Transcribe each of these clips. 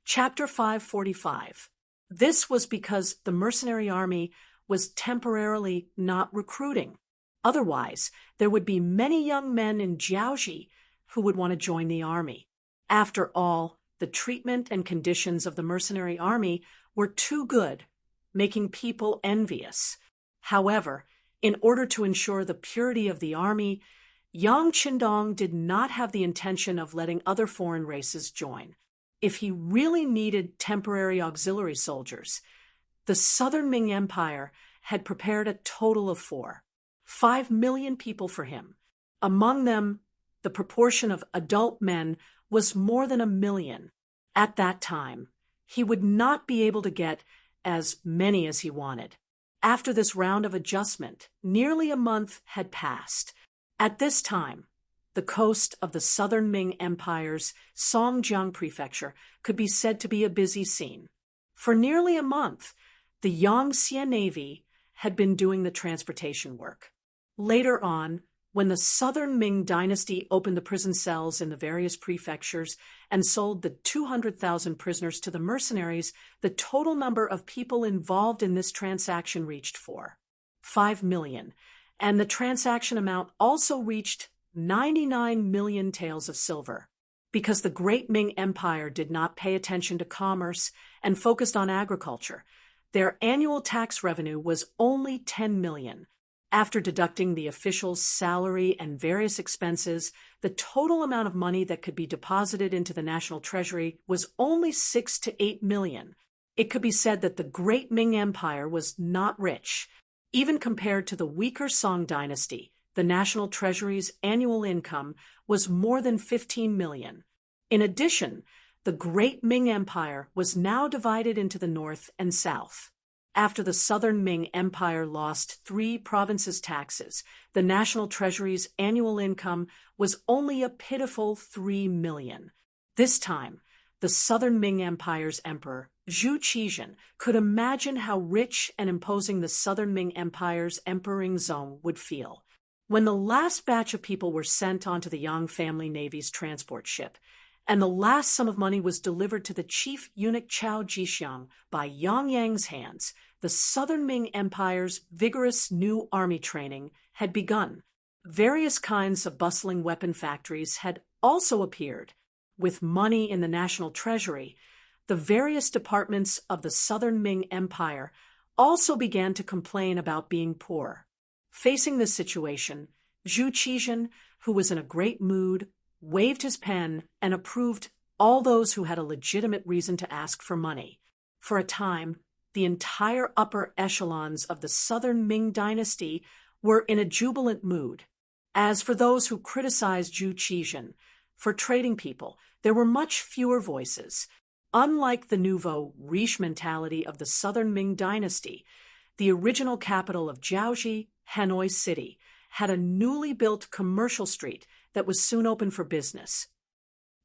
Chapter 545. This was because the mercenary army was temporarily not recruiting. Otherwise, there would be many young men in Jiaoji who would want to join the army. After all, the treatment and conditions of the mercenary army were too good, making people envious. However, in order to ensure the purity of the army, Yang Qindong did not have the intention of letting other foreign races join. If he really needed temporary auxiliary soldiers, the Southern Ming Empire had prepared a total of 5 million people for him. Among them, the proportion of adult men was more than 1 million. At that time, he would not be able to get as many as he wanted. After this round of adjustment, nearly a month had passed. At this time, the coast of the Southern Ming Empire's Songjiang Prefecture could be said to be a busy scene. For nearly a month, the Yangtze Navy had been doing the transportation work. Later on, when the Southern Ming dynasty opened the prison cells in the various prefectures and sold the 200,000 prisoners to the mercenaries, the total number of people involved in this transaction reached 5 million, and the transaction amount also reached 99 million taels of silver. Because the Great Ming Empire did not pay attention to commerce and focused on agriculture, their annual tax revenue was only 10 million. After deducting the official's salary and various expenses, the total amount of money that could be deposited into the national treasury was only 6 to 8 million. It could be said that the Great Ming Empire was not rich. Even compared to the weaker Song dynasty, the national treasury's annual income was more than 15 million. In addition, the Great Ming Empire was now divided into the north and south. After the Southern Ming Empire lost 3 provinces' taxes, the national treasury's annual income was only a pitiful 3 million. This time, the Southern Ming Empire's emperor, Zhu Qizhen, could imagine how rich and imposing the Southern Ming Empire's emperor Zong would feel. When the last batch of people were sent onto the Yang family navy's transport ship, and the last sum of money was delivered to the chief eunuch Chao Jixiang by Yang Yang's hands, the Southern Ming Empire's vigorous new army training had begun. Various kinds of bustling weapon factories had also appeared. With money in the national treasury, the various departments of the Southern Ming Empire also began to complain about being poor. Facing this situation, Zhu Qizhen, who was in a great mood, waved his pen and approved all those who had a legitimate reason to ask for money. For a time, the entire upper echelons of the Southern Ming dynasty were in a jubilant mood. As for those who criticized Zhu Qizhen for trading people, there were much fewer voices. Unlike the nouveau riche mentality of the Southern Ming dynasty, the original capital of Jiaoji, Hanoi City, had a newly built commercial street that was soon open for business.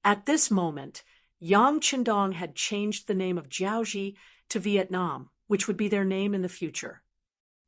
At this moment, Yang Qindong had changed the name of Jiaoji to Vietnam, which would be their name in the future.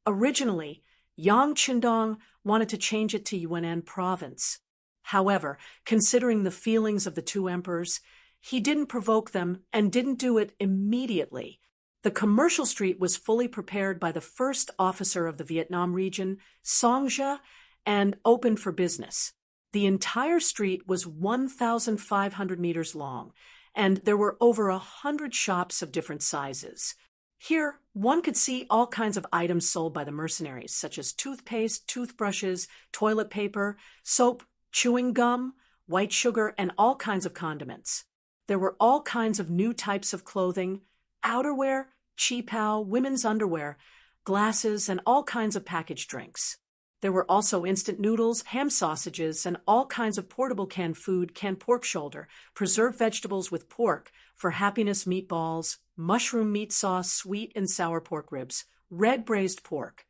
Originally, Yang Qindong wanted to change it to Yunnan province. However, considering the feelings of the 2 emperors, he didn't provoke them and didn't do it immediately. The commercial street was fully prepared by the first officer of the Vietnam region, Songja, and opened for business. The entire street was 1,500 meters long, and there were over 100 shops of different sizes. Here, one could see all kinds of items sold by the mercenaries, such as toothpaste, toothbrushes, toilet paper, soap, chewing gum, white sugar, and all kinds of condiments. There were all kinds of new types of clothing, outerwear, qipao, women's underwear, glasses, and all kinds of packaged drinks. There were also instant noodles, ham sausages, and all kinds of portable canned food, canned pork shoulder, preserved vegetables with pork, for happiness meatballs, mushroom meat sauce, sweet and sour pork ribs, red braised pork.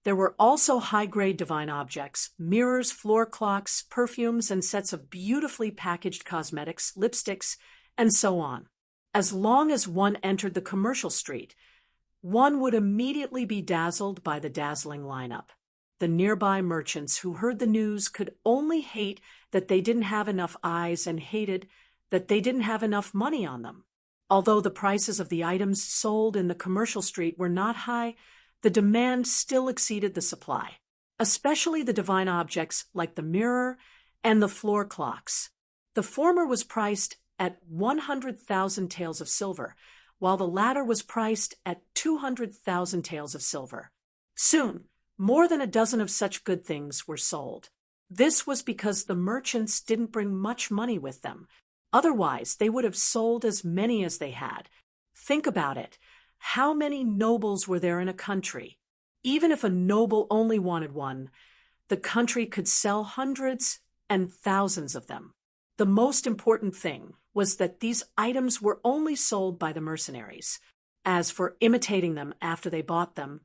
There were also high-grade divine objects, mirrors, floor clocks, perfumes, and sets of beautifully packaged cosmetics, lipsticks, and so on. As long as one entered the commercial street, one would immediately be dazzled by the dazzling lineup. The nearby merchants who heard the news could only hate that they didn't have enough eyes and hated that they didn't have enough money on them. Although the prices of the items sold in the commercial street were not high, the demand still exceeded the supply, especially the divine objects like the mirror and the floor clocks. The former was priced at 100,000 taels of silver, while the latter was priced at 200,000 taels of silver. Soon, more than a dozen of such good things were sold. This was because the merchants didn't bring much money with them. Otherwise, they would have sold as many as they had. Think about it. How many nobles were there in a country? Even if a noble only wanted one, the country could sell hundreds and thousands of them. The most important thing was that these items were only sold by the mercenaries. As for imitating them after they bought them,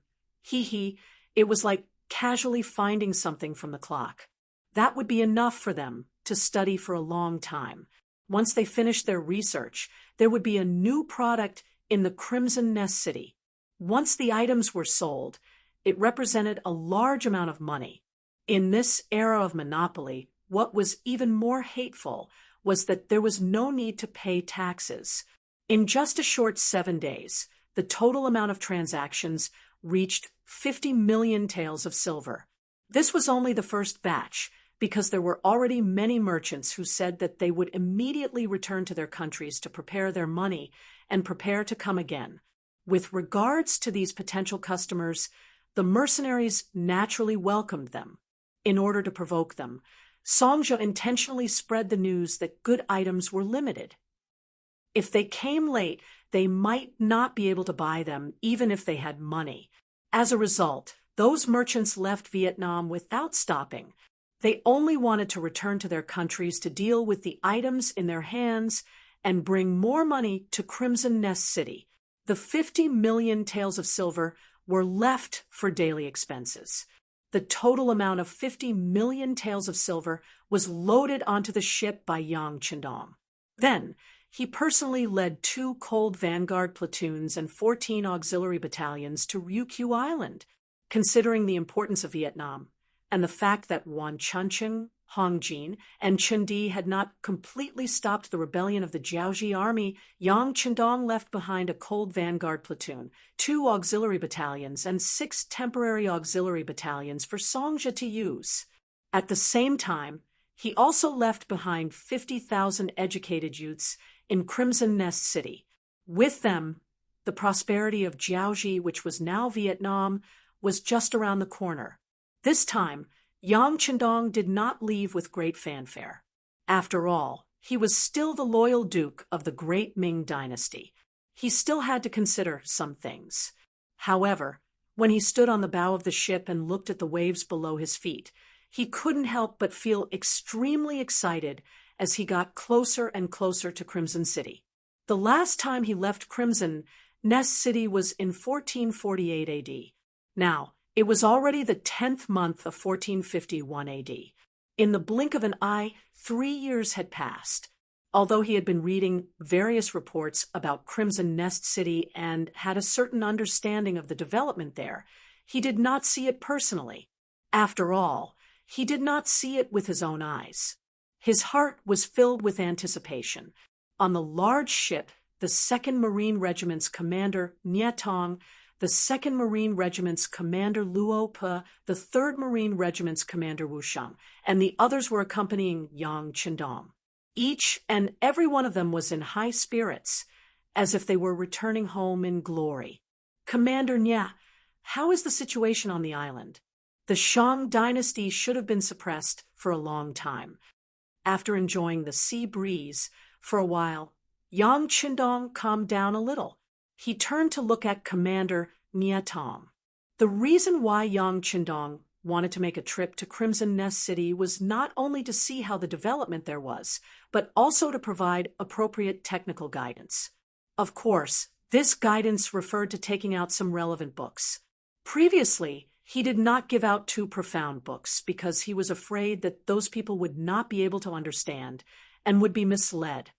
it was like casually finding something from the clock. That would be enough for them to study for a long time. Once they finished their research, there would be a new product in the Crimson Nest City. Once the items were sold, it represented a large amount of money. In this era of monopoly, what was even more hateful was that there was no need to pay taxes. In just a short 7 days, the total amount of transactions reached 50 million taels of silver. This was only the first batch, because there were already many merchants who said that they would immediately return to their countries to prepare their money and prepare to come again. With regards to these potential customers, the mercenaries naturally welcomed them. In order to provoke them, Songzhe intentionally spread the news that good items were limited. If they came late, they might not be able to buy them, even if they had money. As a result, those merchants left Vietnam without stopping. They only wanted to return to their countries to deal with the items in their hands and bring more money to Crimson Nest City. The 50 million taels of silver were left for daily expenses. The total amount of 50 million taels of silver was loaded onto the ship by Yang Chendong. Then, he personally led 2 cold vanguard platoons and 14 auxiliary battalions to Ryukyu Island. Considering the importance of Vietnam, and the fact that Wan Chuncheon, Hongjin, and Chendi had not completely stopped the rebellion of the Jiaoji army, Yang Chendong left behind a cold vanguard platoon, 2 auxiliary battalions, and 6 temporary auxiliary battalions for Songzhe to use. At the same time, he also left behind 50,000 educated youths in Crimson Nest City. With them, the prosperity of Jiaoji, which was now Vietnam, was just around the corner. This time, Yang Chendong did not leave with great fanfare. After all, he was still the loyal duke of the great Ming dynasty. He still had to consider some things. However, when he stood on the bow of the ship and looked at the waves below his feet, he couldn't help but feel extremely excited as he got closer and closer to Crimson City. The last time he left Crimson Nest City was in 1448 AD. Now, it was already the 10th month of 1451 AD. In the blink of an eye, 3 years had passed. Although he had been reading various reports about Crimson Nest City and had a certain understanding of the development there, he did not see it personally. After all, he did not see it with his own eyes. His heart was filled with anticipation. On the large ship, the 2nd Marine Regiment's commander, Nye Tong, the 2nd Marine Regiment's commander, Luo Pe, the 3rd Marine Regiment's commander, Wu Shang, and the others were accompanying Yang Chendong. Each and every one of them was in high spirits, as if they were returning home in glory. Commander Nye, how is the situation on the island? The Shang dynasty should have been suppressed for a long time. After enjoying the sea breeze for a while, Yang Chendong calmed down a little. He turned to look at Commander Nye Tong. The reason why Yang Chendong wanted to make a trip to Crimson Nest City was not only to see how the development there was, but also to provide appropriate technical guidance. Of course, this guidance referred to taking out some relevant books. Previously, he did not give out too profound books because he was afraid that those people would not be able to understand and would be misled.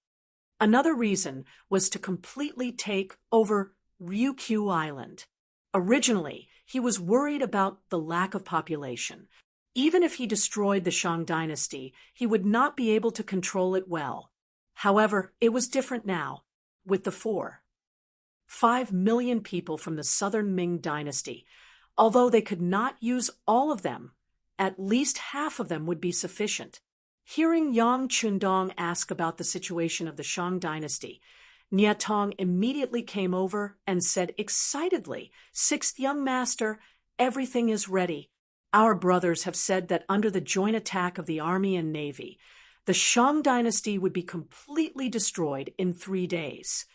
Another reason was to completely take over Ryukyu Island. Originally, he was worried about the lack of population. Even if he destroyed the Shang dynasty, he would not be able to control it well. However, it was different now. with the 4.5 million people from the southern Ming dynasty. Although they could not use all of them, at least half of them would be sufficient. Hearing Yang Chundong ask about the situation of the Shang dynasty, Niatong immediately came over and said excitedly, "Sixth young master, everything is ready. Our brothers have said that under the joint attack of the army and navy, the Shang dynasty would be completely destroyed in 3 days."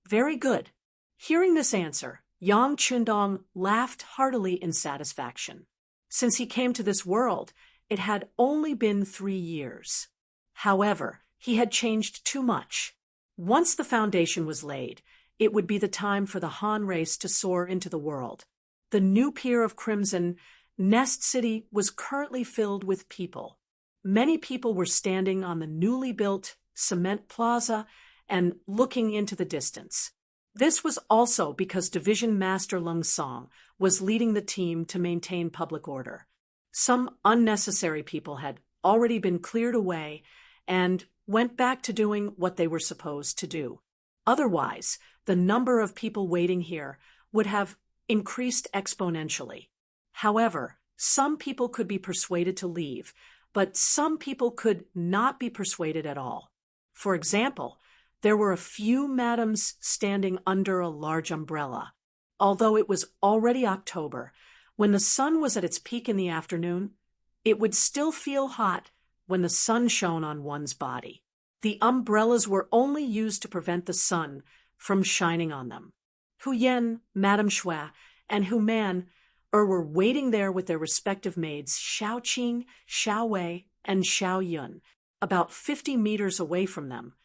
Very good. Hearing this answer, Yang Chundong laughed heartily in satisfaction. Since he came to this world, it had only been 3 years. However, he had changed too much. Once the foundation was laid, it would be the time for the Han race to soar into the world. The new pier of Crimson, Nest City, was currently filled with people. Many people were standing on the newly built cement plaza and looking into the distance. This was also because Division Master Lung Song was leading the team to maintain public order. Some unnecessary people had already been cleared away and went back to doing what they were supposed to do. Otherwise, the number of people waiting here would have increased exponentially. However, some people could be persuaded to leave, but some people could not be persuaded at all. For example, there were a few madams standing under a large umbrella. Although it was already October, when the sun was at its peak in the afternoon, it would still feel hot when the sun shone on one's body. The umbrellas were only used to prevent the sun from shining on them. Hu Yen, Madame Xue, and Hu Man were waiting there with their respective maids Xiao Qing, Xiao Wei, and Xiao Yun. About 50 meters away from them,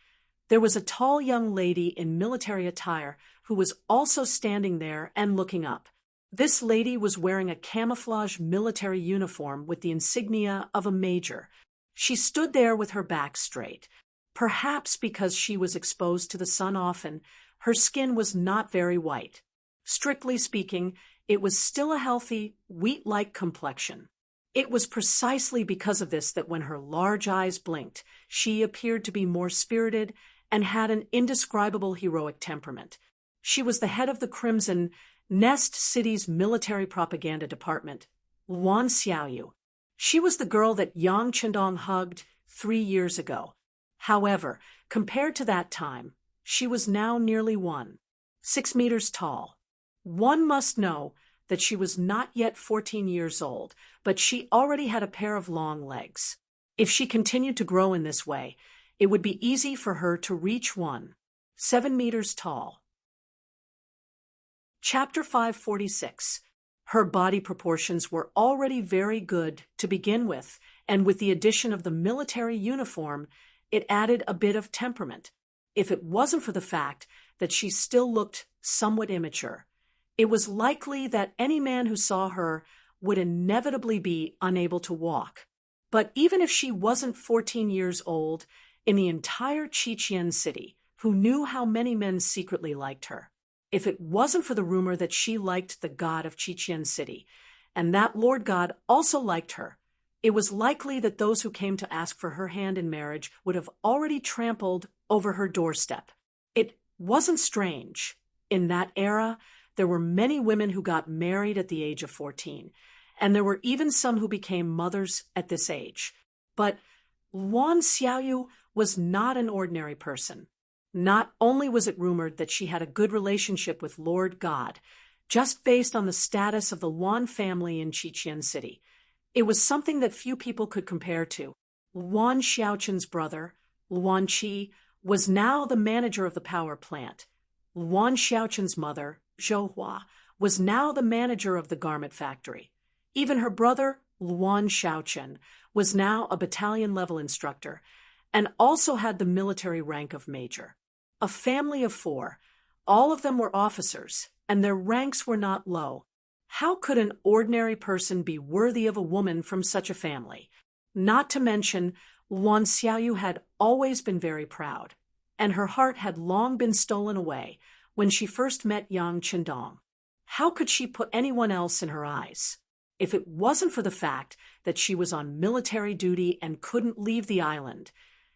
there was a tall young lady in military attire who was also standing there and looking up. This lady was wearing a camouflage military uniform with the insignia of a major. She stood there with her back straight. Perhaps because she was exposed to the sun often, her skin was not very white. Strictly speaking, it was still a healthy, wheat-like complexion. It was precisely because of this that when her large eyes blinked, she appeared to be more spirited and had an indescribable heroic temperament. She was the head of the Crimson Nest City's military propaganda department, Luan Xiaoyu. She was the girl that Yang Chundong hugged 3 years ago. However, compared to that time, she was now nearly 1.6 meters tall. One must know that she was not yet 14 years old, but she already had a pair of long legs. If she continued to grow in this way, it would be easy for her to reach 1.7 meters tall. Chapter 546. Her body proportions were already very good to begin with, and with the addition of the military uniform, it added a bit of temperament. If it wasn't for the fact that she still looked somewhat immature, it was likely that any man who saw her would inevitably be unable to walk. But even if she wasn't 14 years old, in the entire Qiqian city, who knew how many men secretly liked her, if it wasn't for the rumor that she liked the god of Qiqian city, and that Lord God also liked her, it was likely that those who came to ask for her hand in marriage would have already trampled over her doorstep. It wasn't strange. In that era, there were many women who got married at the age of 14, and there were even some who became mothers at this age. But Luan Xiaoyu was not an ordinary person. Not only was it rumored that she had a good relationship with Lord God, just based on the status of the Luan family in Qiqian City. It was something that few people could compare to. Luan Xiaoqin's brother, Luan Qi, was now the manager of the power plant. Luan Xiaoqin's mother, Zhou Hua, was now the manager of the garment factory. Even her brother, Luan Xiaoqin, was now a battalion-level instructor and also had the military rank of major. A family of 4, all of them were officers, and their ranks were not low. How could an ordinary person be worthy of a woman from such a family? Not to mention, Luan Xiaoyu had always been very proud, and her heart had long been stolen away when she first met Yang Chundong. How could she put anyone else in her eyes? If it wasn't for the fact that she was on military duty and couldn't leave the island,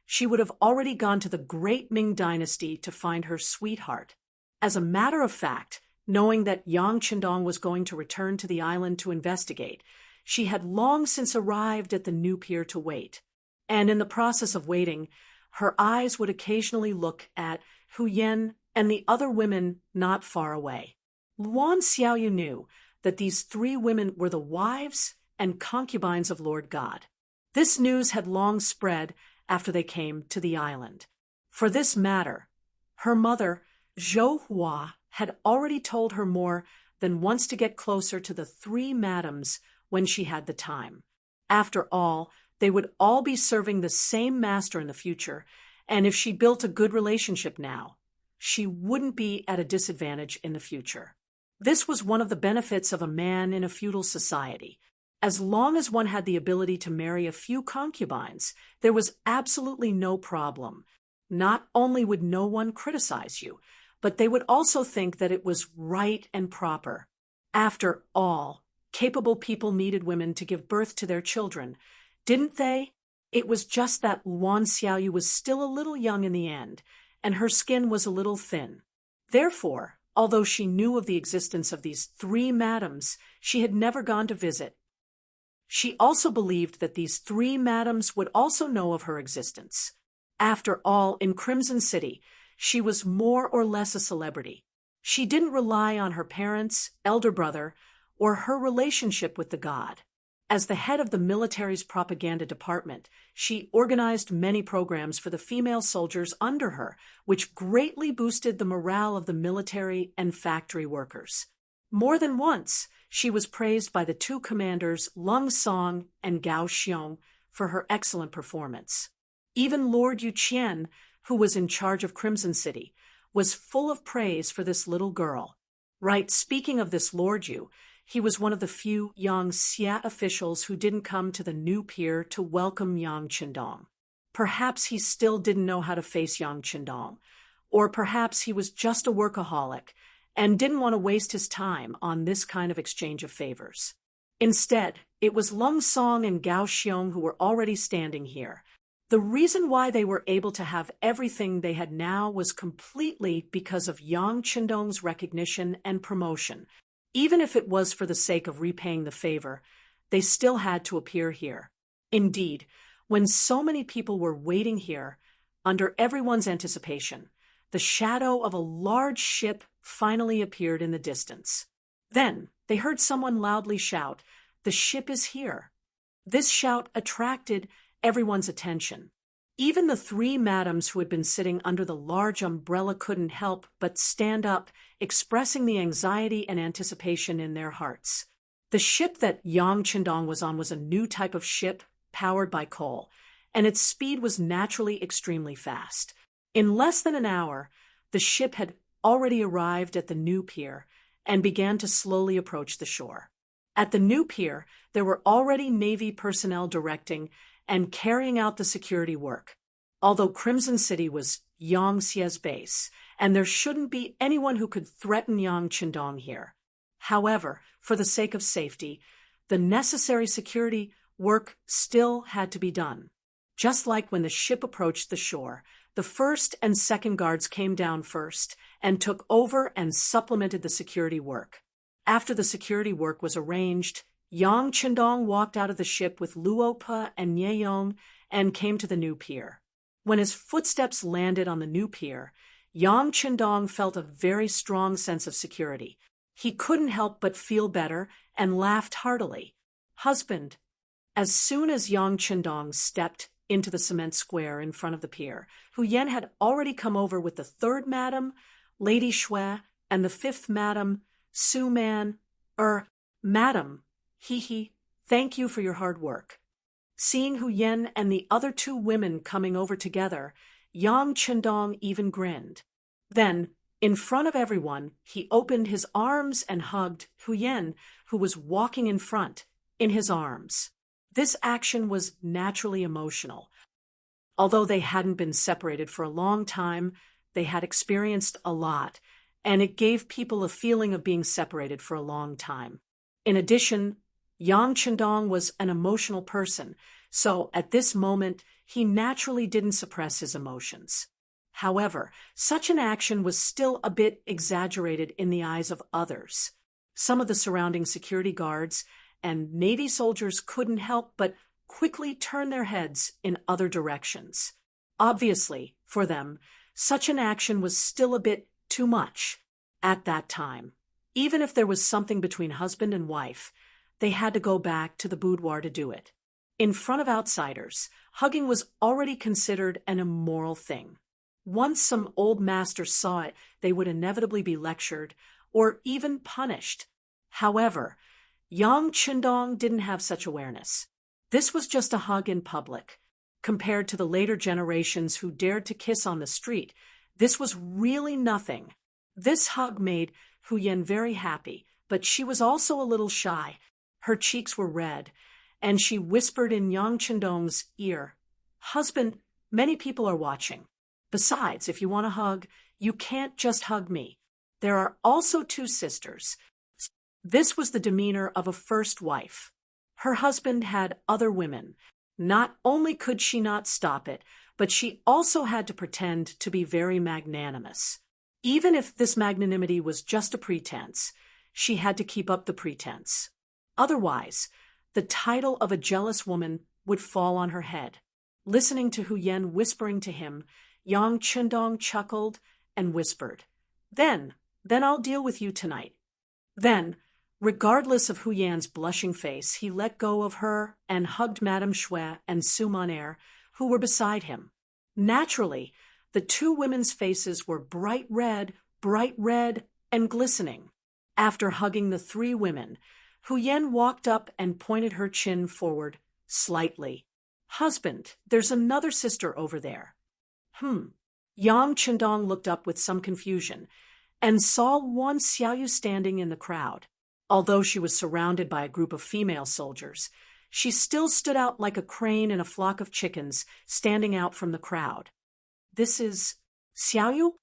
she would have already gone to the great Ming dynasty to find her sweetheart. As a matter of fact, knowing that Yang Qindong was going to return to the island to investigate, she had long since arrived at the new pier to wait. And in the process of waiting, her eyes would occasionally look at Hu Yan and the other women not far away. Luan Xiaoyu knew that these three women were the wives and concubines of Lord God. This news had long spread after they came to the island. For this matter, her mother, Zhou Hua, had already told her more than once to get closer to the three madams when she had the time. After all, they would all be serving the same master in the future, and if she built a good relationship now, she wouldn't be at a disadvantage in the future. This was one of the benefits of a man in a feudal society. As long as one had the ability to marry a few concubines, there was absolutely no problem. Not only would no one criticize you, but they would also think that it was right and proper. After all, capable people needed women to give birth to their children, didn't they? It was just that Luan Xiaoyu was still a little young in the end, and her skin was a little thin. Therefore, although she knew of the existence of these three madams, she had never gone to visit. She also believed that these three madams would also know of her existence. After all, in Crimson City, she was more or less a celebrity. She didn't rely on her parents, elder brother, or her relationship with the god. As the head of the military's propaganda department, she organized many programs for the female soldiers under her, which greatly boosted the morale of the military and factory workers. More than once, she was praised by the two commanders Lung Song and Gao Xiong for her excellent performance. Even Lord Yuqian, who was in charge of Crimson City, was full of praise for this little girl. Right, speaking of this Lord Yu, he was one of the few Yang Xia officials who didn't come to the new pier to welcome Yang Qindong. Perhaps he still didn't know how to face Yang Qindong, or perhaps he was just a workaholic and didn't want to waste his time on this kind of exchange of favors. Instead, it was Lung Song and Gao Xiong who were already standing here. The reason why they were able to have everything they had now was completely because of Yang Qindong's recognition and promotion. Even if it was for the sake of repaying the favor, they still had to appear here. Indeed, when so many people were waiting here, under everyone's anticipation, the shadow of a large ship finally appeared in the distance. Then they heard someone loudly shout, "The ship is here." This shout attracted everyone's attention. Even the three madams who had been sitting under the large umbrella couldn't help but stand up, expressing the anxiety and anticipation in their hearts. The ship that Yang Qindong was on was a new type of ship powered by coal, and its speed was naturally extremely fast. In less than an hour, the ship had already arrived at the new pier and began to slowly approach the shore. At the new pier, there were already Navy personnel directing and carrying out the security work. Although Crimson City was Yang Xia's base, and there shouldn't be anyone who could threaten Yang Qindong here. However, for the sake of safety, the necessary security work still had to be done. Just like when the ship approached the shore, the first and second guards came down first and took over and supplemented the security work. After the security work was arranged, Yang Qindong walked out of the ship with Luopa and Nieyong and came to the new pier. When his footsteps landed on the new pier, Yang Qindong felt a very strong sense of security. He couldn't help but feel better and laughed heartily. "Husband." As soon as Yang Qindong stepped into the cement square in front of the pier, Hu Yan had already come over with the third madam, Lady Shui, and the fifth madam, Su Man. Madam, thank you for your hard work." Seeing Hu Yan and the other two women coming over together, Yang Qindong even grinned. Then, in front of everyone, he opened his arms and hugged Hu Yan, who was walking in front, in his arms. This action was naturally emotional. Although they hadn't been separated for a long time, they had experienced a lot, and it gave people a feeling of being separated for a long time. In addition, Yang Qindong was an emotional person, so at this moment he naturally didn't suppress his emotions. However, such an action was still a bit exaggerated in the eyes of others. Some of the surrounding security guards and Navy soldiers couldn't help but quickly turn their heads in other directions. Obviously, for them, such an action was still a bit too much at that time. Even if there was something between husband and wife, they had to go back to the boudoir to do it. In front of outsiders, hugging was already considered an immoral thing. Once some old masters saw it, they would inevitably be lectured or even punished. However, Yang Qindong didn't have such awareness. This was just a hug in public. Compared to the later generations who dared to kiss on the street, this was really nothing. This hug made Hu Yan very happy, but she was also a little shy. Her cheeks were red, and she whispered in Yang Qindong's ear, "Husband, many people are watching. Besides, if you want a hug, you can't just hug me. There are also two sisters." This was the demeanor of a first wife. Her husband had other women. Not only could she not stop it, but she also had to pretend to be very magnanimous. Even if this magnanimity was just a pretense, she had to keep up the pretense. Otherwise, the title of a jealous woman would fall on her head. Listening to Hu Yan whispering to him, Yang Qindong chuckled and whispered, Then I'll deal with you tonight." Then, regardless of Hu Yan's blushing face, he let go of her and hugged Madame Shui and Su Monair, who were beside him. Naturally, the two women's faces were bright red, and glistening. After hugging the three women, Hu Yan walked up and pointed her chin forward, slightly. "Husband, there's another sister over there." Yang Qindong looked up with some confusion and saw Wan Xiaoyu standing in the crowd. Although she was surrounded by a group of female soldiers, she still stood out like a crane in a flock of chickens standing out from the crowd. "This is Xiaoyu?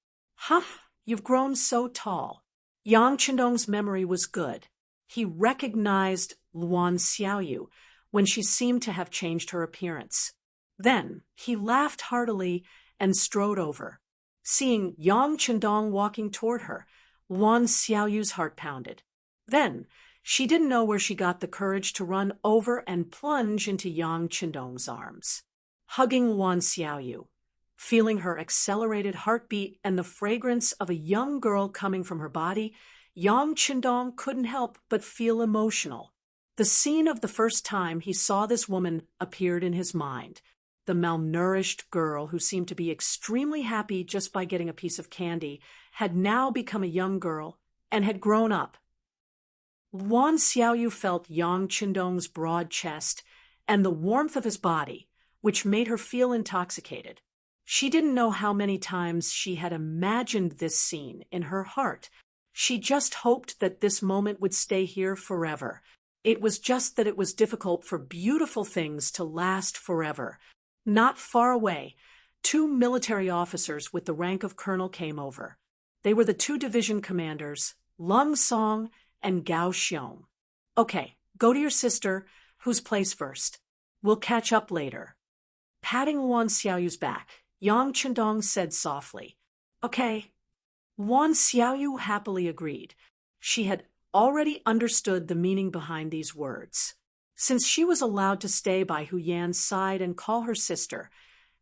You've grown so tall." Yang Qindong's memory was good. He recognized Luan Xiaoyu when she seemed to have changed her appearance. Then he laughed heartily and strode over. Seeing Yang Qindong walking toward her, Luan Xiaoyu's heart pounded. Then she didn't know where she got the courage to run over and plunge into Yang Qindong's arms. Hugging Luan Xiaoyu, feeling her accelerated heartbeat and the fragrance of a young girl coming from her body, Yang Qindong couldn't help but feel emotional. The scene of the first time he saw this woman appeared in his mind. The malnourished girl who seemed to be extremely happy just by getting a piece of candy had now become a young girl and had grown up. Luan Xiaoyu felt Yang Qindong's broad chest and the warmth of his body, which made her feel intoxicated. She didn't know how many times she had imagined this scene in her heart. She just hoped that this moment would stay here forever. It was just that it was difficult for beautiful things to last forever. Not far away, two military officers with the rank of colonel came over. They were the two division commanders, Lung Song and Gao Xiong. "Okay, go to your sister, whose place first. We'll catch up later." Patting Luan Xiaoyu's back, Yang Qindong said softly, "Okay." Luan Xiaoyu happily agreed. She had already understood the meaning behind these words. Since she was allowed to stay by Hu Yan's side and call her sister,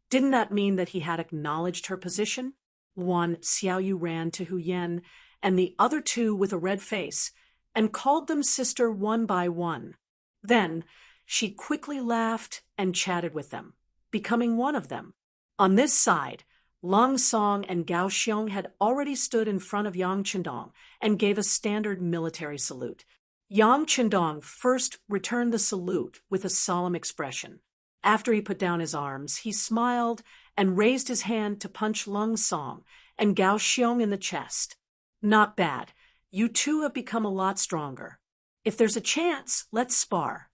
didn't that mean that he had acknowledged her position? Luan Xiaoyu ran to Hu Yan and the other two with a red face and called them sister one by one. Then she quickly laughed and chatted with them, becoming one of them. On this side, Lung Song and Gao Xiong had already stood in front of Yang Qindong and gave a standard military salute. Yang Qindong first returned the salute with a solemn expression. After he put down his arms, he smiled and raised his hand to punch Lung Song and Gao Xiong in the chest. "Not bad. You two have become a lot stronger. If there's a chance, let's spar."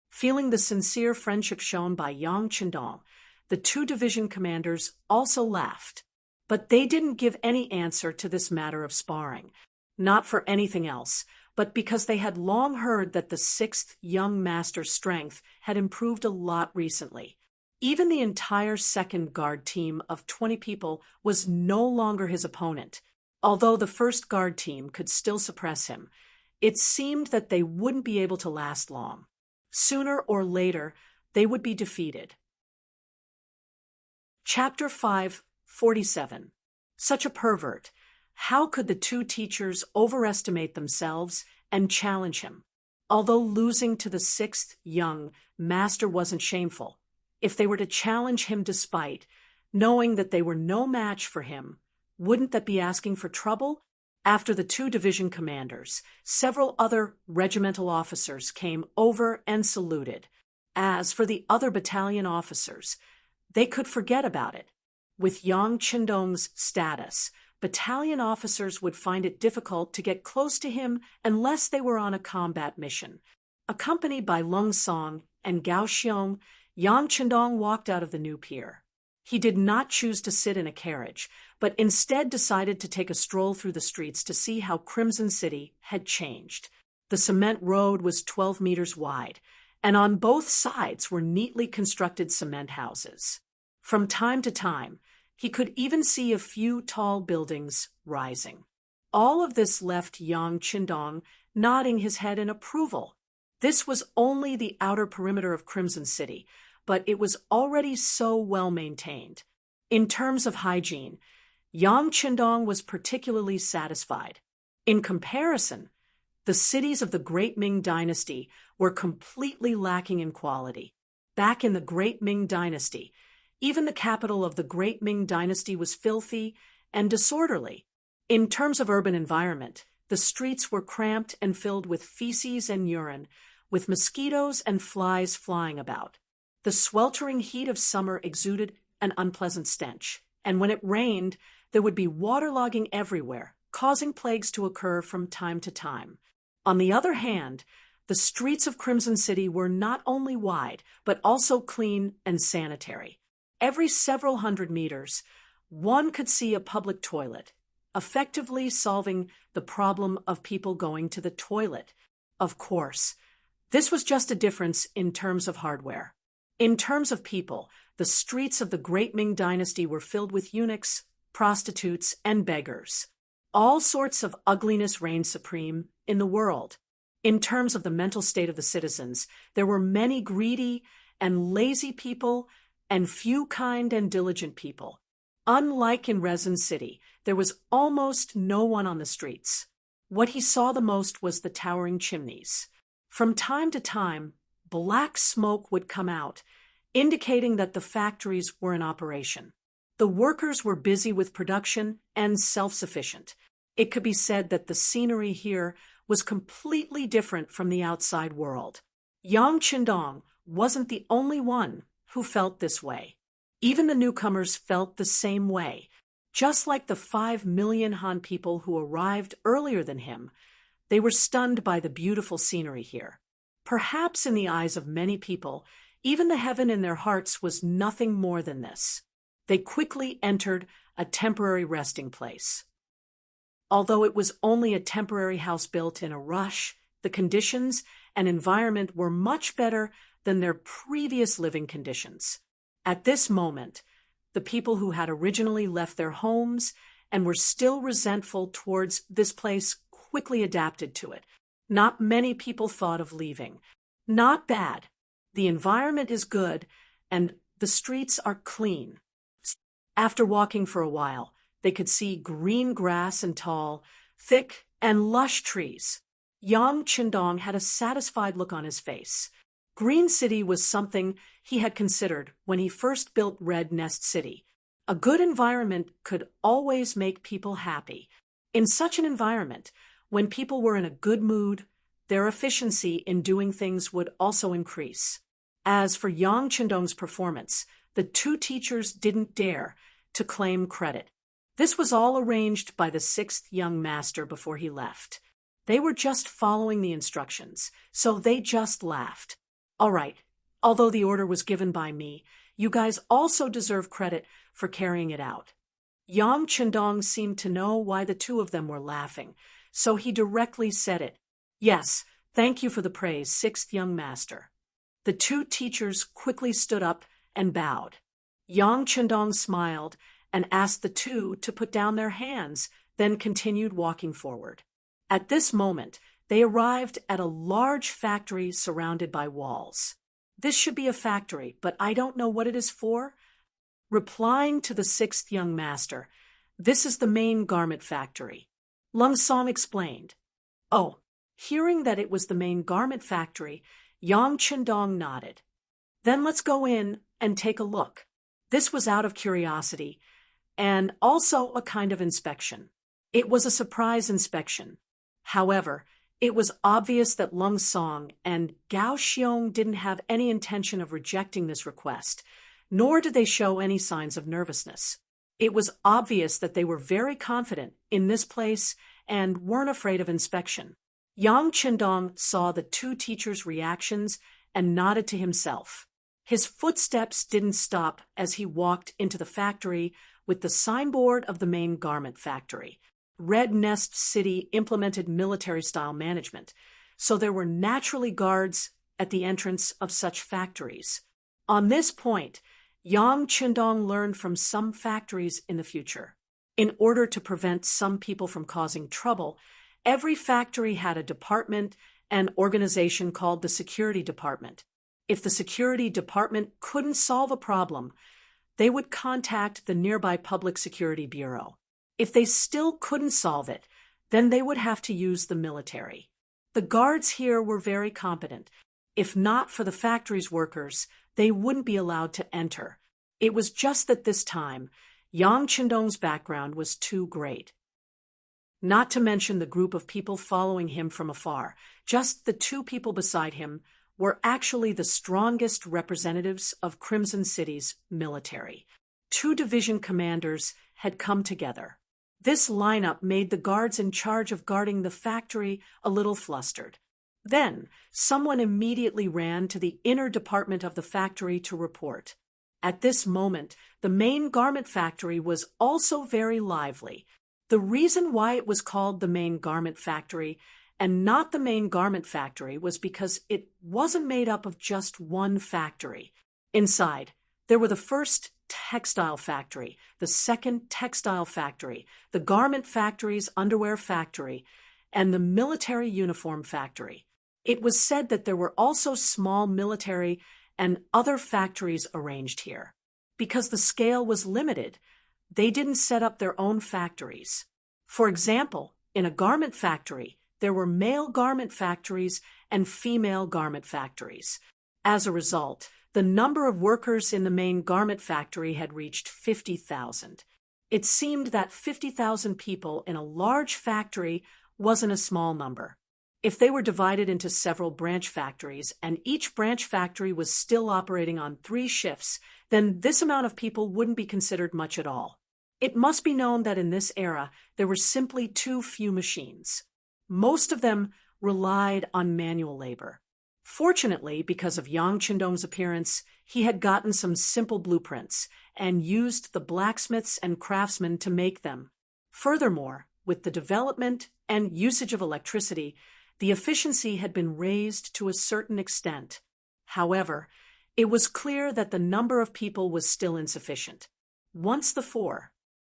Feeling the sincere friendship shown by Yang Qindong, the two division commanders also laughed. But they didn't give any answer to this matter of sparring, not for anything else, but because they had long heard that the sixth young master's strength had improved a lot recently. Even the entire second guard team of 20 people was no longer his opponent. Although the first guard team could still suppress him, it seemed that they wouldn't be able to last long. Sooner or later, they would be defeated. Chapter 5:47. Such a pervert. How could the two teachers overestimate themselves and challenge him? Although losing to the sixth young master wasn't shameful, if they were to challenge him despite knowing that they were no match for him, wouldn't that be asking for trouble? After the two division commanders, several other regimental officers came over and saluted. As for the other battalion officers, they could forget about it. With Yang Qindong's status, battalion officers would find it difficult to get close to him unless they were on a combat mission. Accompanied by Lung Song and Gao Xiong, Yang Qindong walked out of the new pier. He did not choose to sit in a carriage, but instead decided to take a stroll through the streets to see how Crimson City had changed. The cement road was 12 meters wide, and on both sides were neatly constructed cement houses. From time to time, he could even see a few tall buildings rising. All of this left Yang Qindong nodding his head in approval. This was only the outer perimeter of Crimson City, but it was already so well maintained. In terms of hygiene, Yang Qindong was particularly satisfied. In comparison, the cities of the Great Ming Dynasty were completely lacking in quality. Back in the Great Ming Dynasty, even the capital of the Great Ming Dynasty was filthy and disorderly. In terms of urban environment, the streets were cramped and filled with feces and urine, with mosquitoes and flies flying about. The sweltering heat of summer exuded an unpleasant stench, and when it rained, there would be waterlogging everywhere, causing plagues to occur from time to time. On the other hand, the streets of Crimson City were not only wide, but also clean and sanitary. Every several hundred meters, one could see a public toilet, effectively solving the problem of people going to the toilet. Of course, this was just a difference in terms of hardware. In terms of people, the streets of the Great Ming Dynasty were filled with eunuchs, prostitutes, and beggars. All sorts of ugliness reigned supreme in the world. In terms of the mental state of the citizens, there were many greedy and lazy people and few kind and diligent people. Unlike in Resin City, there was almost no one on the streets. What he saw the most was the towering chimneys. From time to time, black smoke would come out, indicating that the factories were in operation. The workers were busy with production and self-sufficient. It could be said that the scenery here was completely different from the outside world. Yang Qindong wasn't the only one who felt this way. Even the newcomers felt the same way. Just like the 5 million Han people who arrived earlier than him, they were stunned by the beautiful scenery here. Perhaps in the eyes of many people, even the heaven in their hearts was nothing more than this. They quickly entered a temporary resting place. Although it was only a temporary house built in a rush, the conditions and environment were much better than their previous living conditions. At this moment, the people who had originally left their homes and were still resentful towards this place quickly adapted to it. Not many people thought of leaving. Not bad. The environment is good, and the streets are clean. After walking for a while, they could see green grass and tall, thick, and lush trees. Yang Qindong had a satisfied look on his face. Green City was something he had considered when he first built Red Nest City. A good environment could always make people happy. In such an environment, when people were in a good mood, their efficiency in doing things would also increase. As for Yang Qindong's performance, the two teachers didn't dare to claim credit. This was all arranged by the sixth young master before he left. They were just following the instructions, so they just laughed. All right, although the order was given by me, you guys also deserve credit for carrying it out. Yang Qindong seemed to know why the two of them were laughing, so he directly said it. Yes, thank you for the praise, sixth young master. The two teachers quickly stood up and bowed. Yang Chendong smiled and asked the two to put down their hands, then continued walking forward. At this moment, they arrived at a large factory surrounded by walls. "This should be a factory, but I don't know what it is for." Replying to the sixth young master, "This is the main garment factory," Lung Song explained. Oh, hearing that it was the main garment factory, Yang Chendong nodded. "Then let's go in and take a look." This was out of curiosity, and also a kind of inspection. It was a surprise inspection. However, it was obvious that Lung Song and Gao Xiong didn't have any intention of rejecting this request, nor did they show any signs of nervousness. It was obvious that they were very confident in this place and weren't afraid of inspection. Yang Chendong saw the two teachers' reactions and nodded to himself. His footsteps didn't stop as he walked into the factory with the signboard of the main garment factory. Red Nest City implemented military-style management, so there were naturally guards at the entrance of such factories. On this point, Yang Chendong learned from some factories in the future. In order to prevent some people from causing trouble, every factory had a department and organization called the security department. If the security department couldn't solve a problem, they would contact the nearby Public Security Bureau. If they still couldn't solve it, then they would have to use the military. The guards here were very competent. If not for the factory's workers, they wouldn't be allowed to enter. It was just that this time, Yang Chendong's background was too great. Not to mention the group of people following him from afar. Just the two people beside him were actually the strongest representatives of Crimson City's military. Two division commanders had come together. This lineup made the guards in charge of guarding the factory a little flustered. Then, someone immediately ran to the inner department of the factory to report. At this moment, the main garment factory was also very lively. The reason why it was called the main garment factory and not the main garment factory was because it wasn't made up of just one factory. Inside, there were the first textile factory, the second textile factory, the garment factory's underwear factory, and the military uniform factory. It was said that there were also small military and other factories arranged here. Because the scale was limited, they didn't set up their own factories. For example, in a garment factory, there were male garment factories and female garment factories. As a result, the number of workers in the main garment factory had reached 50,000. It seemed that 50,000 people in a large factory wasn't a small number. If they were divided into several branch factories and each branch factory was still operating on 3 shifts, then this amount of people wouldn't be considered much at all. It must be known that in this era, there were simply too few machines. Most of them relied on manual labor. Fortunately, because of Yang Chendong's appearance, he had gotten some simple blueprints and used the blacksmiths and craftsmen to make them. Furthermore, with the development and usage of electricity, the efficiency had been raised to a certain extent. However, it was clear that the number of people was still insufficient. Once the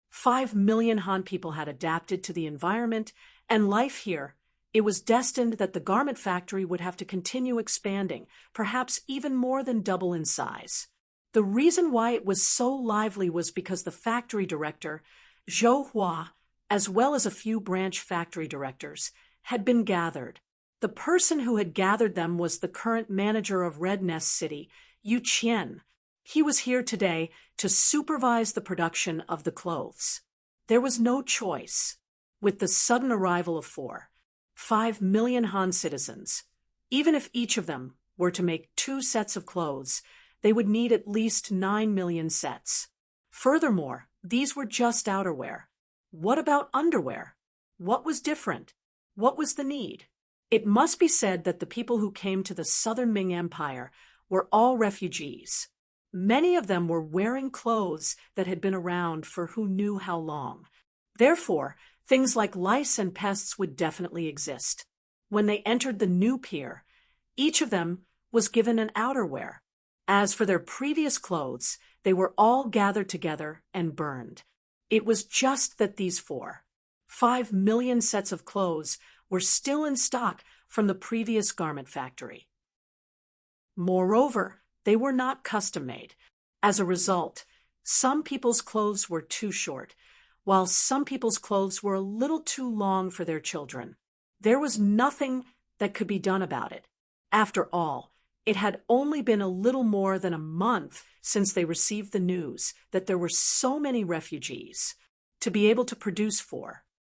5 million Han people had adapted to the environment and life here, it was destined that the garment factory would have to continue expanding, perhaps even more than double in size. The reason why it was so lively was because the factory director, Zhou Hua, as well as a few branch factory directors, had been gathered. The person who had gathered them was the current manager of Red Nest City, Yu Qian. He was here today to supervise the production of the clothes. There was no choice. With the sudden arrival of 5 million Han citizens, even if each of them were to make 2 sets of clothes, they would need at least 9 million sets. Furthermore, these were just outerwear. What about underwear? What was different? What was the need? It must be said that the people who came to the southern Ming Empire were all refugees. Many of them were wearing clothes that had been around for who knew how long. Therefore, things like lice and pests would definitely exist. When they entered the new pier, each of them was given an outerwear. As for their previous clothes, they were all gathered together and burned. It was just that these 5 million sets of clothes were still in stock from the previous garment factory. Moreover, they were not custom-made. As a result, some people's clothes were too short, while some people's clothes were a little too long for their children. There was nothing that could be done about it. After all, it had only been a little more than a month since they received the news that there were so many refugees. To be able to produce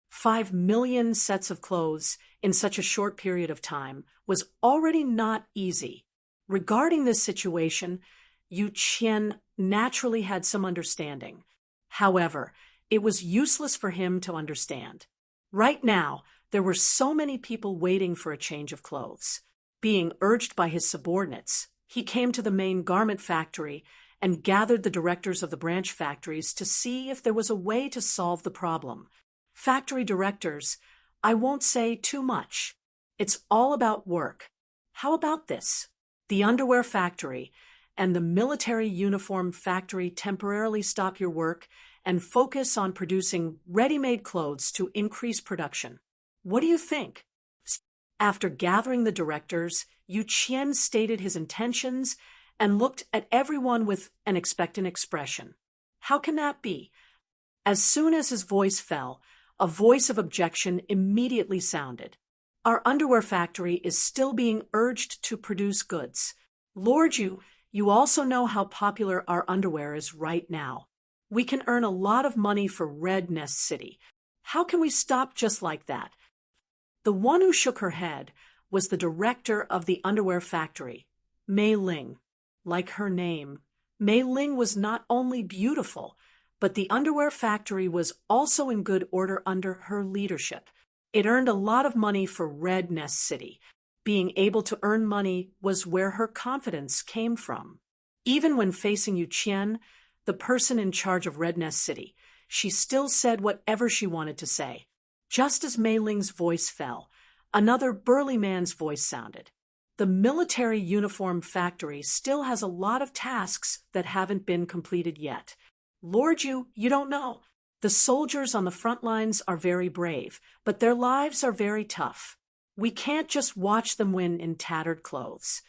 5 million sets of clothes in such a short period of time was already not easy. Regarding this situation, Yu Qian naturally had some understanding. However, it was useless for him to understand. Right now, there were so many people waiting for a change of clothes. Being urged by his subordinates, he came to the main garment factory and gathered the directors of the branch factories to see if there was a way to solve the problem. Factory directors, I won't say too much. It's all about work. How about this? The underwear factory and the military uniform factory temporarily stop your work and focus on producing ready-made clothes to increase production. What do you think? After gathering the directors, Yu Qian stated his intentions and looked at everyone with an expectant expression. How can that be? As soon as his voice fell, a voice of objection immediately sounded. Our underwear factory is still being urged to produce goods. Lord Yu, you also know how popular our underwear is right now. We can earn a lot of money for Red Nest City. How can we stop just like that? The one who shook her head was the director of the underwear factory, Mei Ling. Like her name, Mei Ling was not only beautiful, but the underwear factory was also in good order under her leadership. It earned a lot of money for Red Nest City. Being able to earn money was where her confidence came from. Even when facing Yu Qian, the person in charge of Red Nest City, she still said whatever she wanted to say. Just as Mei Ling's voice fell, another burly man's voice sounded. The military uniform factory still has a lot of tasks that haven't been completed yet. Lord Yu, you don't know. The soldiers on the front lines are very brave, but their lives are very tough. We can't just watch them win in tattered clothes.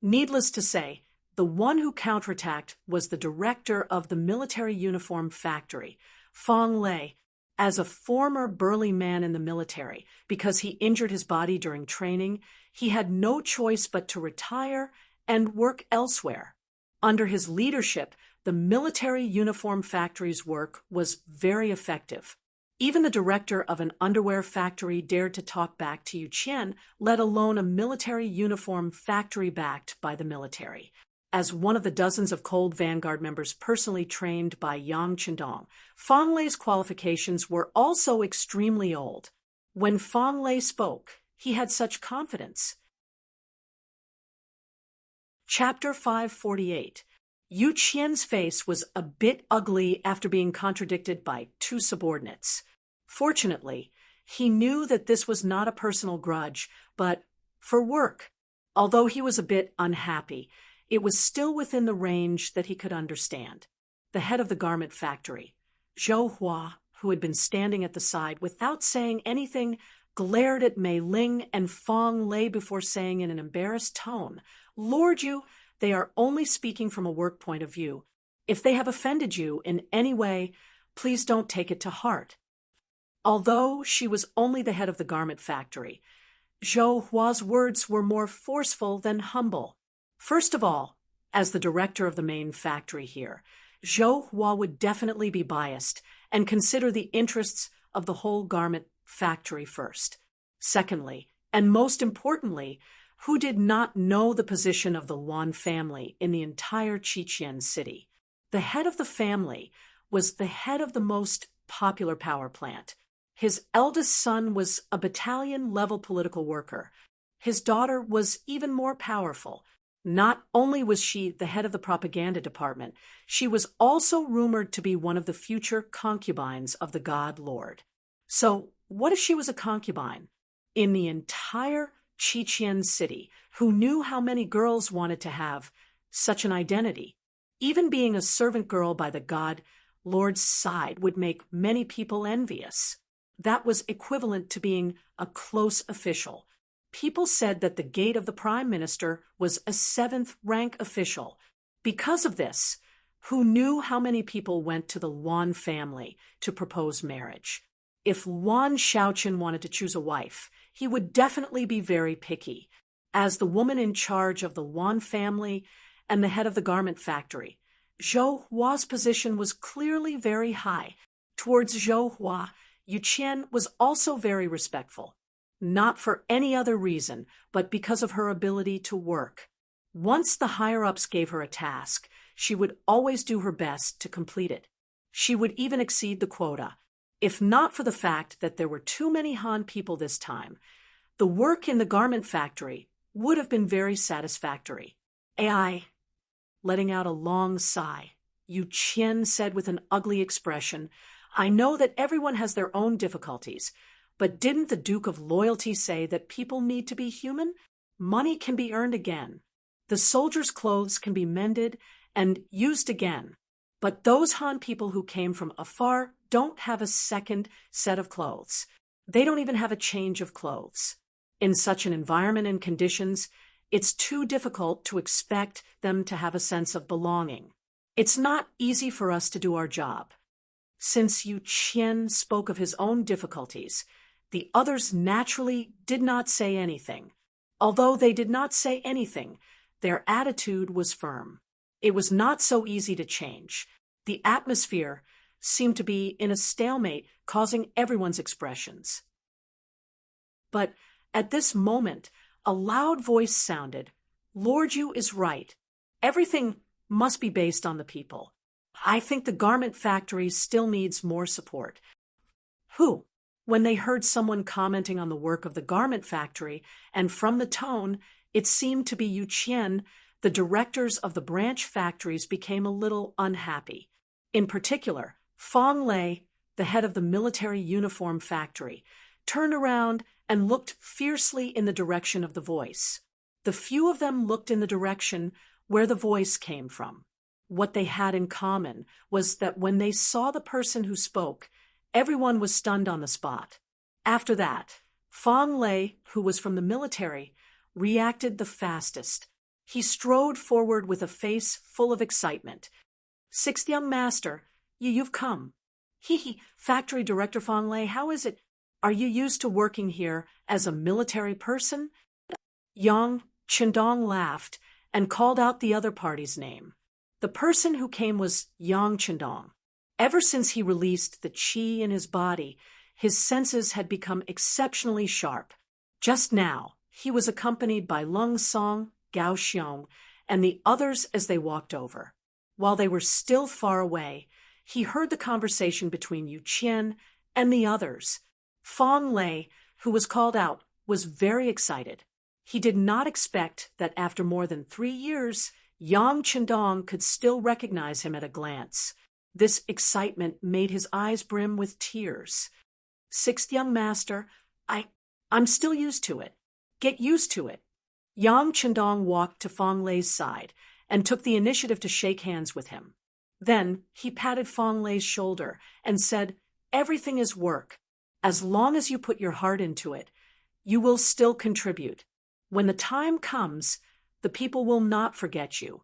Needless to say, the one who counterattacked was the director of the military uniform factory, Fong Lei. As a former burly man in the military, because he injured his body during training, he had no choice but to retire and work elsewhere. Under his leadership, the military uniform factory's work was very effective. Even the director of an underwear factory dared to talk back to Yu Qian, let alone a military uniform factory backed by the military. As one of the dozens of Cold Vanguard members personally trained by Yang Qindong, Fong Lei's qualifications were also extremely old. When Fong Lei spoke, he had such confidence. Chapter 548. Yu Qian's face was a bit ugly after being contradicted by two subordinates. Fortunately, he knew that this was not a personal grudge, but for work. Although he was a bit unhappy, it was still within the range that he could understand. The head of the garment factory, Zhou Hua, who had been standing at the side without saying anything, glared at Mei Ling and Fong Lei before saying in an embarrassed tone, "Lord Yu, they are only speaking from a work point of view. If they have offended you in any way, please don't take it to heart." Although she was only the head of the garment factory, Zhou Hua's words were more forceful than humble. First of all, as the director of the main factory here, Zhou Hua would definitely be biased and consider the interests of the whole garment factory first. Secondly, and most importantly, who did not know the position of the Wan family in the entire Qiqian city? The head of the family was the head of the most popular power plant. His eldest son was a battalion-level political worker. His daughter was even more powerful. Not only was she the head of the propaganda department, she was also rumored to be one of the future concubines of the god Lord. So, what if she was a concubine? In the entire Qiqian city, who knew how many girls wanted to have such an identity. Even being a servant girl by the god Lord's side would make many people envious. That was equivalent to being a close official. People said that the gate of the prime minister was a seventh-rank official. Because of this, who knew how many people went to the Yuan family to propose marriage? If Yuan Shaoqin wanted to choose a wife, he would definitely be very picky. As the woman in charge of the Yuan family and the head of the garment factory, Zhou Hua's position was clearly very high. Towards Zhou Hua, Yu Qian was also very respectful. Not for any other reason, but because of her ability to work. Once the higher-ups gave her a task, she would always do her best to complete it. She would even exceed the quota. If not for the fact that there were too many Han people this time, the work in the garment factory would have been very satisfactory. AI. Letting out a long sigh, Yu Qian said with an ugly expression, I know that everyone has their own difficulties, but didn't the Duke of Loyalty say that people need to be human? Money can be earned again. The soldiers' clothes can be mended and used again. But those Han people who came from afar don't have a second set of clothes. They don't even have a change of clothes. In such an environment and conditions, it's too difficult to expect them to have a sense of belonging. It's not easy for us to do our job. Since Yu Qian spoke of his own difficulties, the others naturally did not say anything. Although they did not say anything, their attitude was firm. It was not so easy to change. The atmosphere seemed to be in a stalemate, causing everyone's expressions. But at this moment, a loud voice sounded, Lord Yu is right. Everything must be based on the people. I think the garment factory still needs more support. Who? When they heard someone commenting on the work of the garment factory, and from the tone, it seemed to be Yu Qian, the directors of the branch factories became a little unhappy. In particular, Fong Lei, the head of the military uniform factory, turned around and looked fiercely in the direction of the voice. The few of them looked in the direction where the voice came from. What they had in common was that when they saw the person who spoke, everyone was stunned on the spot. After that, Fong Lei, who was from the military, reacted the fastest. He strode forward with a face full of excitement. Sixth young master, you've come. Hee, factory director Fong Lei, how is it? Are you used to working here as a military person? Yang Qindong laughed and called out the other party's name. The person who came was Yang Qindong. Ever since he released the qi in his body, his senses had become exceptionally sharp. Just now, he was accompanied by Lung Song, Gao Xiong, and the others as they walked over. While they were still far away, he heard the conversation between Yu Qian and the others. Fong Lei, who was called out, was very excited. He did not expect that after more than 3 years, Yang Qindong could still recognize him at a glance. This excitement made his eyes brim with tears. Sixth young master, I'm still used to it. Get used to it. Yang Qindong walked to Fong Lei's side and took the initiative to shake hands with him. Then he patted Fong Lei's shoulder and said, Everything is work. As long as you put your heart into it, you will still contribute. When the time comes, the people will not forget you.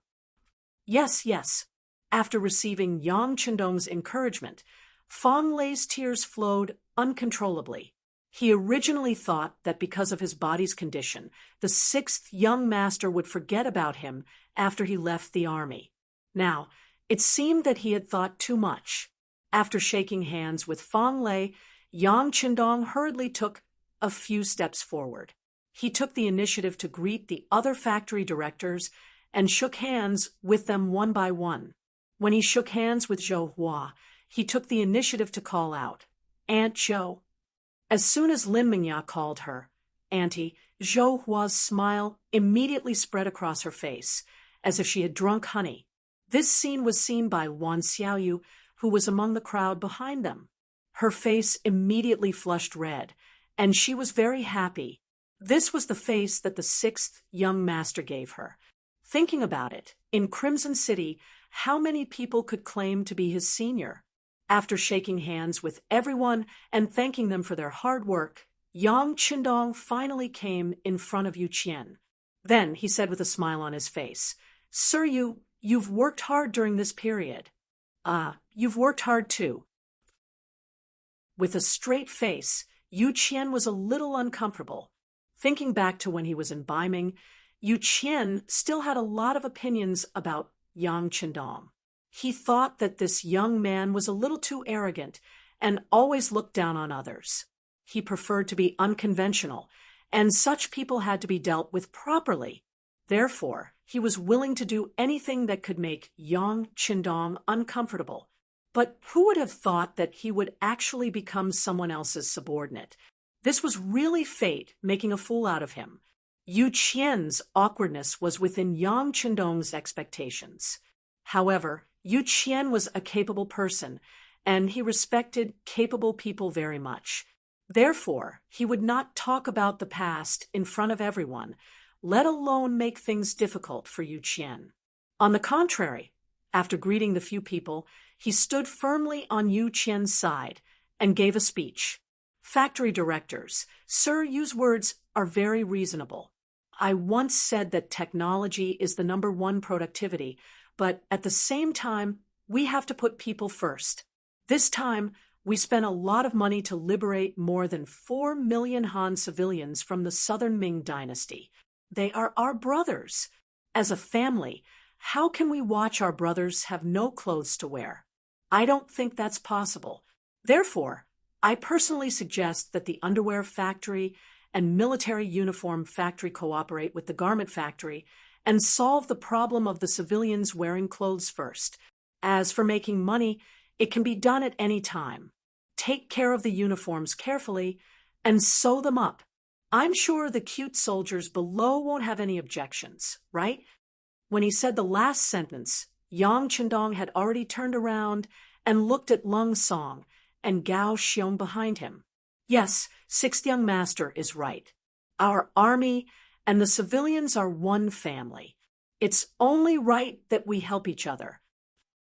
Yes. After receiving Yang Qindong's encouragement, Fong Lei's tears flowed uncontrollably. He originally thought that because of his body's condition, the sixth young master would forget about him after he left the army. Now, it seemed that he had thought too much. After shaking hands with Fong Lei, Yang Qindong hurriedly took a few steps forward. He took the initiative to greet the other factory directors and shook hands with them one by one. When he shook hands with Zhou Hua, he took the initiative to call out, Aunt Zhou. As soon as Lin Mingya called her, Auntie, Zhou Hua's smile immediately spread across her face, as if she had drunk honey. This scene was seen by Wan Xiaoyu, who was among the crowd behind them. Her face immediately flushed red, and she was very happy. This was the face that the sixth young master gave her. Thinking about it, In Crimson City, how many people could claim to be his senior? After shaking hands with everyone and thanking them for their hard work, Yang Qindong finally came in front of Yu Qian. Then he said with a smile on his face, "Sir, you've worked hard during this period." You've worked hard too." With a straight face, Yu Qian was a little uncomfortable. Thinking back to when he was in Ming, Yu Qian still had a lot of opinions about Yang Qindong. He thought that this young man was a little too arrogant and always looked down on others. He preferred to be unconventional, and such people had to be dealt with properly. Therefore, he was willing to do anything that could make Yang Qindong uncomfortable. But who would have thought that he would actually become someone else's subordinate? This was really fate making a fool out of him. Yu Qian's awkwardness was within Yang Qindong's expectations. However, Yu Qian was a capable person, and he respected capable people very much. Therefore, he would not talk about the past in front of everyone, let alone make things difficult for Yu Qian. On the contrary, after greeting the few people, he stood firmly on Yu Qian's side and gave a speech. "Factory directors, sir, Yu's words are very reasonable. I once said that technology is the #1 productivity, but at the same time, we have to put people first. This time, we spent a lot of money to liberate more than 4 million Han civilians from the southern Ming dynasty. They are our brothers. As a family, how can we watch our brothers have no clothes to wear? I don't think that's possible. Therefore, I personally suggest that the underwear factory and military uniform factory cooperate with the garment factory and solve the problem of the civilians wearing clothes first. As for making money, it can be done at any time. Take care of the uniforms carefully and sew them up. I'm sure the cute soldiers below won't have any objections, right?" When he said the last sentence, Yang Qindong had already turned around and looked at Lung Song and Gao Xiong behind him. Yes, Sixth Young Master is right. Our army and the civilians are one family. It's only right that we help each other.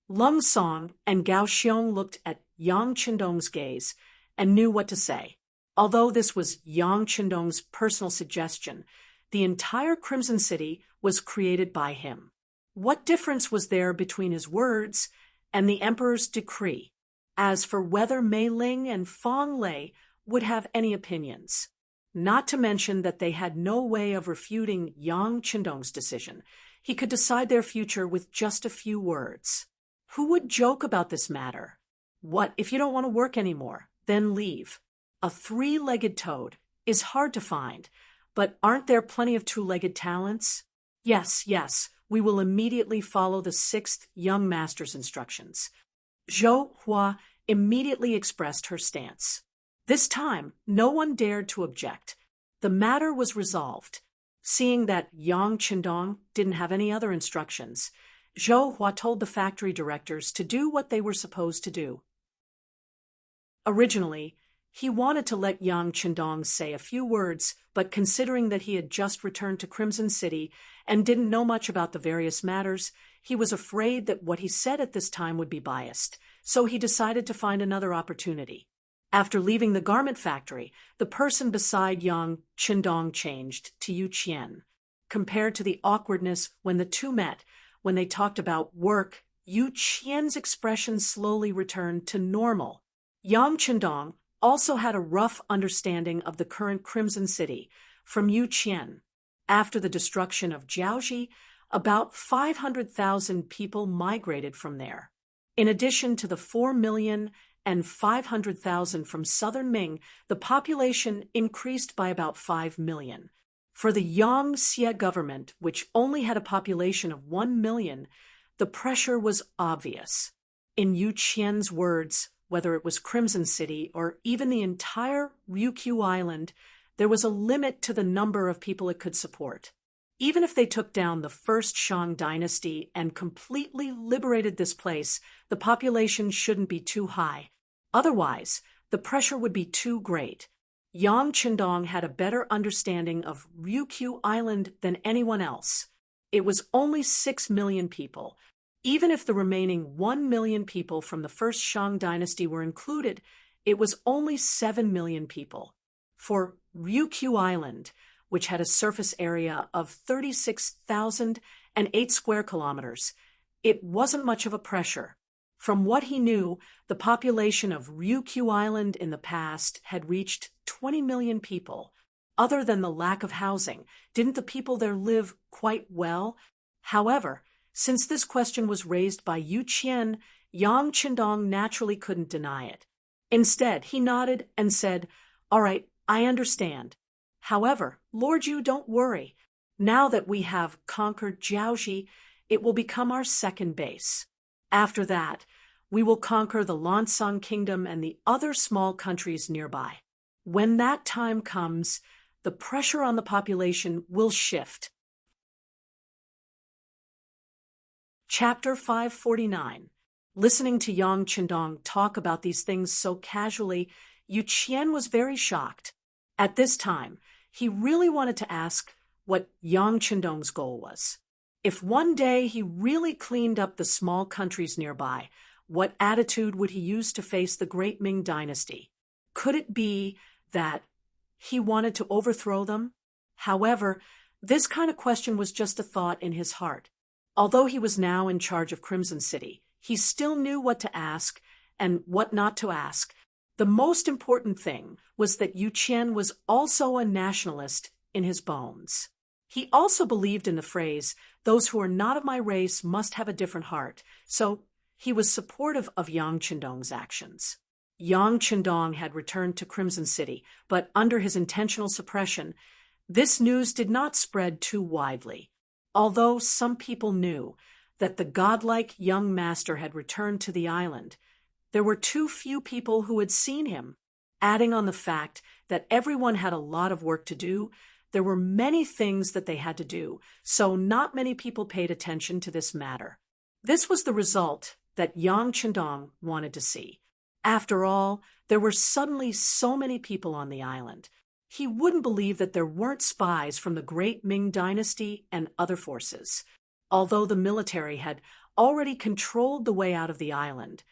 Lung Song and Gao Xiong looked at Yang Qindong's gaze and knew what to say. Although this was Yang Qindong's personal suggestion, the entire Crimson City was created by him. What difference was there between his words and the Emperor's decree? As for whether Mei Ling and Fong Lei would have any opinions, not to mention that they had no way of refuting Yang Qindong's decision, he could decide their future with just a few words. Who would joke about this matter? What if you don't want to work anymore? Then leave. A 3-legged toad is hard to find, but aren't there plenty of 2-legged talents? Yes, we will immediately follow the 6th Young Master's instructions. Zhou Hua immediately expressed her stance. This time, no one dared to object. The matter was resolved. Seeing that Yang Qindong didn't have any other instructions, Zhou Hua told the factory directors to do what they were supposed to do. Originally, he wanted to let Yang Qindong say a few words, but considering that he had just returned to Crimson City and didn't know much about the various matters, he was afraid that what he said at this time would be biased, so he decided to find another opportunity. After leaving the garment factory, the person beside Yang Qindong changed to Yu Qian. Compared to the awkwardness when the two met, when they talked about work, Yu Qian's expression slowly returned to normal. Yang Qindong also had a rough understanding of the current Crimson City from Yu Qian. After the destruction of Jiaoji, about 500,000 people migrated from there. In addition to the 4,500,000 from southern Ming, the population increased by about 5 million. For the Yang Xie government, which only had a population of 1 million, the pressure was obvious. In Yu Qian's words, whether it was Crimson City or even the entire Ryukyu Island, there was a limit to the number of people it could support. Even if they took down the first Shang dynasty and completely liberated this place, the population shouldn't be too high. Otherwise, the pressure would be too great. Yang Qindong had a better understanding of Ryukyu Island than anyone else. It was only 6 million people. Even if the remaining 1 million people from the first Shang dynasty were included, it was only 7 million people. For Ryukyu Island, which had a surface area of 36,008 square kilometers, it wasn't much of a pressure. From what he knew, the population of Ryukyu Island in the past had reached 20 million people. Other than the lack of housing, didn't the people there live quite well? However, since this question was raised by Yu Qian, Yang Qindong naturally couldn't deny it. Instead, he nodded and said, "All right, I understand. However, Lord Yu, don't worry. Now that we have conquered Jiaoxi, it will become our second base. After that, we will conquer the Lansang Kingdom and the other small countries nearby. When that time comes, the pressure on the population will shift." Chapter 549. Listening to Yang Qindong talk about these things so casually, Yu Qian was very shocked. At this time, he really wanted to ask what Yang Qindong's goal was. If one day he really cleaned up the small countries nearby, what attitude would he use to face the great Ming dynasty? Could it be that he wanted to overthrow them? However, this kind of question was just a thought in his heart. Although he was now in charge of Crimson City, he still knew what to ask and what not to ask. The most important thing was that Yu Qian was also a nationalist in his bones. He also believed in the phrase, "Those who are not of my race must have a different heart," so he was supportive of Yang Qindong's actions. Yang Qindong had returned to Crimson City, but under his intentional suppression, this news did not spread too widely. Although some people knew that the godlike young master had returned to the island, there were too few people who had seen him. Adding on the fact that everyone had a lot of work to do, there were many things that they had to do, so not many people paid attention to this matter. This was the result that Yang Qindong wanted to see. After all, there were suddenly so many people on the island. He wouldn't believe that there weren't spies from the great Ming dynasty and other forces. Although the military had already controlled the way out of the island,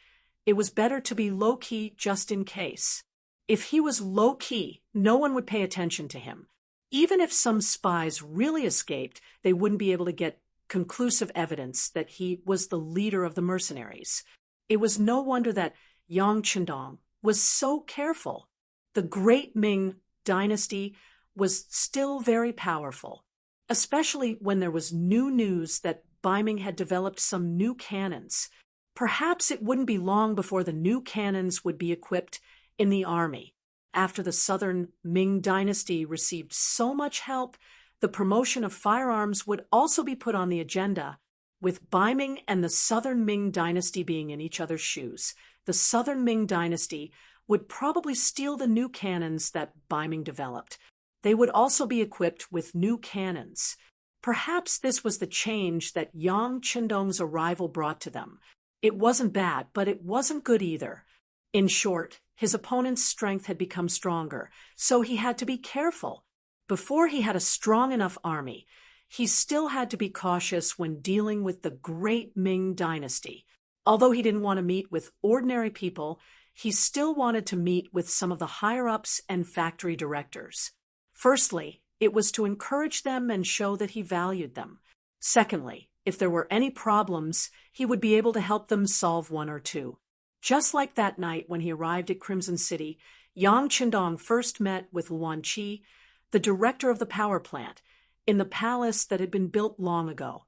it was better to be low-key just in case. If he was low-key, no one would pay attention to him. Even if some spies really escaped, they wouldn't be able to get conclusive evidence that he was the leader of the mercenaries. It was no wonder that Yang Qindong was so careful. The great Ming dynasty was still very powerful, especially when there was new news that Ming had developed some new cannons. Perhaps it wouldn't be long before the new cannons would be equipped in the army. After the southern Ming dynasty received so much help, the promotion of firearms would also be put on the agenda, with Ming and the southern Ming dynasty being in each other's shoes. The southern Ming dynasty would probably steal the new cannons that Ming developed. They would also be equipped with new cannons. Perhaps this was the change that Yang Qindong's arrival brought to them. It wasn't bad, but it wasn't good either. In short, his opponent's strength had become stronger, so he had to be careful. Before he had a strong enough army, he still had to be cautious when dealing with the great Ming dynasty. Although he didn't want to meet with ordinary people, he still wanted to meet with some of the higher-ups and factory directors. Firstly, it was to encourage them and show that he valued them. Secondly, if there were any problems, he would be able to help them solve one or two. Just like that night when he arrived at Crimson City, Yang Qindong first met with Luan Qi, the director of the power plant, in the palace that had been built long ago.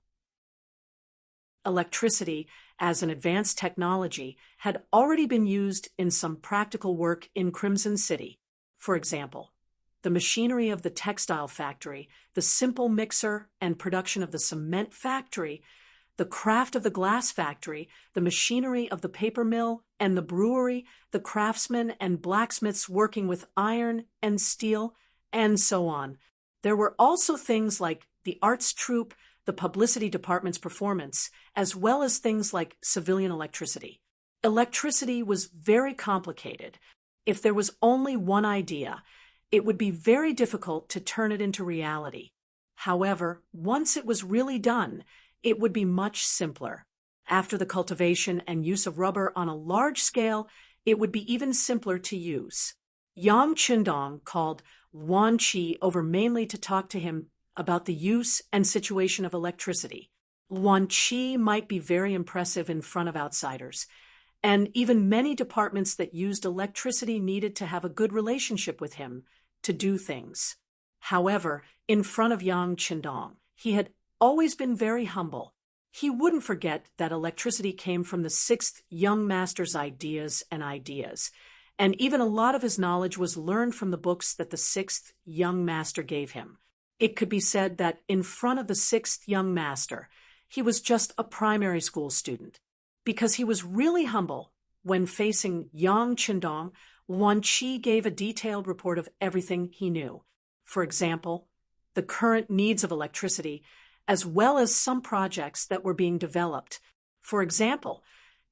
Electricity, as an advanced technology, had already been used in some practical work in Crimson City. For example, the machinery of the textile factory, the simple mixer and production of the cement factory, the craft of the glass factory, the machinery of the paper mill and the brewery, the craftsmen and blacksmiths working with iron and steel, and so on. There were also things like the arts troupe, the publicity department's performance, as well as things like civilian electricity. Electricity was very complicated. If there was only one idea, it would be very difficult to turn it into reality. However, once it was really done, it would be much simpler. After the cultivation and use of rubber on a large scale, it would be even simpler to use. Yang Qindong called Wan Qi over mainly to talk to him about the use and situation of electricity. Wan Qi might be very impressive in front of outsiders, and even many departments that used electricity needed to have a good relationship with him to do things. However, in front of Yang Qindong, he had always been very humble. He wouldn't forget that electricity came from the sixth young master's ideas, and even a lot of his knowledge was learned from the books that the sixth young master gave him. It could be said that in front of the sixth young master, he was just a primary school student. Because he was really humble, when facing Yang Qindong, Wan Qi gave a detailed report of everything he knew. For example, the current needs of electricity, as well as some projects that were being developed. For example,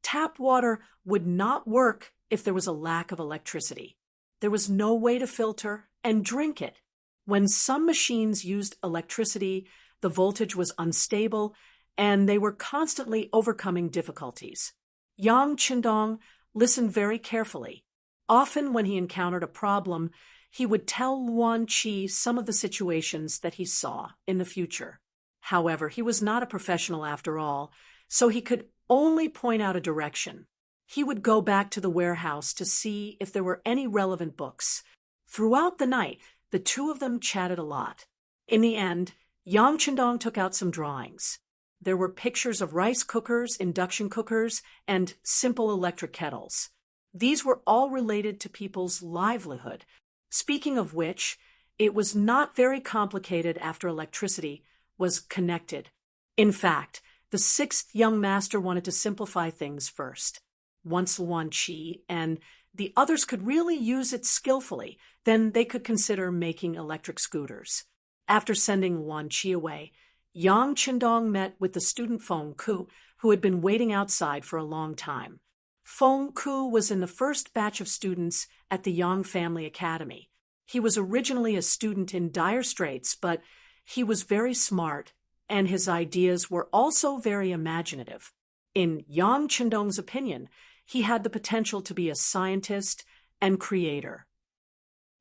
tap water would not work if there was a lack of electricity. There was no way to filter and drink it. When some machines used electricity, the voltage was unstable, and they were constantly overcoming difficulties. Yang Qindong listened very carefully. Often when he encountered a problem, he would tell Wan Qi some of the situations that he saw in the future. However, he was not a professional after all, so he could only point out a direction. He would go back to the warehouse to see if there were any relevant books. Throughout the night, the two of them chatted a lot. In the end, Yang Qindong took out some drawings. There were pictures of rice cookers, induction cookers, and simple electric kettles. These were all related to people's livelihood. Speaking of which, it was not very complicated after electricity was connected. In fact, the sixth young master wanted to simplify things first. Once Wan Qi and the others could really use it skillfully, then they could consider making electric scooters. After sending Wan Qi away, Yang Qindong met with the student Feng Ku, who had been waiting outside for a long time. Feng Ku was in the first batch of students at the Yang Family Academy. He was originally a student in dire straits, but he was very smart, and his ideas were also very imaginative. In Yang Qindong's opinion, he had the potential to be a scientist and creator.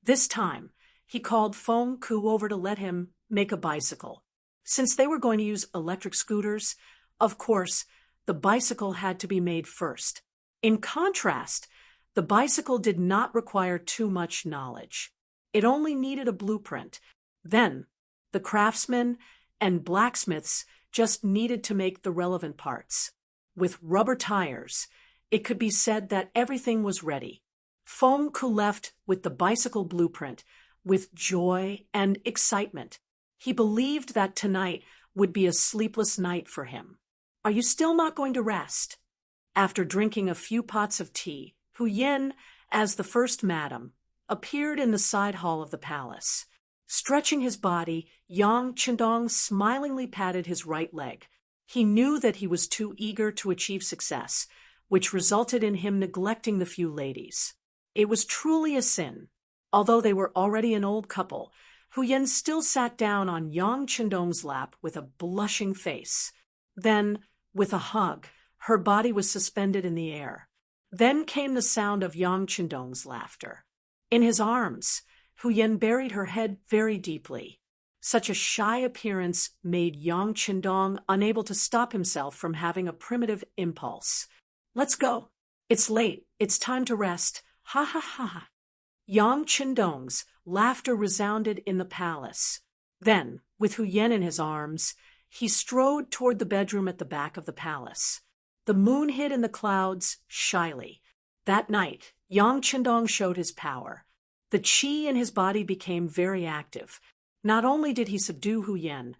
This time, he called Feng Ku over to let him make a bicycle. Since they were going to use electric scooters, of course, the bicycle had to be made first. In contrast, the bicycle did not require too much knowledge. It only needed a blueprint. Then, the craftsmen and blacksmiths just needed to make the relevant parts. With rubber tires, it could be said that everything was ready. Feng Ku left with the bicycle blueprint with joy and excitement. He believed that tonight would be a sleepless night for him. Are you still not going to rest? After drinking a few pots of tea, Hu Yin, as the first madam, appeared in the side hall of the palace. Stretching his body, Yang Qindong smilingly patted his right leg. He knew that he was too eager to achieve success, which resulted in him neglecting the few ladies. It was truly a sin. Although they were already an old couple, Hu Yin still sat down on Yang Qindong's lap with a blushing face. Then, with a hug, her body was suspended in the air. Then came the sound of Yang Qindong's laughter. In his arms, Hu Yin buried her head very deeply. Such a shy appearance made Yang Qindong unable to stop himself from having a primitive impulse. Let's go. It's late. It's time to rest. Ha ha ha. Yang Qindong's laughter resounded in the palace. Then, with Hu Yin in his arms, he strode toward the bedroom at the back of the palace. The moon hid in the clouds shyly. That night, Yang Qindong showed his power. The qi in his body became very active. Not only did he subdue Hu Yin,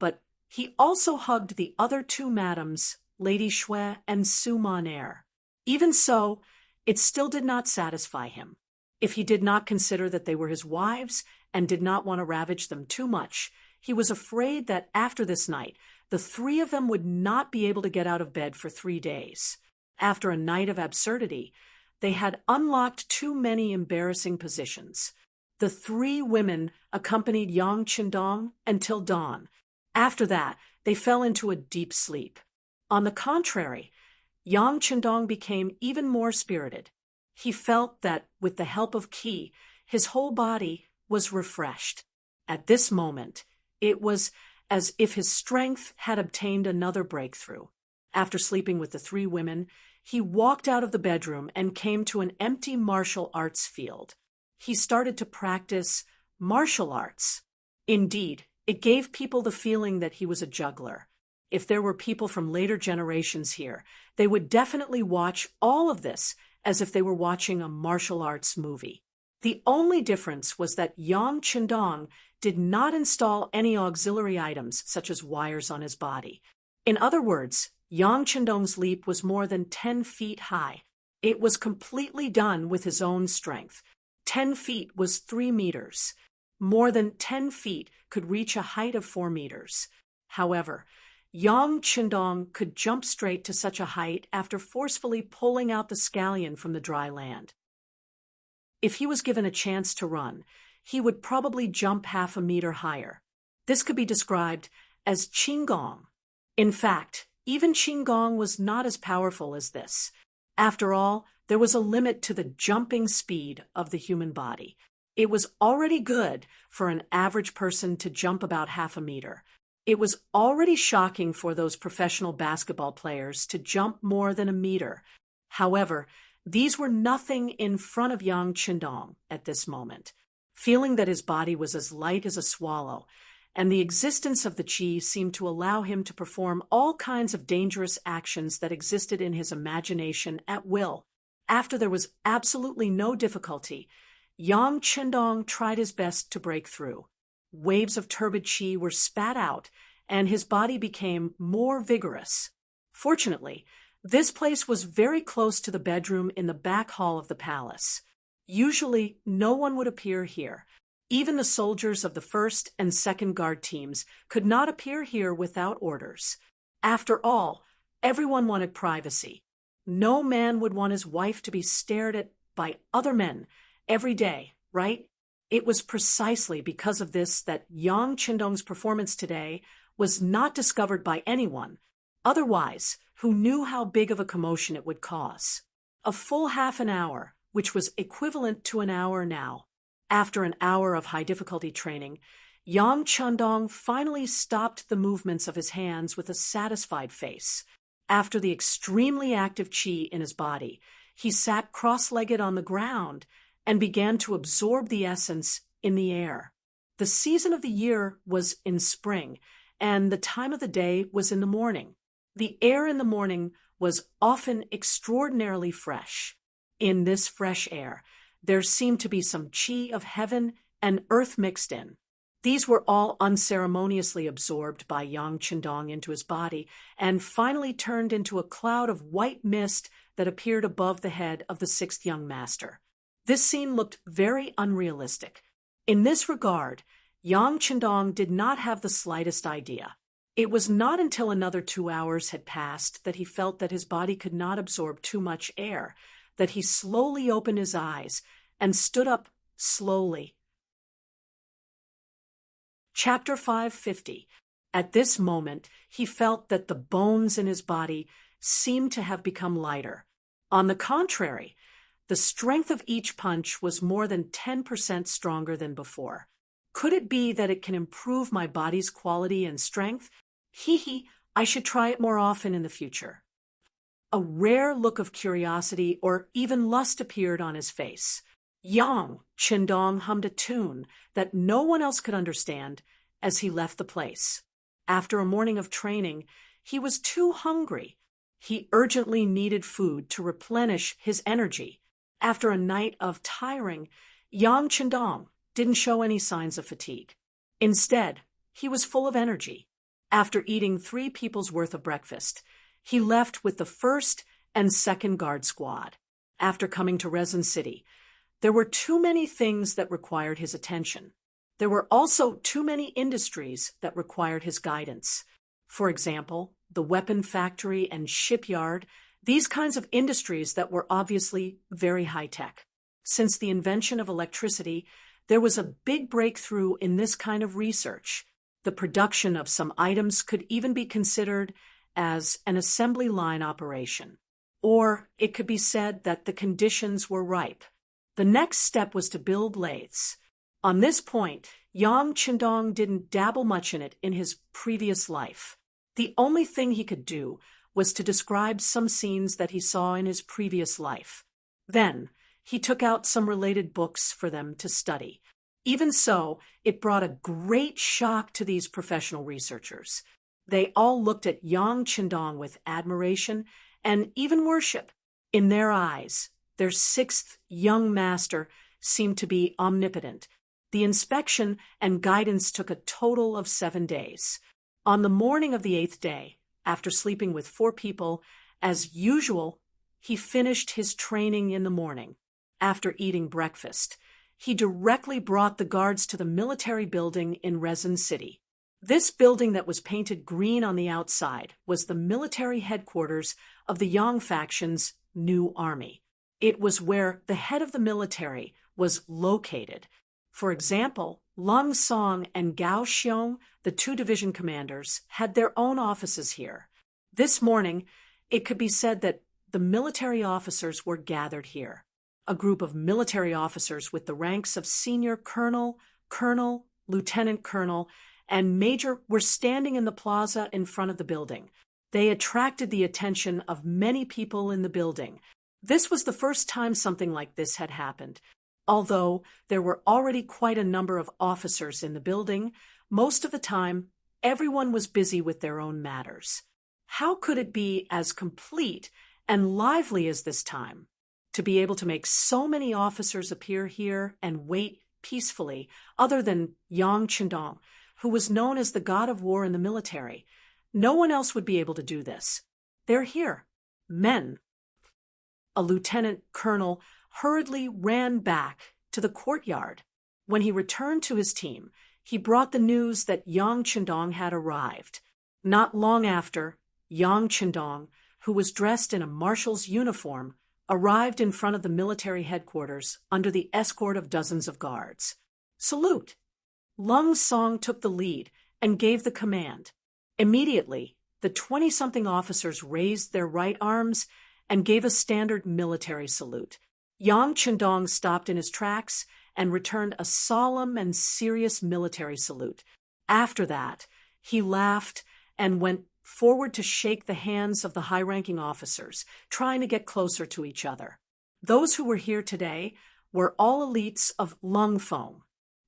but he also hugged the other two madams, Lady Shui and Su Monair. Even so, it still did not satisfy him. If he did not consider that they were his wives and did not want to ravage them too much, he was afraid that after this night, the three of them would not be able to get out of bed for 3 days. After a night of absurdity, they had unlocked too many embarrassing positions. The three women accompanied Yang Qindong until dawn. After that, they fell into a deep sleep. On the contrary, Yang Qindong became even more spirited. He felt that, with the help of qi, his whole body was refreshed. At this moment, it was as if his strength had obtained another breakthrough. After sleeping with the three women, he walked out of the bedroom and came to an empty martial arts field. He started to practice martial arts. Indeed, it gave people the feeling that he was a juggler. If there were people from later generations here, they would definitely watch all of this as if they were watching a martial arts movie. The only difference was that Yang Qindong did not install any auxiliary items such as wires on his body. In other words, Yang Qindong's leap was more than 10 feet high. It was completely done with his own strength. 10 feet was 3 meters. More than 10 feet could reach a height of 4 meters. However, Yang Qindong could jump straight to such a height after forcefully pulling out the scallion from the dry land. If he was given a chance to run, he would probably jump half a meter higher. This could be described as Qinggong. In fact, even Qinggong was not as powerful as this. After all, there was a limit to the jumping speed of the human body. It was already good for an average person to jump about half a meter. It was already shocking for those professional basketball players to jump more than a meter. However, these were nothing in front of Yang Qindong at this moment. Feeling that his body was as light as a swallow, and the existence of the qi seemed to allow him to perform all kinds of dangerous actions that existed in his imagination at will. After there was absolutely no difficulty, Yang Qindong tried his best to break through. Waves of turbid qi were spat out, and his body became more vigorous. Fortunately, this place was very close to the bedroom in the back hall of the palace. Usually, no one would appear here. Even the soldiers of the first and second guard teams could not appear here without orders. After all, everyone wanted privacy. No man would want his wife to be stared at by other men every day, right? It was precisely because of this that Yang Qindong's performance today was not discovered by anyone, otherwise, who knew how big of a commotion it would cause. A full half an hour, which was equivalent to an hour now. After an hour of high-difficulty training, Yang Qindong finally stopped the movements of his hands with a satisfied face. After the extremely active qi in his body, he sat cross-legged on the ground and began to absorb the essence in the air. The season of the year was in spring, and the time of the day was in the morning. The air in the morning was often extraordinarily fresh. In this fresh air, there seemed to be some qi of heaven and earth mixed in. These were all unceremoniously absorbed by Yang Qindong into his body and finally turned into a cloud of white mist that appeared above the head of the sixth young master. This scene looked very unrealistic. In this regard, Yang Qindong did not have the slightest idea. It was not until another 2 hours had passed that he felt that his body could not absorb too much air, that he slowly opened his eyes and stood up slowly. Chapter 550. At this moment, he felt that the bones in his body seemed to have become lighter. On the contrary, the strength of each punch was more than 10% stronger than before. Could it be that it can improve my body's quality and strength? I should try it more often in the future. A rare look of curiosity or even lust appeared on his face. Yang Qindong hummed a tune that no one else could understand as he left the place. After a morning of training, he was too hungry. He urgently needed food to replenish his energy. After a night of tiring, Yang Qindong didn't show any signs of fatigue. Instead, he was full of energy. After eating 3 people's worth of breakfast, he left with the first and second guard squad. After coming to Resin City, there were too many things that required his attention. There were also too many industries that required his guidance. For example, the weapon factory and shipyard, these kinds of industries that were obviously very high-tech. Since the invention of electricity, There was a big breakthrough in this kind of research. The production of some items could even be considered as an assembly line operation. Or it could be said that the conditions were ripe. The next step was to build lathes. On this point, Yang Qindong didn't dabble much in it in his previous life. The only thing he could do was to describe some scenes that he saw in his previous life. Then, he took out some related books for them to study. Even so, it brought a great shock to these professional researchers. They all looked at Yang Qindong with admiration and even worship. In their eyes, their sixth young master seemed to be omnipotent. The inspection and guidance took a total of 7 days. On the morning of the 8th day, after sleeping with 4 people, as usual, he finished his training in the morning. After eating breakfast, he directly brought the guards to the military building in Resin City. This building that was painted green on the outside was the military headquarters of the Yang faction's new army. It was where the head of the military was located. For example, Lung Song and Gao Xiong, the 2 division commanders, had their own offices here. This morning, it could be said that the military officers were gathered here. A group of military officers with the ranks of senior colonel, lieutenant colonel, and major were standing in the plaza in front of the building. They attracted the attention of many people in the building. This was the first time something like this had happened. Although there were already quite a number of officers in the building, most of the time, everyone was busy with their own matters. How could it be as complete and lively as this time? To be able to make so many officers appear here and wait peacefully, other than Yang Qindong, who was known as the god of war in the military. No one else would be able to do this. They're here. Men. A lieutenant colonel hurriedly ran back to the courtyard. When he returned to his team, he brought the news that Yang Qindong had arrived. Not long after, Yang Qindong, who was dressed in a marshal's uniform, arrived in front of the military headquarters under the escort of dozens of guards. Salute! Lung Song took the lead and gave the command. Immediately, the 20-something officers raised their right arms and gave a standard military salute. Yang Qindong stopped in his tracks and returned a solemn and serious military salute. After that, he laughed and went forward to shake the hands of the high-ranking officers, trying to get closer to each other. Those who were here today were all elites of Lung Feng.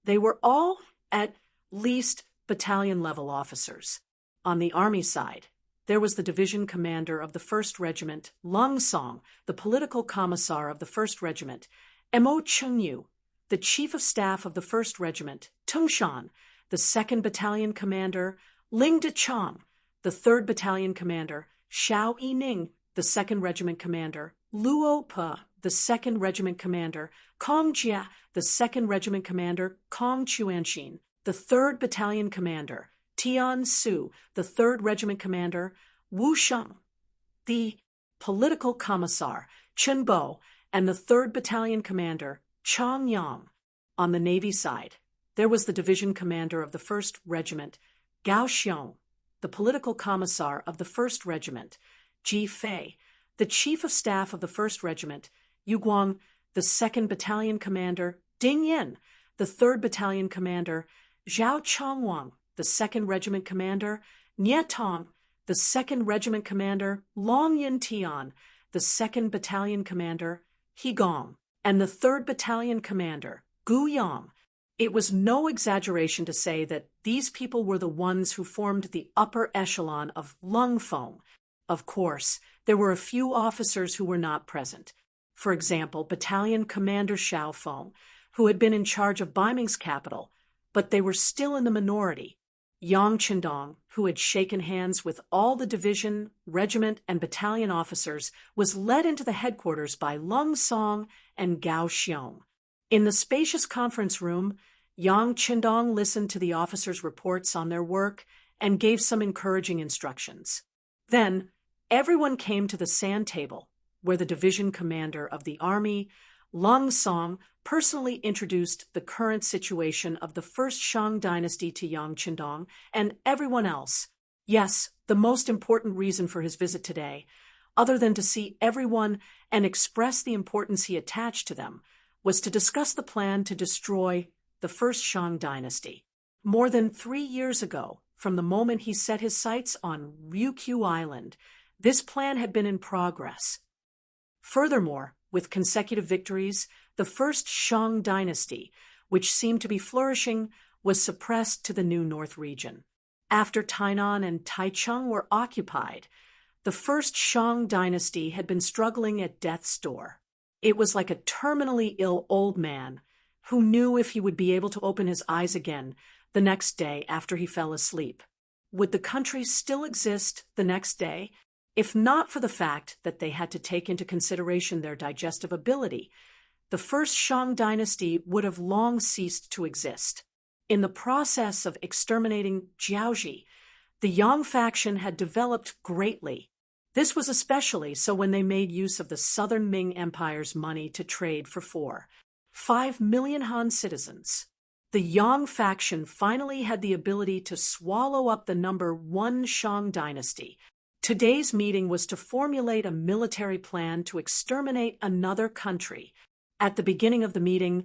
They were all at least battalion-level officers. On the army side, there was the division commander of the 1st Regiment, Lung Song, the political commissar of the 1st Regiment, Mo Chengyu, the chief of staff of the 1st Regiment, Tung Shan, the 2nd Battalion commander, Ling Dechang, the 3rd Battalion commander, Xiao Yining, the 2nd Regiment commander, Luo Pe, the 2nd Regiment commander, Kong Jia, the 2nd Regiment commander, Kong Chuanxin, the 3rd Battalion commander, Tian Su, the 3rd Regiment commander, Wu Sheng, the political commissar, Chen Bo, and the 3rd Battalion commander, Chang Yang. On the Navy side, there was the division commander of the 1st Regiment, Gao Xiong, the political commissar of the 1st Regiment, Ji Fei, the chief of staff of the 1st Regiment, Yu Guang, the 2nd Battalion commander, Ding Yin, the 3rd Battalion commander, Zhao Changwang, the 2nd Regiment commander, Nie Tong, the 2nd Regiment commander, Long Yin Tian, the 2nd Battalion commander, He Gong, and the 3rd Battalion commander, Gu Yang. It was no exaggeration to say that these people were the ones who formed the upper echelon of Lung Feng. Of course, there were a few officers who were not present. For example, Battalion Commander Xiao Feng, who had been in charge of Baiming's capital, but they were still in the minority. Yang Qindong, who had shaken hands with all the division, regiment, and battalion officers, was led into the headquarters by Lung Song and Gao Xiong. In the spacious conference room, Yang Qindong listened to the officers' reports on their work and gave some encouraging instructions. Then, everyone came to the sand table, where the division commander of the army, Lung Song, personally introduced the current situation of the first Shang dynasty to Yang Qindong and everyone else. Yes, the most important reason for his visit today, other than to see everyone and express the importance he attached to them, was to discuss the plan to destroy the first Shang dynasty. More than 3 years ago, from the moment he set his sights on Ryukyu Island, this plan had been in progress. Furthermore, with consecutive victories, the first Shang dynasty, which seemed to be flourishing, was suppressed to the new north region. After Tainan and Taichung were occupied, the first Shang dynasty had been struggling at death's door. It was like a terminally ill old man who knew if he would be able to open his eyes again the next day after he fell asleep. Would the country still exist the next day, if not for the fact that they had to take into consideration their digestive ability? The first Shang dynasty would have long ceased to exist. In the process of exterminating Jiaoji, the Yang faction had developed greatly. This was especially so when they made use of the southern Ming Empire's money to trade for 5 million Han citizens. The Yang faction finally had the ability to swallow up the number 1 Shang dynasty. Today's meeting was to formulate a military plan to exterminate another country. At the beginning of the meeting,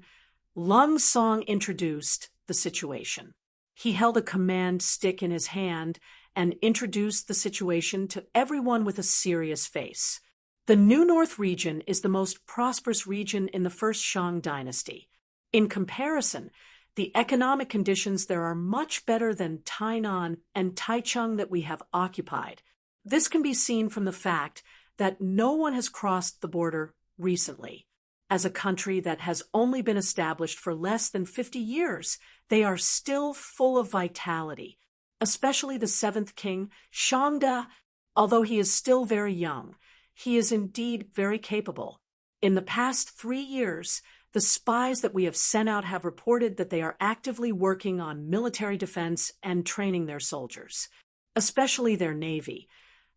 Lung Song introduced the situation. He held a command stick in his hand and introduced the situation to everyone with a serious face. The New North region is the most prosperous region in the first Shang dynasty. In comparison, the economic conditions there are much better than Tainan and Taichung that we have occupied. This can be seen from the fact that no one has crossed the border recently. As a country that has only been established for less than 50 years, they are still full of vitality, especially the 7th king, Shangda. Although he is still very young, he is indeed very capable. In the past 3 years, the spies that we have sent out have reported that they are actively working on military defense and training their soldiers, especially their navy.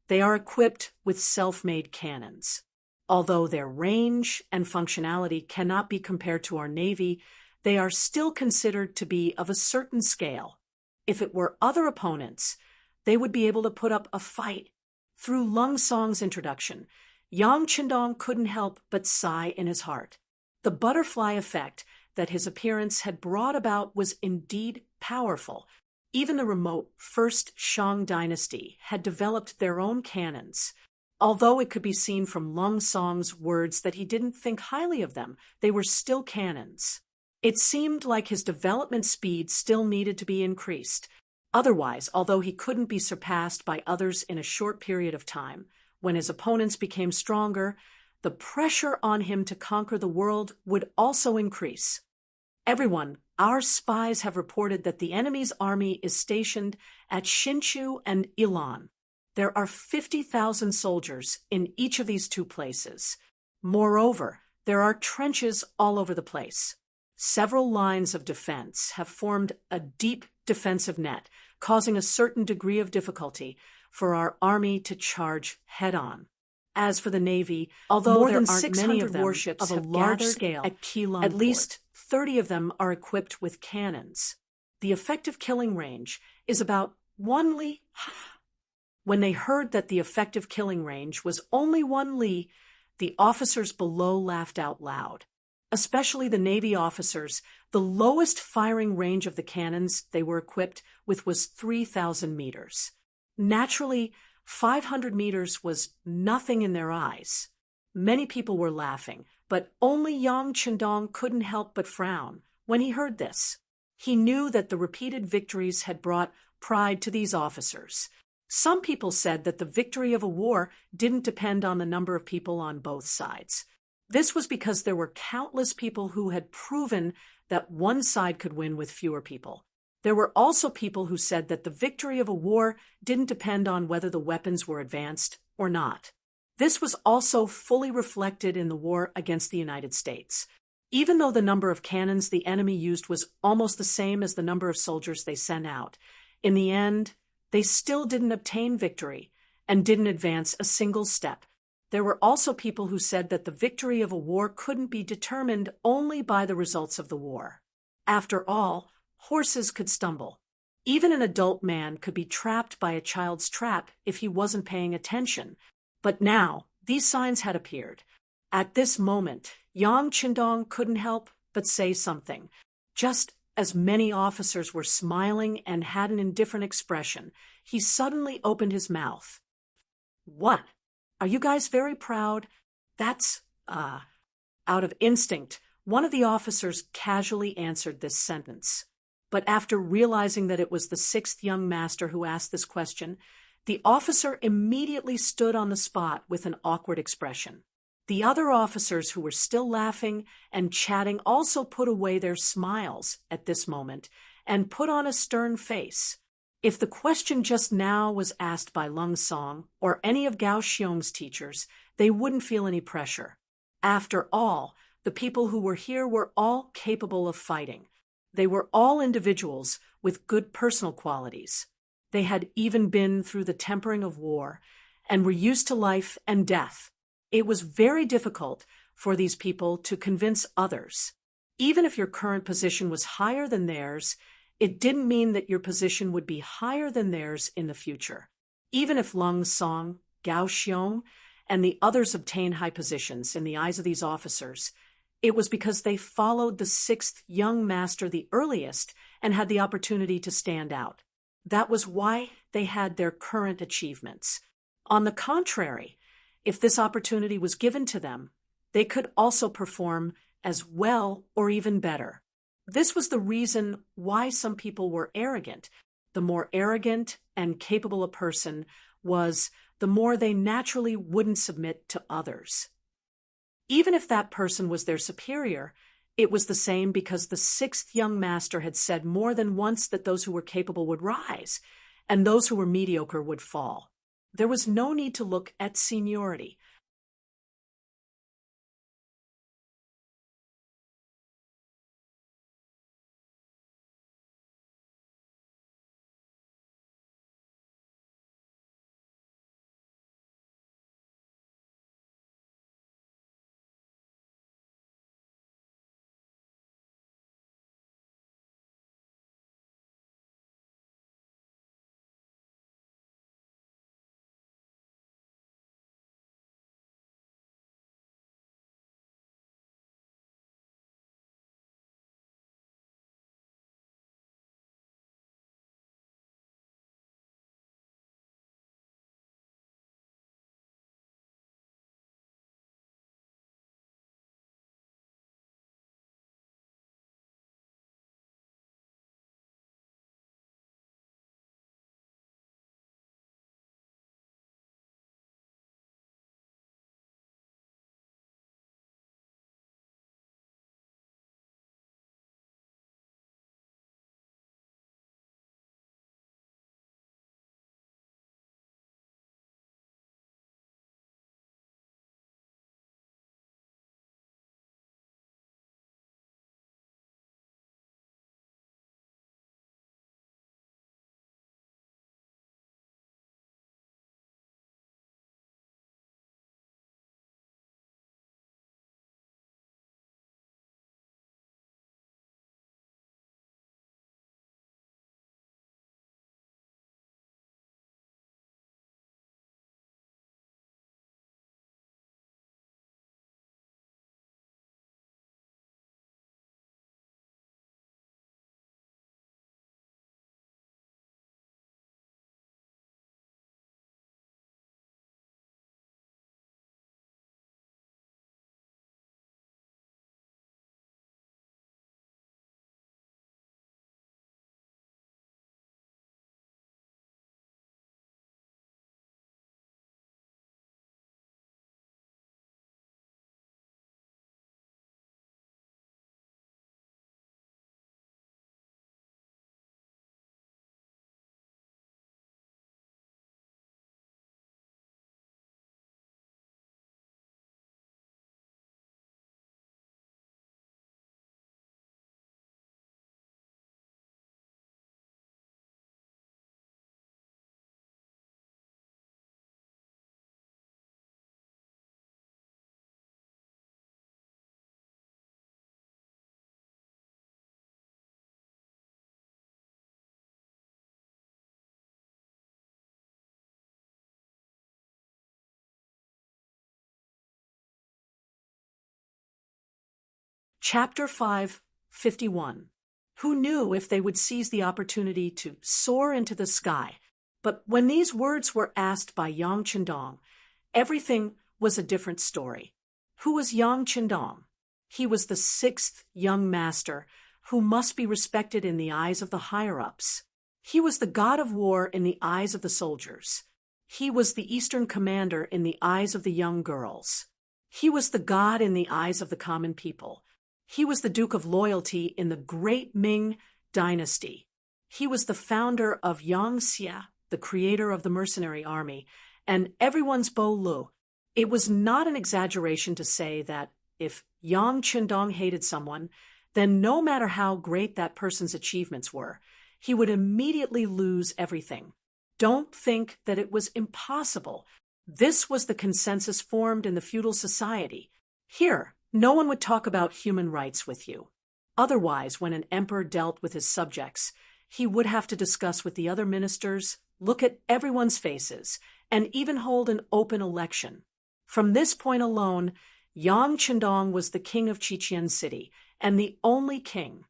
They are equipped with self-made cannons. Although their range and functionality cannot be compared to our navy, they are still considered to be of a certain scale. If it were other opponents, they would be able to put up a fight. Through Lung Song's introduction, Yang Qindong couldn't help but sigh in his heart. The butterfly effect that his appearance had brought about was indeed powerful. Even the remote first Shang dynasty had developed their own cannons. Although it could be seen from Lung Song's words that he didn't think highly of them, they were still cannons. It seemed like his development speed still needed to be increased. Otherwise, although he couldn't be surpassed by others in a short period of time, when his opponents became stronger, the pressure on him to conquer the world would also increase. Everyone, our spies have reported that the enemy's army is stationed at Hsinchu and Ilan. There are 50,000 soldiers in each of these 2 places. Moreover, there are trenches all over the place. Several lines of defense have formed a deep defensive net, causing a certain degree of difficulty for our army to charge head-on. As for the Navy, although more than 600 warships of a large scale at Keelung, at least 30 of them are equipped with cannons. The effective killing range is about 1 li. When they heard that the effective killing range was only 1 li, the officers below laughed out loud. Especially the Navy officers, the lowest firing range of the cannons they were equipped with was 3,000 meters. Naturally, 500 meters was nothing in their eyes. Many people were laughing, but only Yang Qindong couldn't help but frown when he heard this. He knew that the repeated victories had brought pride to these officers. Some people said that the victory of a war didn't depend on the number of people on both sides. This was because there were countless people who had proven that one side could win with fewer people. There were also people who said that the victory of a war didn't depend on whether the weapons were advanced or not. This was also fully reflected in the war against the United States. Even though the number of cannons the enemy used was almost the same as the number of soldiers they sent out, in the end, they still didn't obtain victory and didn't advance a single step. There were also people who said that the victory of a war couldn't be determined only by the results of the war. After all, horses could stumble. Even an adult man could be trapped by a child's trap if he wasn't paying attention. But now, these signs had appeared. At this moment, Yang Qindong couldn't help but say something. Just as many officers were smiling and had an indifferent expression, he suddenly opened his mouth. "What? Are you guys very proud?" That's, Out of instinct, one of the officers casually answered this sentence. But after realizing that it was the sixth young master who asked this question, the officer immediately stood on the spot with an awkward expression. The other officers who were still laughing and chatting also put away their smiles at this moment and put on a stern face. If the question just now was asked by Lung Song or any of Gao Xiong's teachers, they wouldn't feel any pressure. After all, the people who were here were all capable of fighting. They were all individuals with good personal qualities. They had even been through the tempering of war and were used to life and death. It was very difficult for these people to convince others. Even if your current position was higher than theirs, it didn't mean that your position would be higher than theirs in the future. Even if Lung Song, Gao Xiong, and the others obtained high positions in the eyes of these officers, it was because they followed the sixth young master the earliest and had the opportunity to stand out. That was why they had their current achievements. On the contrary, if this opportunity was given to them, they could also perform as well or even better. This was the reason why some people were arrogant. The more arrogant and capable a person was, the more they naturally wouldn't submit to others. Even if that person was their superior, it was the same because the sixth young master had said more than once that those who were capable would rise, and those who were mediocre would fall. There was no need to look at seniority. Chapter 5:51. Who knew if they would seize the opportunity to soar into the sky? But when these words were asked by Yang Chendong, everything was a different story. Who was Yang Chendong? He was the sixth young master who must be respected in the eyes of the higher-ups. He was the god of war in the eyes of the soldiers. He was the Eastern commander in the eyes of the young girls. He was the god in the eyes of the common people. He was the Duke of Loyalty in the great Ming dynasty. He was the founder of Yangxia, the creator of the mercenary army, and everyone's Bo Lu. It was not an exaggeration to say that if Yang Chendong hated someone, then no matter how great that person's achievements were, he would immediately lose everything. Don't think that it was impossible. This was the consensus formed in the feudal society. Here, no one would talk about human rights with you. Otherwise, when an emperor dealt with his subjects, he would have to discuss with the other ministers, look at everyone's faces, and even hold an open election. From this point alone, Yang Chendong was the king of Chichen City, and the only king.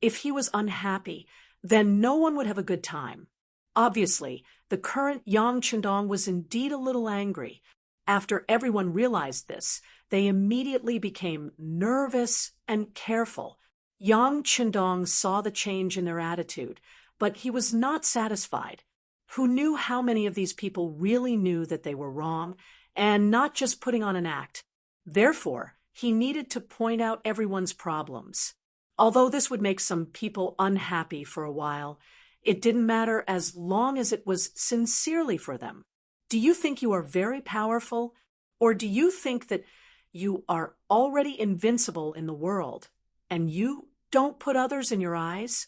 If he was unhappy, then no one would have a good time. Obviously, the current Yang Chendong was indeed a little angry. After everyone realized this, they immediately became nervous and careful. Yang Chendong saw the change in their attitude, but he was not satisfied. Who knew how many of these people really knew that they were wrong, and not just putting on an act? Therefore, he needed to point out everyone's problems. Although this would make some people unhappy for a while, it didn't matter as long as it was sincerely for them. Do you think you are very powerful? Or do you think that you are already invincible in the world, and you don't put others in your eyes?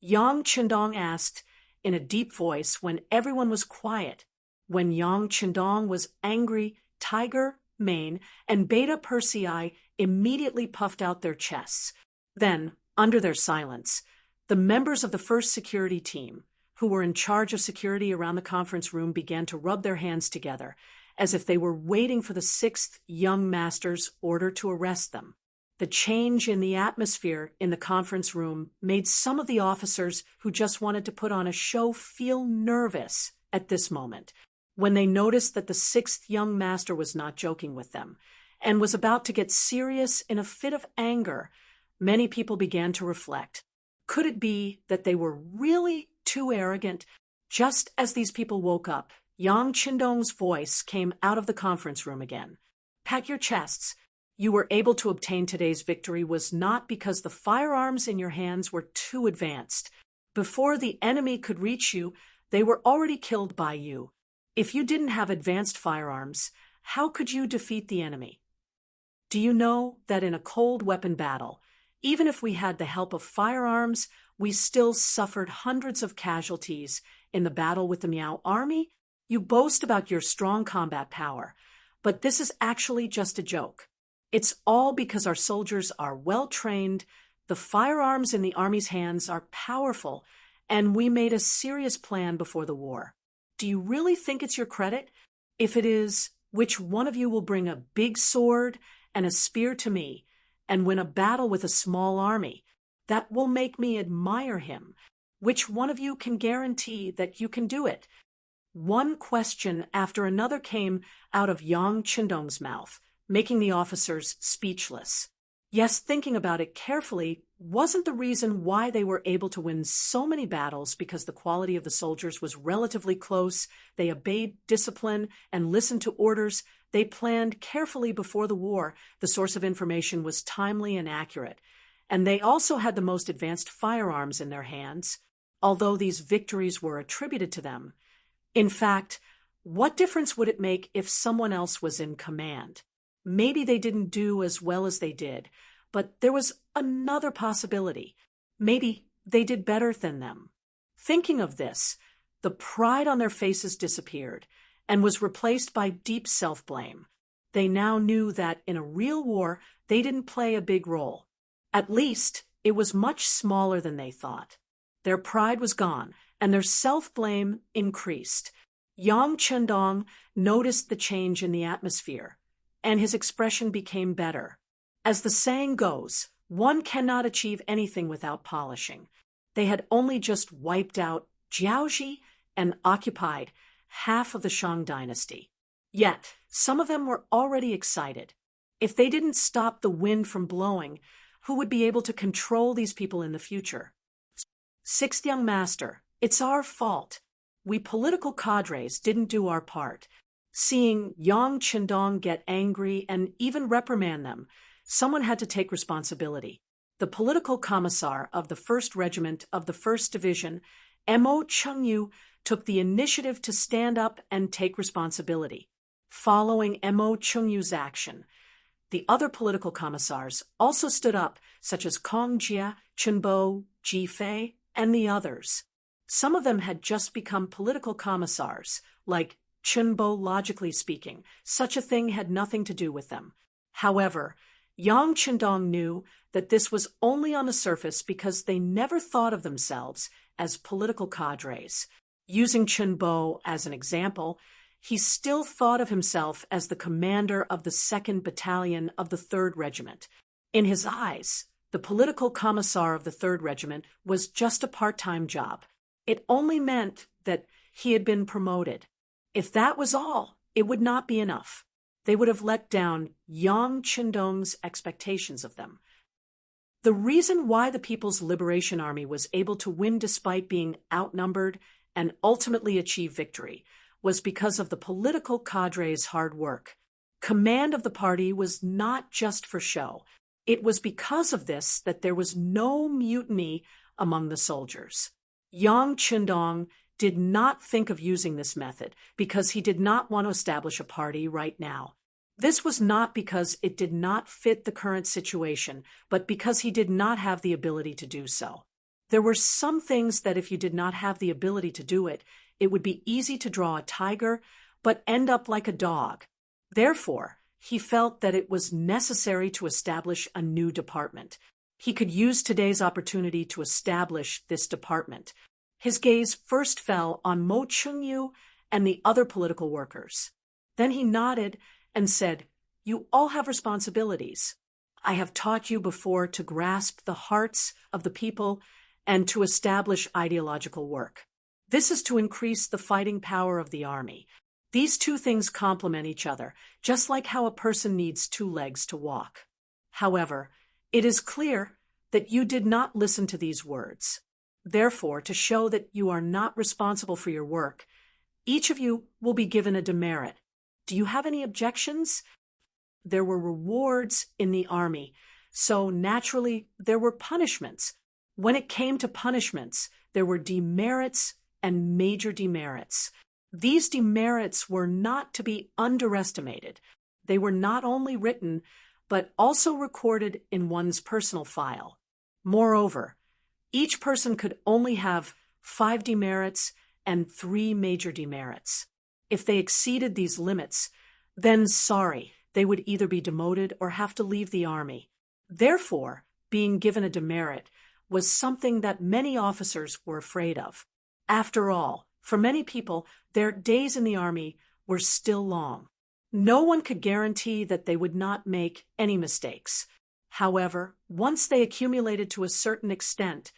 Yang Chendong asked in a deep voice when everyone was quiet. When Yang Chendong was angry, Tiger, Mane, and Beta Persei immediately puffed out their chests. Then, under their silence, the members of the first security team, who were in charge of security around the conference room, began to rub their hands together, as if they were waiting for the sixth young master's order to arrest them. The change in the atmosphere in the conference room made some of the officers who just wanted to put on a show feel nervous at this moment, when they noticed that the sixth young master was not joking with them, and was about to get serious in a fit of anger. Many people began to reflect. Could it be that they were really too arrogant? Just as these people woke up, Yang Chendong's voice came out of the conference room again. Pack your chests. You were able to obtain today's victory was not because the firearms in your hands were too advanced. Before the enemy could reach you, they were already killed by you. If you didn't have advanced firearms, how could you defeat the enemy? Do you know that in a cold weapon battle, even if we had the help of firearms, we still suffered hundreds of casualties in the battle with the Miao army? You boast about your strong combat power, but this is actually just a joke. It's all because our soldiers are well trained, the firearms in the army's hands are powerful, and we made a serious plan before the war. Do you really think it's your credit? If it is, which one of you will bring a big sword and a spear to me and win a battle with a small army? That will make me admire him. Which one of you can guarantee that you can do it? One question after another came out of Yang Chendong's mouth, making the officers speechless. Yes, thinking about it carefully, wasn't the reason why they were able to win so many battles because the quality of the soldiers was relatively close, they obeyed discipline and listened to orders, they planned carefully before the war, the source of information was timely and accurate, and they also had the most advanced firearms in their hands, although these victories were attributed to them. In fact, what difference would it make if someone else was in command? Maybe they didn't do as well as they did, but there was another possibility. Maybe they did better than them. Thinking of this, the pride on their faces disappeared and was replaced by deep self-blame. They now knew that in a real war, they didn't play a big role. At least, it was much smaller than they thought. Their pride was gone, and their self-blame increased. Yang Chendong noticed the change in the atmosphere, and his expression became better. As the saying goes, One cannot achieve anything without polishing. They had only just wiped out Jiaoji and occupied half of the Shang dynasty. Yet, some of them were already excited. If they didn't stop the wind from blowing, who would be able to control these people in the future? Sixth young master, it's our fault. We political cadres didn't do our part. Seeing Yang Qindong get angry and even reprimand them, someone had to take responsibility. The political commissar of the 1st Regiment of the 1st Division, Mo Chengyu, took the initiative to stand up and take responsibility. Following Mo Chengyu's action, the other political commissars also stood up, such as Kong Jia, Chenbo, Ji Fei, and the others. Some of them had just become political commissars, like Chenbo. Logically speaking, such a thing had nothing to do with them. However, Yang Qindong knew that this was only on the surface because they never thought of themselves as political cadres. Using Chenbo as an example, he still thought of himself as the commander of the 2nd Battalion of the 3rd Regiment. In his eyes, the political commissar of the 3rd Regiment was just a part-time job. It only meant that he had been promoted. If that was all, it would not be enough. They would have let down Yang Qindong's expectations of them. The reason why the People's Liberation Army was able to win despite being outnumbered and ultimately achieve victory was because of the political cadre's hard work. Command of the party was not just for show. It was because of this that there was no mutiny among the soldiers. Yang Qindong did not think of using this method because he did not want to establish a party right now. This was not because it did not fit the current situation, but because he did not have the ability to do so. There were some things that if you did not have the ability to do it, it would be easy to draw a tiger, but end up like a dog. Therefore, he felt that it was necessary to establish a new department. He could use today's opportunity to establish this department. His gaze first fell on Mo Chengyu and the other political workers. Then he nodded and said, "You all have responsibilities. I have taught you before to grasp the hearts of the people and to establish ideological work. This is to increase the fighting power of the army. These two things complement each other, just like how a person needs 2 legs to walk. However, it is clear that you did not listen to these words. Therefore, to show that you are not responsible for your work, each of you will be given a demerit. Do you have any objections?" There were rewards in the army, so naturally there were punishments. When it came to punishments, there were demerits and major demerits. These demerits were not to be underestimated. They were not only written, but also recorded in one's personal file. Moreover, each person could only have 5 demerits and 3 major demerits. If they exceeded these limits, then they would either be demoted or have to leave the army. Therefore, being given a demerit was something that many officers were afraid of. After all, for many people, their days in the army were still long. No one could guarantee that they would not make any mistakes. However, once they accumulated to a certain extent,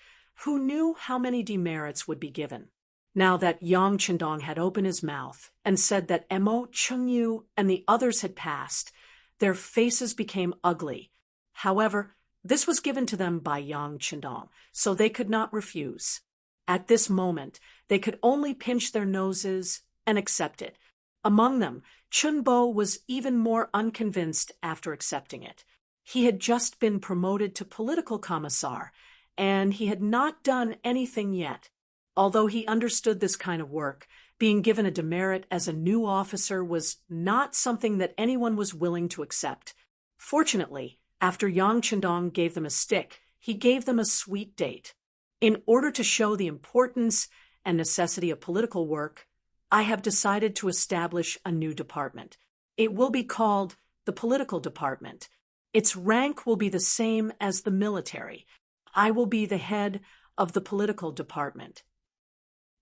who knew how many demerits would be given? Now that Yang Qindong had opened his mouth and said that Mo Chengyu and the others had passed, their faces became ugly. However, this was given to them by Yang Qindong, so they could not refuse. At this moment, they could only pinch their noses and accept it. Among them, Chenbo was even more unconvinced after accepting it. He had just been promoted to political commissar, and he had not done anything yet. Although he understood this kind of work, being given a demerit as a new officer was not something that anyone was willing to accept. Fortunately, after Yang Qindong gave them a stick, he gave them a sweet date. In order to show the importance and necessity of political work, I have decided to establish a new department. It will be called the Political Department. Its rank will be the same as the military. I will be the head of the Political Department.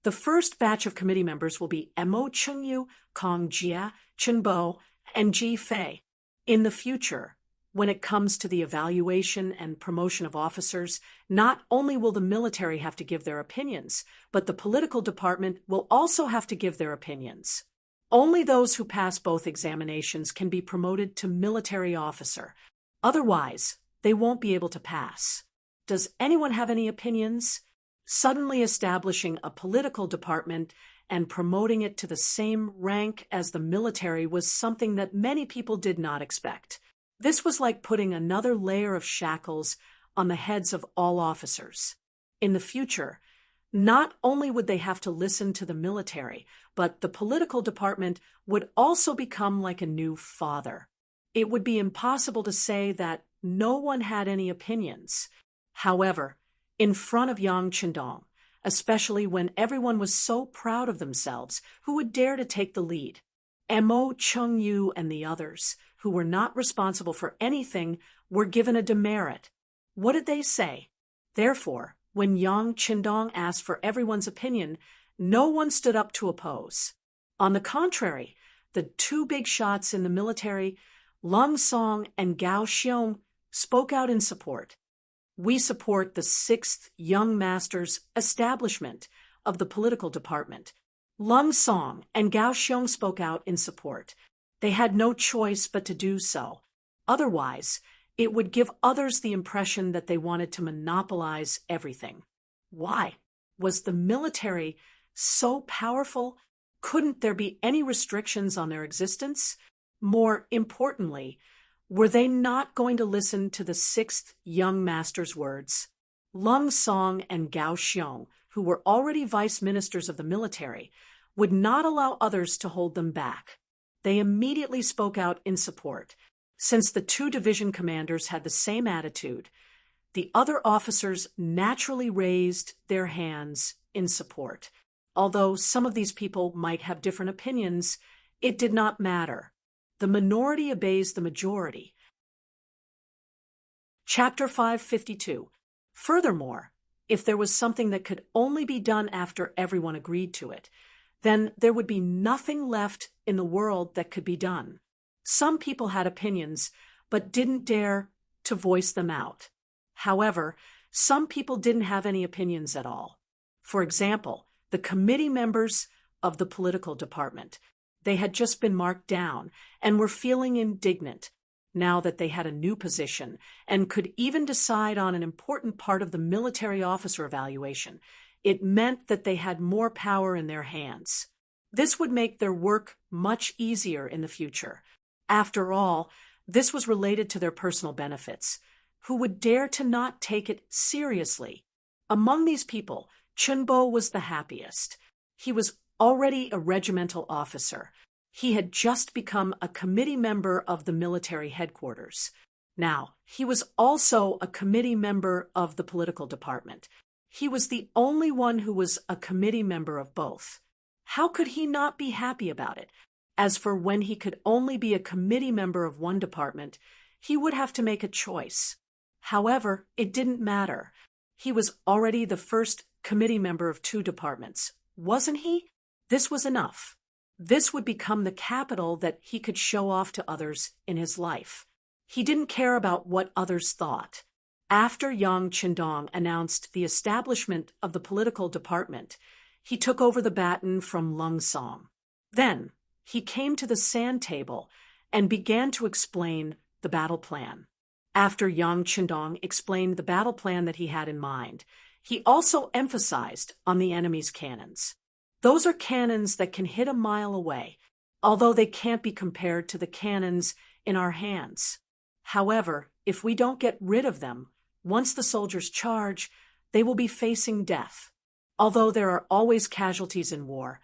The first batch of committee members will be Mo Chengyu, Kong Jia, Chenbo, and Ji Fei. In the future, When it comes to the evaluation and promotion of officers, not only will the military have to give their opinions, but the political department will also have to give their opinions. Only those who pass both examinations can be promoted to military officer. Otherwise, they won't be able to pass. Does anyone have any opinions? Suddenly establishing a political department and promoting it to the same rank as the military was something that many people did not expect. This was like putting another layer of shackles on the heads of all officers. In the future, not only would they have to listen to the military, but the political department would also become like a new father. It would be impossible to say that no one had any opinions. However, in front of Yang Chendong, especially when everyone was so proud of themselves, who would dare to take the lead? Mo Chengyu and the others, who were not responsible for anything, were given a demerit. What did they say? Therefore, when Yang Chendong asked for everyone's opinion, no one stood up to oppose. On the contrary, the two big shots in the military, Lung Song and Gao Xiong, spoke out in support. We support the 6th Young Masters establishment of the political department. Lung Song and Gao Xiong spoke out in support. They had no choice but to do so. Otherwise, it would give others the impression that they wanted to monopolize everything. Why? Was the military so powerful? Couldn't there be any restrictions on their existence? More importantly, were they not going to listen to the 6th Young Master's words? Lung Song and Gao Xiong, who were already vice ministers of the military, would not allow others to hold them back. They immediately spoke out in support. Since the two division commanders had the same attitude, the other officers naturally raised their hands in support. Although some of these people might have different opinions, it did not matter. The minority obeys the majority. Chapter 552. Furthermore, if there was something that could only be done after everyone agreed to it, then there would be nothing left in the world that could be done. Some people had opinions, but didn't dare to voice them out. However, some people didn't have any opinions at all. For example, the committee members of the political department. They had just been marked down and were feeling indignant now that they had a new position and could even decide on an important part of the military officer evaluation. It meant that they had more power in their hands. This would make their work much easier in the future. After all, this was related to their personal benefits. Who would dare to not take it seriously? Among these people, Chunbo was the happiest. He was already a regimental officer. He had just become a committee member of the military headquarters. Now, he was also a committee member of the political department. He was the only one who was a committee member of both. How could he not be happy about it? As for when he could only be a committee member of one department, he would have to make a choice. However, it didn't matter. He was already the first committee member of two departments, wasn't he? This was enough. This would become the capital that he could show off to others in his life. He didn't care about what others thought. After Yang Chendong announced the establishment of the political department, he took over the baton from Lung Song. Then, he came to the sand table and began to explain the battle plan. After Yang Chendong explained the battle plan that he had in mind, he also emphasized on the enemy's cannons. Those are cannons that can hit a mile away, although they can't be compared to the cannons in our hands. However, if we don't get rid of them, once the soldiers charge, they will be facing death. Although there are always casualties in war,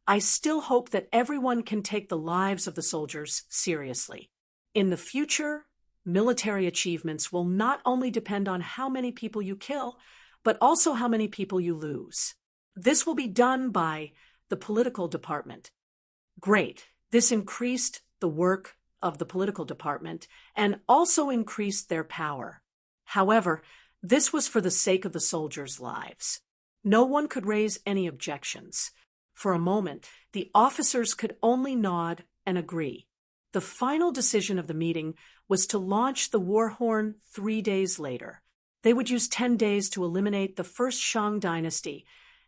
I still hope that everyone can take the lives of the soldiers seriously. In the future, military achievements will not only depend on how many people you kill, but also how many people you lose. This will be done by the political department. Great. This increased the work of the political department and also increased their power. However, this was for the sake of the soldiers' lives. No one could raise any objections. For a moment, the officers could only nod and agree. The final decision of the meeting was to launch the war horn 3 days later. They would use 10 days to eliminate the first Shang dynasty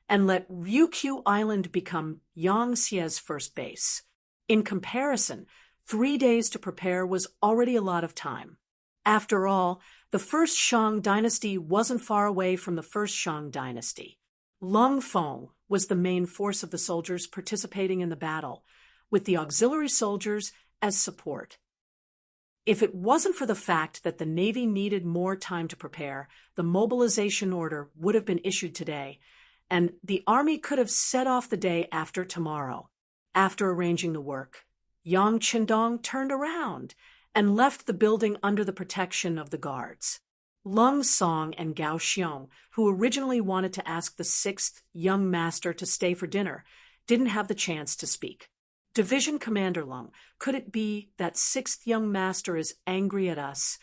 and let Ryukyu Island become Yangtze's first base. In comparison, 3 days to prepare was already a lot of time. After all, the first Shang dynasty wasn't far away from the first Shang dynasty. Lung Feng was the main force of the soldiers participating in the battle, with the auxiliary soldiers as support. If it wasn't for the fact that the Navy needed more time to prepare, the mobilization order would have been issued today, and the Army could have set off the day after tomorrow. After arranging the work, Yang Qindong turned around and left the building under the protection of the guards. Lung Song and Gao Xiong, who originally wanted to ask the 6th young master to stay for dinner, didn't have the chance to speak. Division Commander Lung, could it be that 6th young master is angry at us?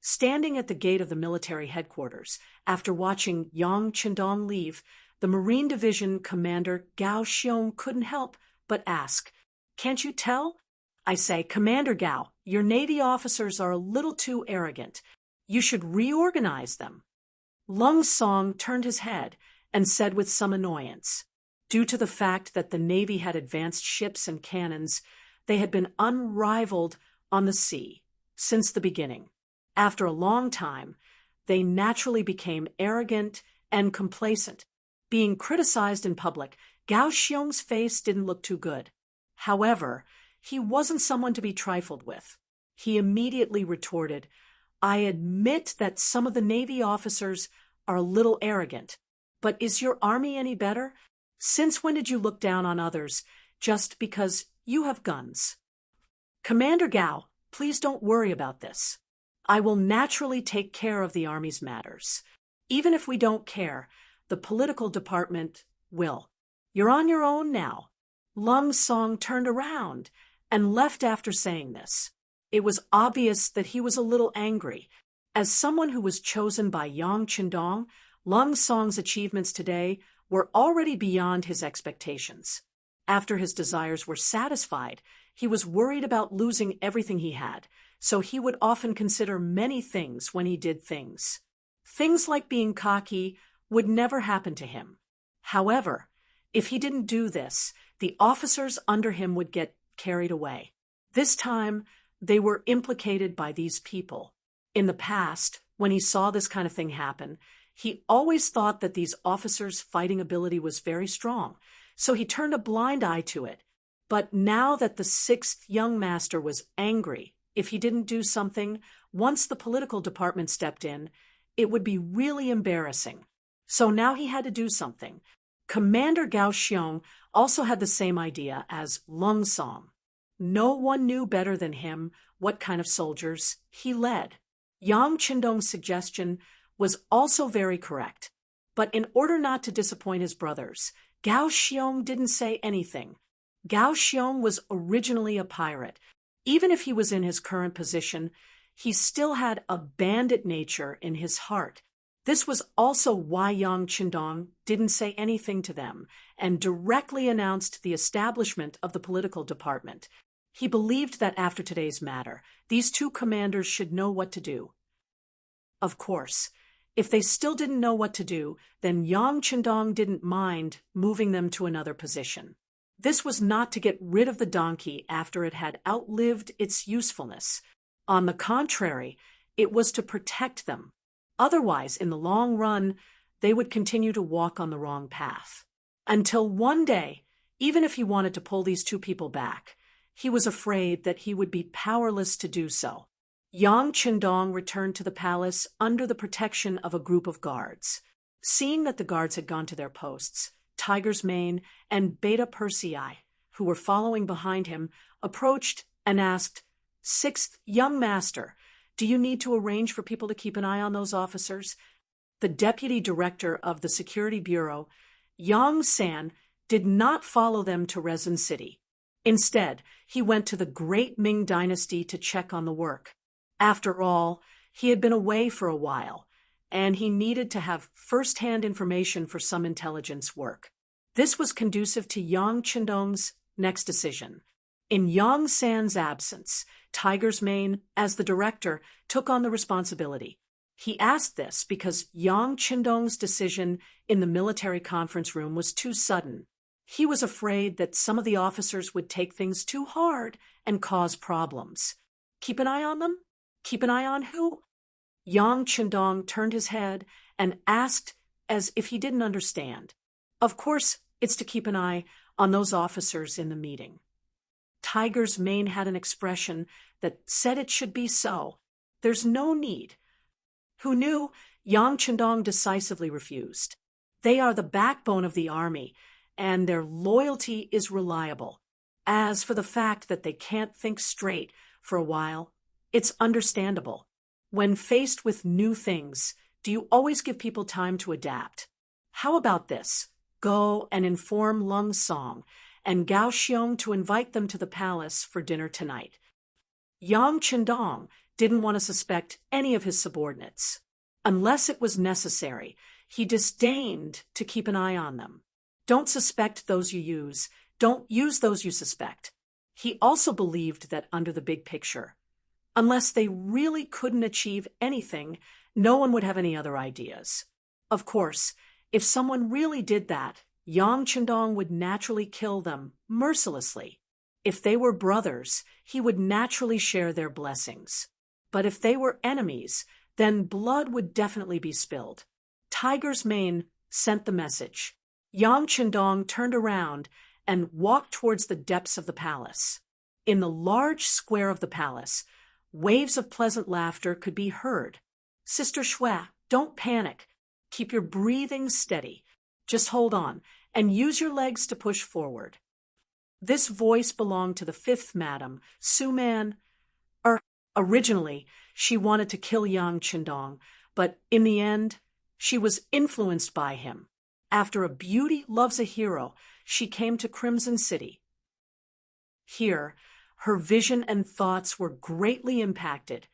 Standing at the gate of the military headquarters, after watching Yang Qindong leave, the Marine Division Commander Gao Xiong couldn't help but ask, "Can't you tell?" I say, "Commander Gao, your Navy officers are a little too arrogant. You should reorganize them." Lung Song turned his head and said with some annoyance, due to the fact that the Navy had advanced ships and cannons, they had been unrivaled on the sea since the beginning. After a long time, they naturally became arrogant and complacent. Being criticized in public, Gao Xiong's face didn't look too good. However, he wasn't someone to be trifled with. He immediately retorted, "I admit that some of the Navy officers are a little arrogant, but is your Army any better? Since when did you look down on others just because you have guns?" "Commander Gao, please don't worry about this. I will naturally take care of the Army's matters. Even if we don't care, the political department will. You're on your own now." Lung Song turned around and left after saying this. It was obvious that he was a little angry. As someone who was chosen by Yang Qindong, Lung Song's achievements today were already beyond his expectations. After his desires were satisfied, he was worried about losing everything he had, so he would often consider many things when he did things. Things like being cocky would never happen to him. However, if he didn't do this, the officers under him would get carried away. This time, they were implicated by these people. In the past, when he saw this kind of thing happen, he always thought that these officers' fighting ability was very strong, so he turned a blind eye to it. But now that the 6th young master was angry, if he didn't do something, once the political department stepped in, it would be really embarrassing. So now he had to do something. Commander Gao Xiong also had the same idea as Lung Song. No one knew better than him what kind of soldiers he led. Yang Qindong's suggestion was also very correct. But in order not to disappoint his brothers, Gao Xiong didn't say anything. Gao Xiong was originally a pirate. Even if he was in his current position, he still had a bandit nature in his heart. This was also why Yang Qindong didn't say anything to them and directly announced the establishment of the political department. He believed that after today's matter, these two commanders should know what to do. Of course, if they still didn't know what to do, then Yang Qindong didn't mind moving them to another position. This was not to get rid of the donkey after it had outlived its usefulness. On the contrary, it was to protect them. Otherwise, in the long run, they would continue to walk on the wrong path. Until one day, even if he wanted to pull these two people back, he was afraid that he would be powerless to do so. Yang Qindong returned to the palace under the protection of a group of guards. Seeing that the guards had gone to their posts, Tiger's Mane and Beta Persei, who were following behind him, approached and asked, "6th young master, do you need to arrange for people to keep an eye on those officers?" The deputy director of the Security Bureau, Yang San, did not follow them to Resin City. Instead, he went to the great Ming dynasty to check on the work. After all, he had been away for a while, and he needed to have first-hand information for some intelligence work. This was conducive to Yang Qindong's next decision. In Yang San's absence, Tiger's Mane, as the director, took on the responsibility. He asked this because Yang Qindong's decision in the military conference room was too sudden. He was afraid that some of the officers would take things too hard and cause problems. Keep an eye on them? Keep an eye on who? Yang Qindong turned his head and asked as if he didn't understand. Of course, it's to keep an eye on those officers in the meeting. Tiger's Mane had an expression that said it should be so. There's no need. Who knew? Yang Qindong decisively refused. They are the backbone of the army, and their loyalty is reliable. As for the fact that they can't think straight for a while, it's understandable. When faced with new things, do you always give people time to adapt? How about this? Go and inform Lung Song and Gao Xiong to invite them to the palace for dinner tonight. Yang Qindong didn't want to suspect any of his subordinates. Unless it was necessary, he disdained to keep an eye on them. Don't suspect those you use. Don't use those you suspect. He also believed that under the big picture, unless they really couldn't achieve anything, no one would have any other ideas. Of course, if someone really did that, Yang Qindong would naturally kill them mercilessly. If they were brothers, he would naturally share their blessings. But if they were enemies, then blood would definitely be spilled. Tiger's Mane sent the message. Yang Qindong turned around and walked towards the depths of the palace. In the large square of the palace, waves of pleasant laughter could be heard. Sister Shui, don't panic. Keep your breathing steady. Just hold on and use your legs to push forward. This voice belonged to the fifth madam, Su Man. Originally, she wanted to kill Yang Qindong, but in the end, she was influenced by him. After a beauty loves a hero, she came to Crimson City. Here, her vision and thoughts were greatly impacted,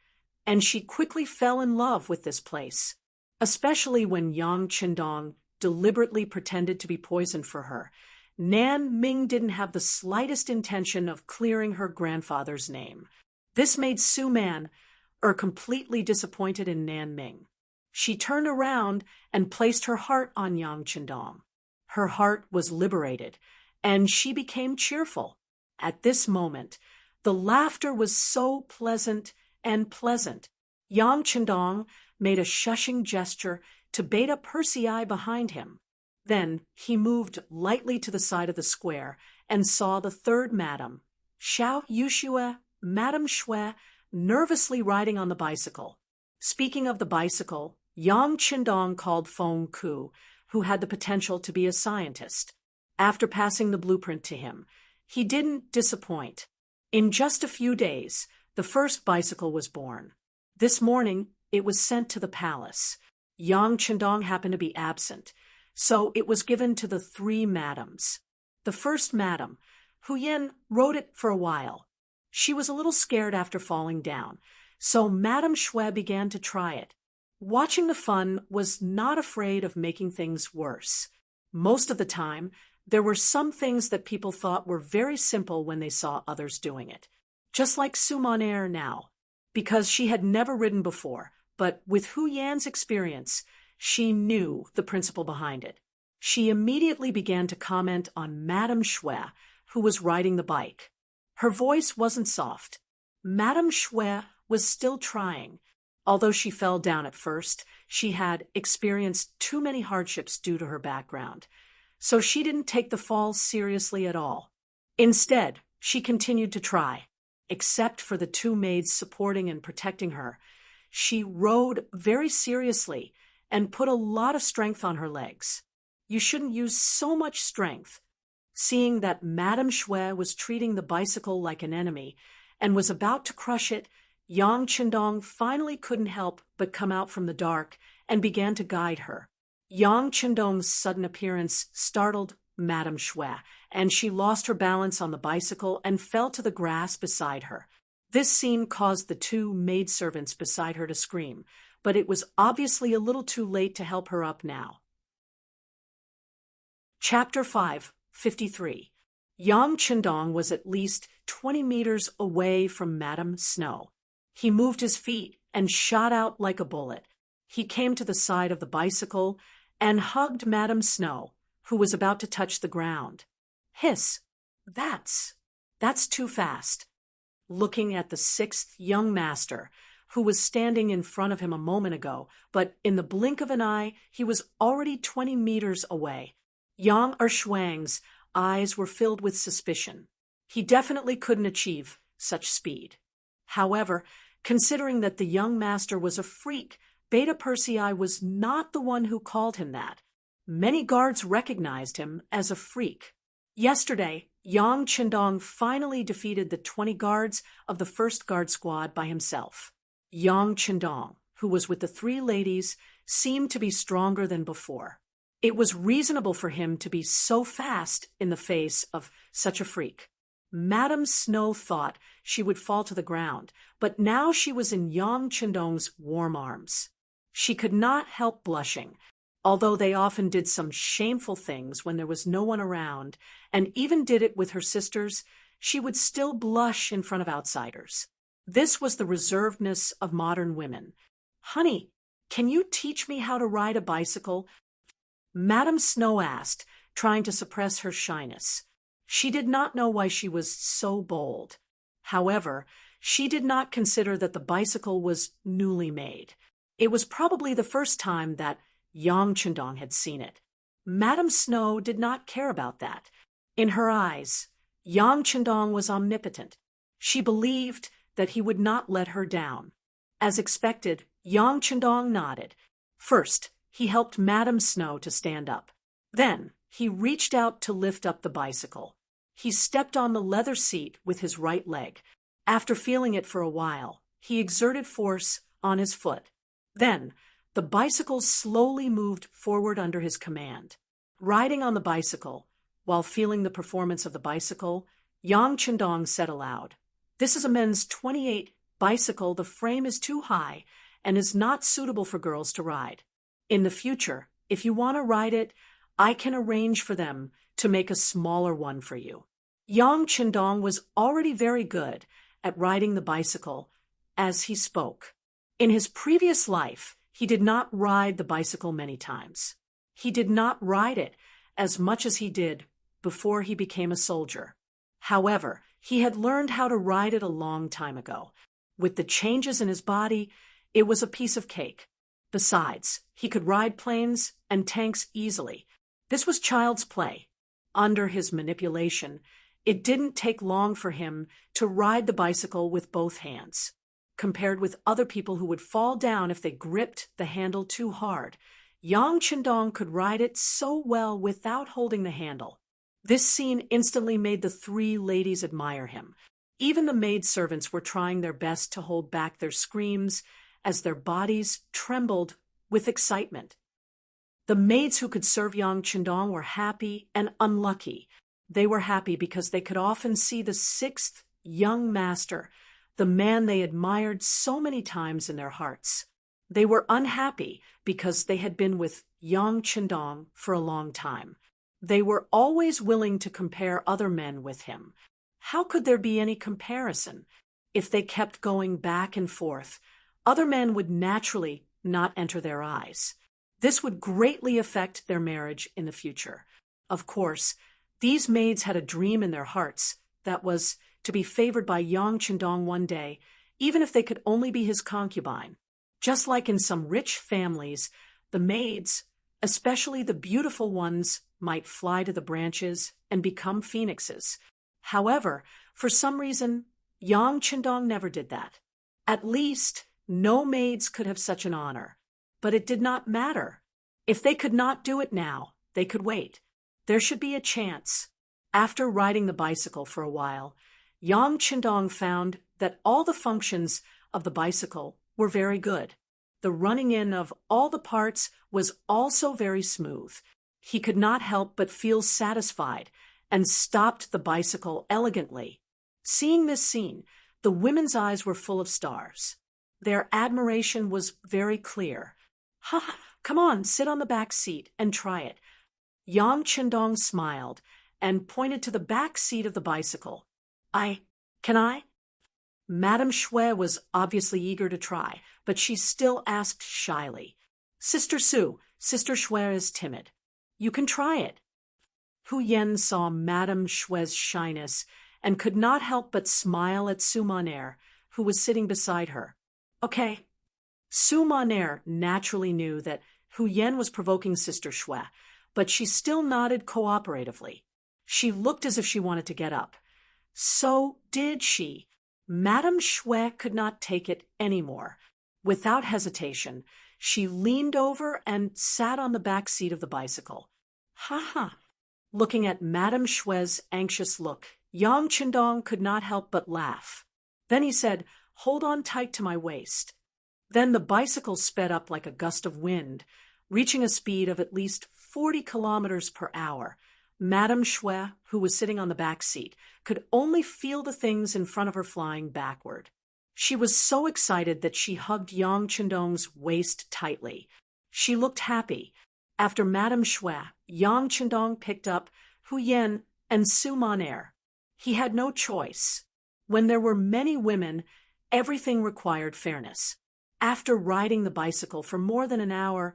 and she quickly fell in love with this place, especially when Yang Qindong deliberately pretended to be poisoned for her. Ming didn't have the slightest intention of clearing her grandfather's name. This made Su Man completely disappointed in Ming. She turned around and placed her heart on Yang Qindong. Her heart was liberated, and she became cheerful. At this moment, the laughter was so pleasant and pleasant. Yang Qindong made a shushing gesture to Beta Persei behind him. Then he moved lightly to the side of the square and saw the third madam, Xiao Yuxue, Madame Shui, nervously riding on the bicycle. Speaking of the bicycle, Yang Qindong called Feng Ku, who had the potential to be a scientist. After passing the blueprint to him, he didn't disappoint. In just a few days, the first bicycle was born. This morning, it was sent to the palace. Yang Qindong happened to be absent, so it was given to the three madams. The first madam, Hu Yin, rode it for a while. She was a little scared after falling down, so Madame Shui began to try it. Watching the fun was not afraid of making things worse. Most of the time, there were some things that people thought were very simple when they saw others doing it. Just like Su Monair now, because she had never ridden before, but with Hu Yan's experience, she knew the principle behind it. She immediately began to comment on Madame Shui, who was riding the bike. Her voice wasn't soft. Madame Shui was still trying. Although she fell down at first, she had experienced too many hardships due to her background, so she didn't take the fall seriously at all. Instead, she continued to try. Except for the two maids supporting and protecting her, she rode very seriously and put a lot of strength on her legs. You shouldn't use so much strength. Seeing that Madame Shui was treating the bicycle like an enemy and was about to crush it, Yang Qindong finally couldn't help but come out from the dark and began to guide her. Yang Qindong's sudden appearance startled Madame Shui, and she lost her balance on the bicycle and fell to the grass beside her. This scene caused the two maidservants beside her to scream, but it was obviously a little too late to help her up now. Chapter 5, 53. Yang Chendong was at least 20 meters away from Madame Snow. He moved his feet and shot out like a bullet. He came to the side of the bicycle and hugged Madame Snow, who was about to touch the ground. Hiss! That's too fast. Looking at the sixth young master, who was standing in front of him a moment ago, but in the blink of an eye, he was already 20 meters away. Yang Shuang's eyes were filled with suspicion. He definitely couldn't achieve such speed. However, considering that the young master was a freak, Beta Persei was not the one who called him that. Many guards recognized him as a freak. Yesterday, Yang Chendong finally defeated the 20 guards of the first guard squad by himself. Yang Chendong, who was with the 3 ladies, seemed to be stronger than before. It was reasonable for him to be so fast in the face of such a freak. Madame Snow thought she would fall to the ground, but now she was in Yang Chendong's warm arms. She could not help blushing, although they often did some shameful things when there was no one around, and even did it with her sisters, she would still blush in front of outsiders. This was the reservedness of modern women. "Honey, can you teach me how to ride a bicycle?" Madame Snow asked, trying to suppress her shyness. She did not know why she was so bold. However, she did not consider that the bicycle was newly made. It was probably the first time that Yang Chendong had seen it. Madame Snow did not care about that. In her eyes, Yang Chendong was omnipotent. She believed that he would not let her down. As expected, Yang Chendong nodded. First, he helped Madame Snow to stand up. Then, he reached out to lift up the bicycle. He stepped on the leather seat with his right leg. After feeling it for a while, he exerted force on his foot. Then, the bicycle slowly moved forward under his command. Riding on the bicycle, while feeling the performance of the bicycle, Yang Chendong said aloud, "This is a men's 28 bicycle. The frame is too high and is not suitable for girls to ride. In the future, if you want to ride it, I can arrange for them to make a smaller one for you." Yang Chendong was already very good at riding the bicycle as he spoke. In his previous life, he did not ride the bicycle many times. He did not ride it as much as he did before he became a soldier. However, he had learned how to ride it a long time ago. With the changes in his body, it was a piece of cake. Besides, he could ride planes and tanks easily. This was child's play. Under his manipulation, it didn't take long for him to ride the bicycle with both hands. Compared with other people who would fall down if they gripped the handle too hard, Yang Chendong could ride it so well without holding the handle. This scene instantly made the 3 ladies admire him. Even the maidservants were trying their best to hold back their screams as their bodies trembled with excitement. The maids who could serve Yang Chendong were happy and unlucky. They were happy because they could often see the 6th young master, the man they admired so many times in their hearts. They were unhappy because they had been with Yang Chendong for a long time. They were always willing to compare other men with him. How could there be any comparison? If they kept going back and forth, other men would naturally not enter their eyes. This would greatly affect their marriage in the future. Of course, these maids had a dream in their hearts that was to be favored by Yang Chendong one day, even if they could only be his concubine. Just like in some rich families, the maids, especially the beautiful ones, might fly to the branches and become phoenixes. However, for some reason, Yang Chendong never did that. At least, no maids could have such an honor. But it did not matter. If they could not do it now, they could wait. There should be a chance. After riding the bicycle for a while, Yang Chendong found that all the functions of the bicycle were very good. The running in of all the parts was also very smooth. He could not help but feel satisfied and stopped the bicycle elegantly. Seeing this scene, the women's eyes were full of stars. Their admiration was very clear. "Ha! Come on, sit on the back seat and try it." Yang Chendong smiled and pointed to the back seat of the bicycle. Can I? Madame Shui was obviously eager to try, but she still asked shyly. Sister Shui is timid. You can try it. Hu Yen saw Madame Shui's shyness and could not help but smile at Su Monair, who was sitting beside her. Okay. Su Monair naturally knew that Hu Yen was provoking Sister Shui, but she still nodded cooperatively. She looked as if she wanted to get up. So did she. Madame Shui could not take it anymore. Without hesitation, she leaned over and sat on the back seat of the bicycle. Ha ha. Looking at Madame Shui's anxious look, Yang Qindong could not help but laugh. Then he said, Hold on tight to my waist. Then the bicycle sped up like a gust of wind, reaching a speed of at least 40 kilometers per hour. Madame Shui, who was sitting on the back seat, could only feel the things in front of her flying backward. She was so excited that she hugged Yang Qindong's waist tightly. She looked happy. After Madame Shui, Yang Qindong picked up Hu Yen and Su Monair. He had no choice. When there were many women, everything required fairness. After riding the bicycle for more than an hour,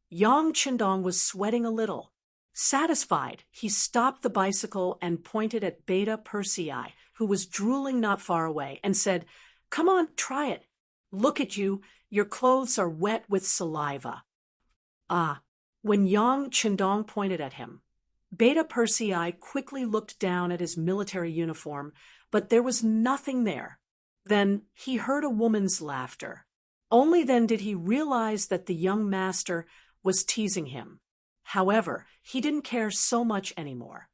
Yang Qindong was sweating a little. Satisfied, he stopped the bicycle and pointed at Beta Persei, who was drooling not far away, and said, Come on, try it. Look at you, your clothes are wet with saliva. When Yang Qindong pointed at him, Beta Persei quickly looked down at his military uniform, but there was nothing there. Then he heard a woman's laughter. Only then did he realize that the young master was teasing him. However, he didn't care so much anymore.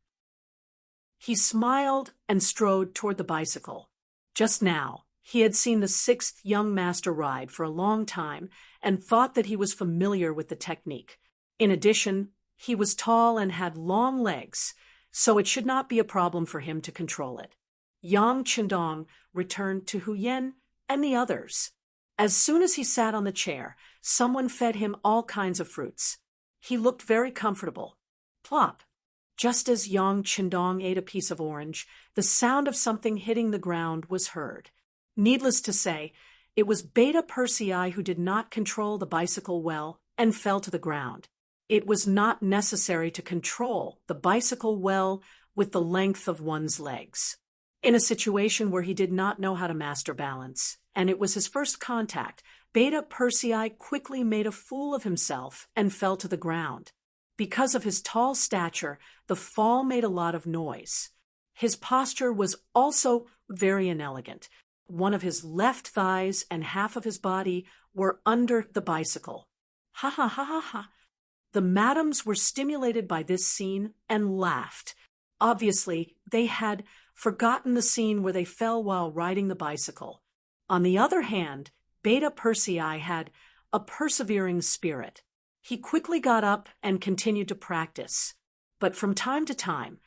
He smiled and strode toward the bicycle. Just now, he had seen the sixth young master ride for a long time and thought that he was familiar with the technique. In addition, he was tall and had long legs, so it should not be a problem for him to control it. Yang Qindong returned to Hu Yen and the others. As soon as he sat on the chair, someone fed him all kinds of fruits. He looked very comfortable. Plop! Just as Yang Qindong ate a piece of orange, the sound of something hitting the ground was heard. Needless to say, it was Beta Persei who did not control the bicycle well and fell to the ground. It was not necessary to control the bicycle well with the length of one's legs. In a situation where he did not know how to master balance, and it was his first contact, Beta Persei quickly made a fool of himself and fell to the ground. Because of his tall stature, the fall made a lot of noise. His posture was also very inelegant. One of his left thighs and half of his body were under the bicycle. Ha ha ha ha ha. The madams were stimulated by this scene and laughed. Obviously, they had forgotten the scene where they fell while riding the bicycle. On the other hand, Beta Persei had a persevering spirit. He quickly got up and continued to practice. But from time to time,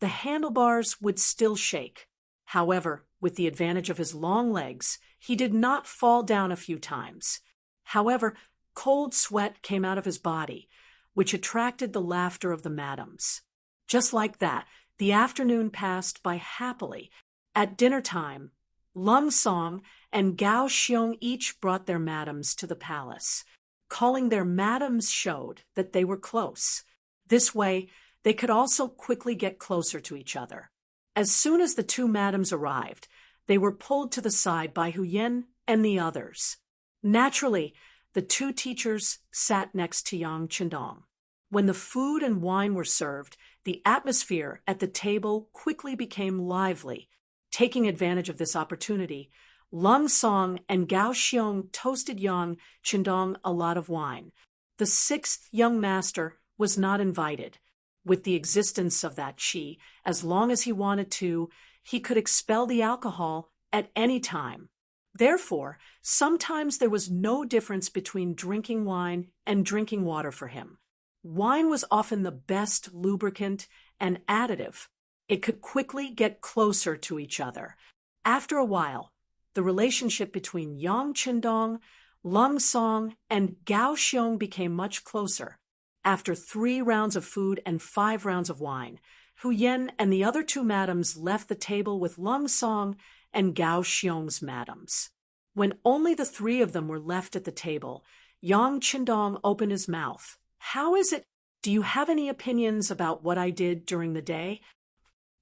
the handlebars would still shake. However, with the advantage of his long legs, he did not fall down a few times. However, cold sweat came out of his body, which attracted the laughter of the madams. Just like that, the afternoon passed by happily. At dinner time, Lung Song and Gao Xiong each brought their madams to the palace. Calling their madams showed that they were close. This way, they could also quickly get closer to each other. As soon as the two madams arrived, they were pulled to the side by Hu Yen and the others. Naturally, the two teachers sat next to Yang Qindong. When the food and wine were served, the atmosphere at the table quickly became lively. Taking advantage of this opportunity, Lung Song and Gao Xiong toasted Yang Qindong a lot of wine. The sixth young master was not invited. With the existence of that qi, as long as he wanted to, he could expel the alcohol at any time. Therefore, sometimes there was no difference between drinking wine and drinking water for him. Wine was often the best lubricant and additive. It could quickly get closer to each other. After a while, the relationship between Yang Qindong, Lung Song, and Gao Xiong became much closer. After 3 rounds of food and 5 rounds of wine, Hu Yen and the other two madams left the table with Lung Song and Gao Xiong's madams. When only the three of them were left at the table, Yang Qindong opened his mouth. "How is it? Do you have any opinions about what I did during the day?"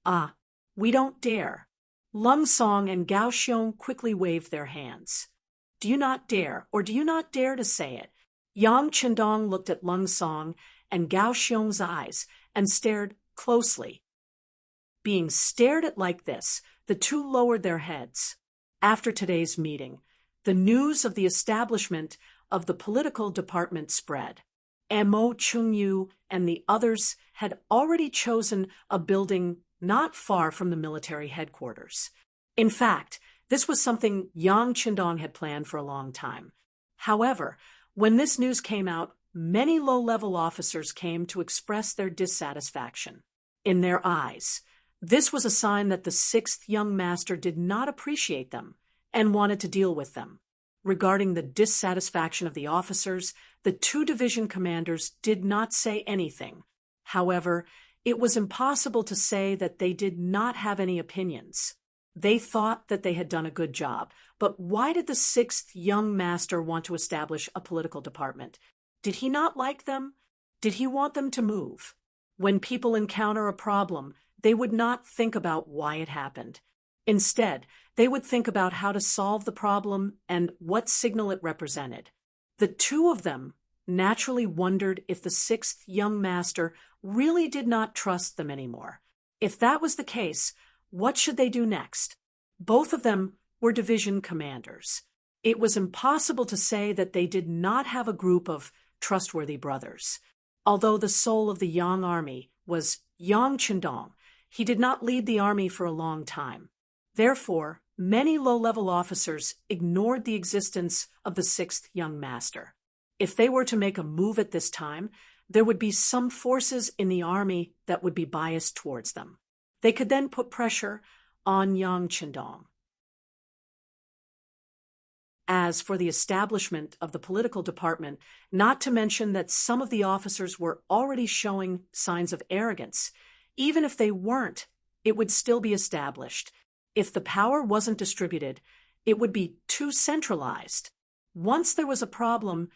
"Ah, we don't dare." Lung Song and Gao Xiong quickly waved their hands. "Do you not dare, or do you not dare to say it?" Yang Qindong looked at Lung Song and Gao Xiong's eyes and stared closely. Being stared at like this, the two lowered their heads. After today's meeting, the news of the establishment of the political department spread. Mo Chungyu and the others had already chosen a building not far from the military headquarters. In fact, this was something Yang Qindong had planned for a long time. However, when this news came out, many low-level officers came to express their dissatisfaction. In their eyes, this was a sign that the sixth young master did not appreciate them and wanted to deal with them. Regarding the dissatisfaction of the officers, the two division commanders did not say anything. However, it was impossible to say that they did not have any opinions. They thought that they had done a good job, but why did the sixth young master want to establish a political department? Did he not like them? Did he want them to move? When people encounter a problem, they would not think about why it happened. Instead, they would think about how to solve the problem and what signal it represented. The two of them naturally wondered if the sixth young master really did not trust them anymore. If that was the case, what should they do next? Both of them were division commanders. It was impossible to say that they did not have a group of trustworthy brothers. Although the soul of the Yang army was Yang Qindong, he did not lead the army for a long time. Therefore, many low-level officers ignored the existence of the sixth young master. If they were to make a move at this time, there would be some forces in the army that would be biased towards them. They could then put pressure on Yang Qindong. As for the establishment of the political department, not to mention that some of the officers were already showing signs of arrogance, even if they weren't, it would still be established. If the power wasn't distributed, it would be too centralized. Once there was a problem,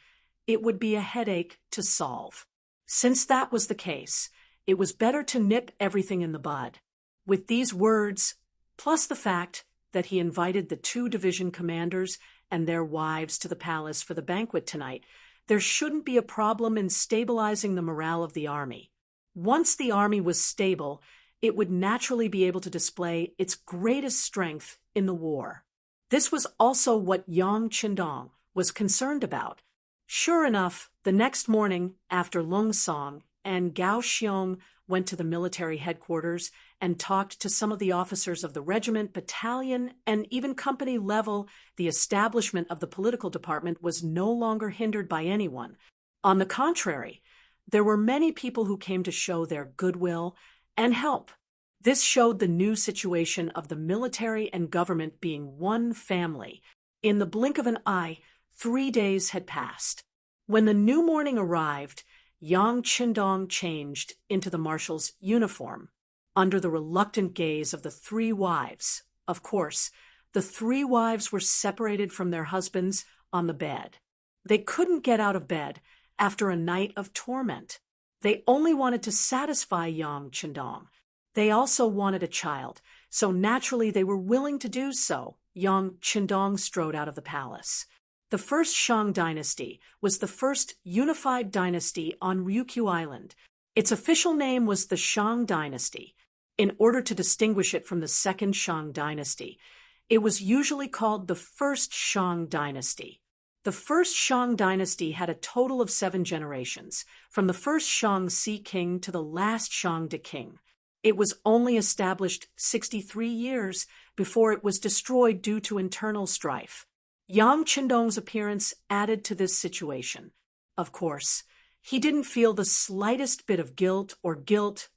it would be a headache to solve. Since that was the case, it was better to nip everything in the bud. With these words, plus the fact that he invited the two division commanders and their wives to the palace for the banquet tonight, there shouldn't be a problem in stabilizing the morale of the army. Once the army was stable, it would naturally be able to display its greatest strength in the war. This was also what Yang Qindong was concerned about. Sure enough, the next morning, after Lung Song and Gao Xiong went to the military headquarters and talked to some of the officers of the regiment, battalion, and even company level, the establishment of the political department was no longer hindered by anyone. On the contrary, there were many people who came to show their goodwill and help. This showed the new situation of the military and government being one family. In the blink of an eye, 3 days had passed. When the new morning arrived, Yang Qindong changed into the marshal's uniform. Under the reluctant gaze of the three wives, of course, the three wives were separated from their husbands on the bed. They couldn't get out of bed after a night of torment. They only wanted to satisfy Yang Qindong. They also wanted a child, so naturally they were willing to do so. Yang Qindong strode out of the palace. The first Shang dynasty was the first unified dynasty on Ryukyu Island. Its official name was the Shang dynasty. In order to distinguish it from the second Shang dynasty, it was usually called the first Shang dynasty. The first Shang dynasty had a total of 7 generations, from the first Shang Sea King to the last Shang De King. It was only established 63 years before it was destroyed due to internal strife. Yang Qindong's appearance added to this situation. Of course, he didn't feel the slightest bit of guilt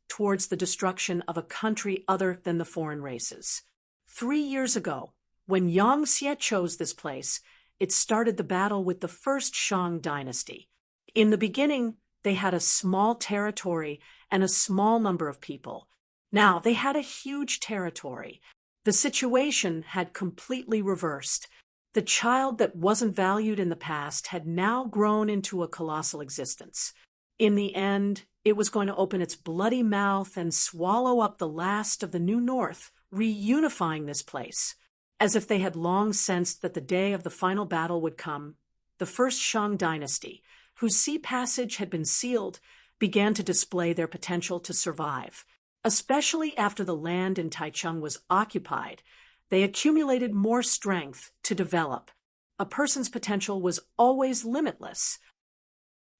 towards the destruction of a country other than the foreign races. 3 years ago, when Yang Xie chose this place, it started the battle with the first Shang dynasty. In the beginning, they had a small territory and a small number of people. Now, they had a huge territory. The situation had completely reversed. The child that wasn't valued in the past had now grown into a colossal existence. In the end, it was going to open its bloody mouth and swallow up the last of the New North, reunifying this place. As if they had long sensed that the day of the final battle would come, the first Shang dynasty, whose sea passage had been sealed, began to display their potential to survive. Especially after the land in Taichung was occupied, they accumulated more strength to develop. A person's potential was always limitless.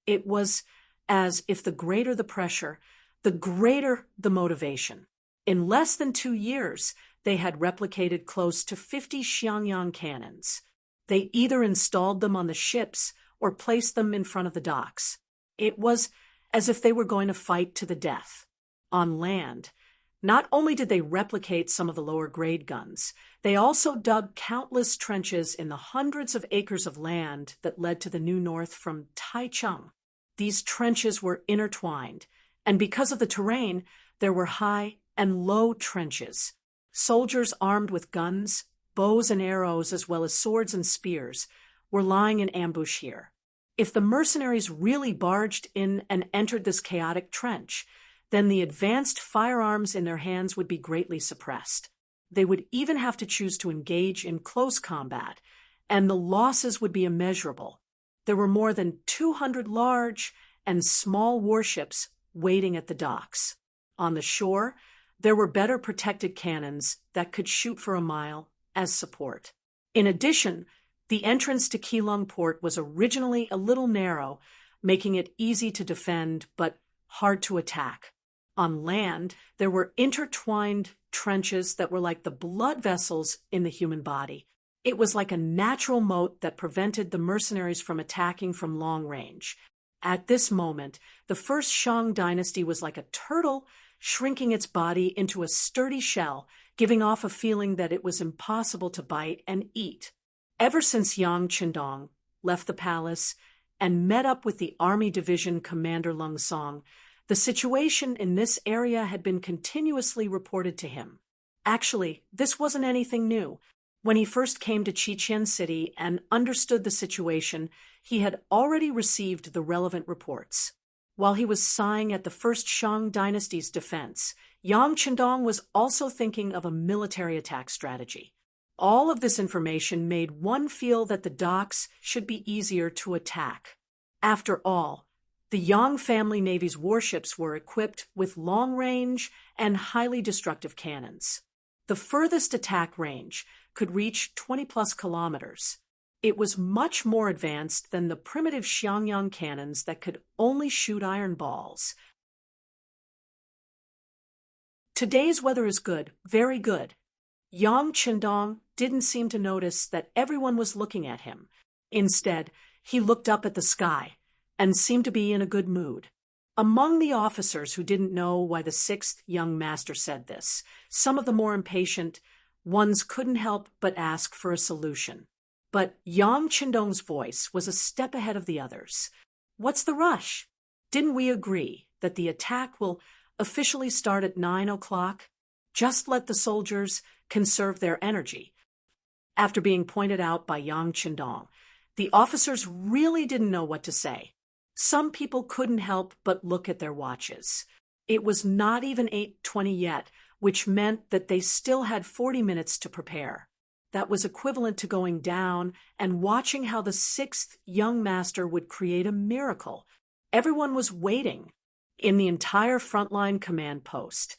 It was as if the greater the pressure, the greater the motivation. In less than 2 years, they had replicated close to 50 Xiangyang cannons. They either installed them on the ships or placed them in front of the docks. It was as if they were going to fight to the death. On land, not only did they replicate some of the lower-grade guns, they also dug countless trenches in the hundreds of acres of land that led to the New North from Taichung. These trenches were intertwined, and because of the terrain, there were high and low trenches. Soldiers armed with guns, bows and arrows, as well as swords and spears, were lying in ambush here. If the mercenaries really barged in and entered this chaotic trench, then the advanced firearms in their hands would be greatly suppressed. They would even have to choose to engage in close combat, and the losses would be immeasurable. There were more than 200 large and small warships waiting at the docks. On the shore, there were better protected cannons that could shoot for a mile as support. In addition, the entrance to Keelung Port was originally a little narrow, making it easy to defend but hard to attack. On land, there were intertwined trenches that were like the blood vessels in the human body. It was like a natural moat that prevented the mercenaries from attacking from long range. At this moment, the first Shang dynasty was like a turtle shrinking its body into a sturdy shell, giving off a feeling that it was impossible to bite and eat. Ever since Yang Qindong left the palace and met up with the Army Division Commander Lung Song, the situation in this area had been continuously reported to him. Actually, this wasn't anything new. When he first came to Qiqian City and understood the situation, he had already received the relevant reports. While he was sighing at the first Shang dynasty's defense, Yang Qindong was also thinking of a military attack strategy. All of this information made one feel that the docks should be easier to attack. After all, the Yang family Navy's warships were equipped with long-range and highly destructive cannons. The furthest attack range could reach 20-plus kilometers. It was much more advanced than the primitive Xiangyang cannons that could only shoot iron balls. Today's weather is good, very good. Yang Qindong didn't seem to notice that everyone was looking at him. Instead, he looked up at the sky and seemed to be in a good mood. Among the officers who didn't know why the sixth young master said this, some of the more impatient ones couldn't help but ask for a solution. But Yang Qindong's voice was a step ahead of the others. "What's the rush? Didn't we agree that the attack will officially start at 9 o'clock? Just let the soldiers conserve their energy." After being pointed out by Yang Qindong, the officers really didn't know what to say. Some people couldn't help but look at their watches. It was not even 8:20 yet, which meant that they still had 40 minutes to prepare. That was equivalent to going down and watching how the sixth young master would create a miracle. Everyone was waiting. In the entire frontline command post,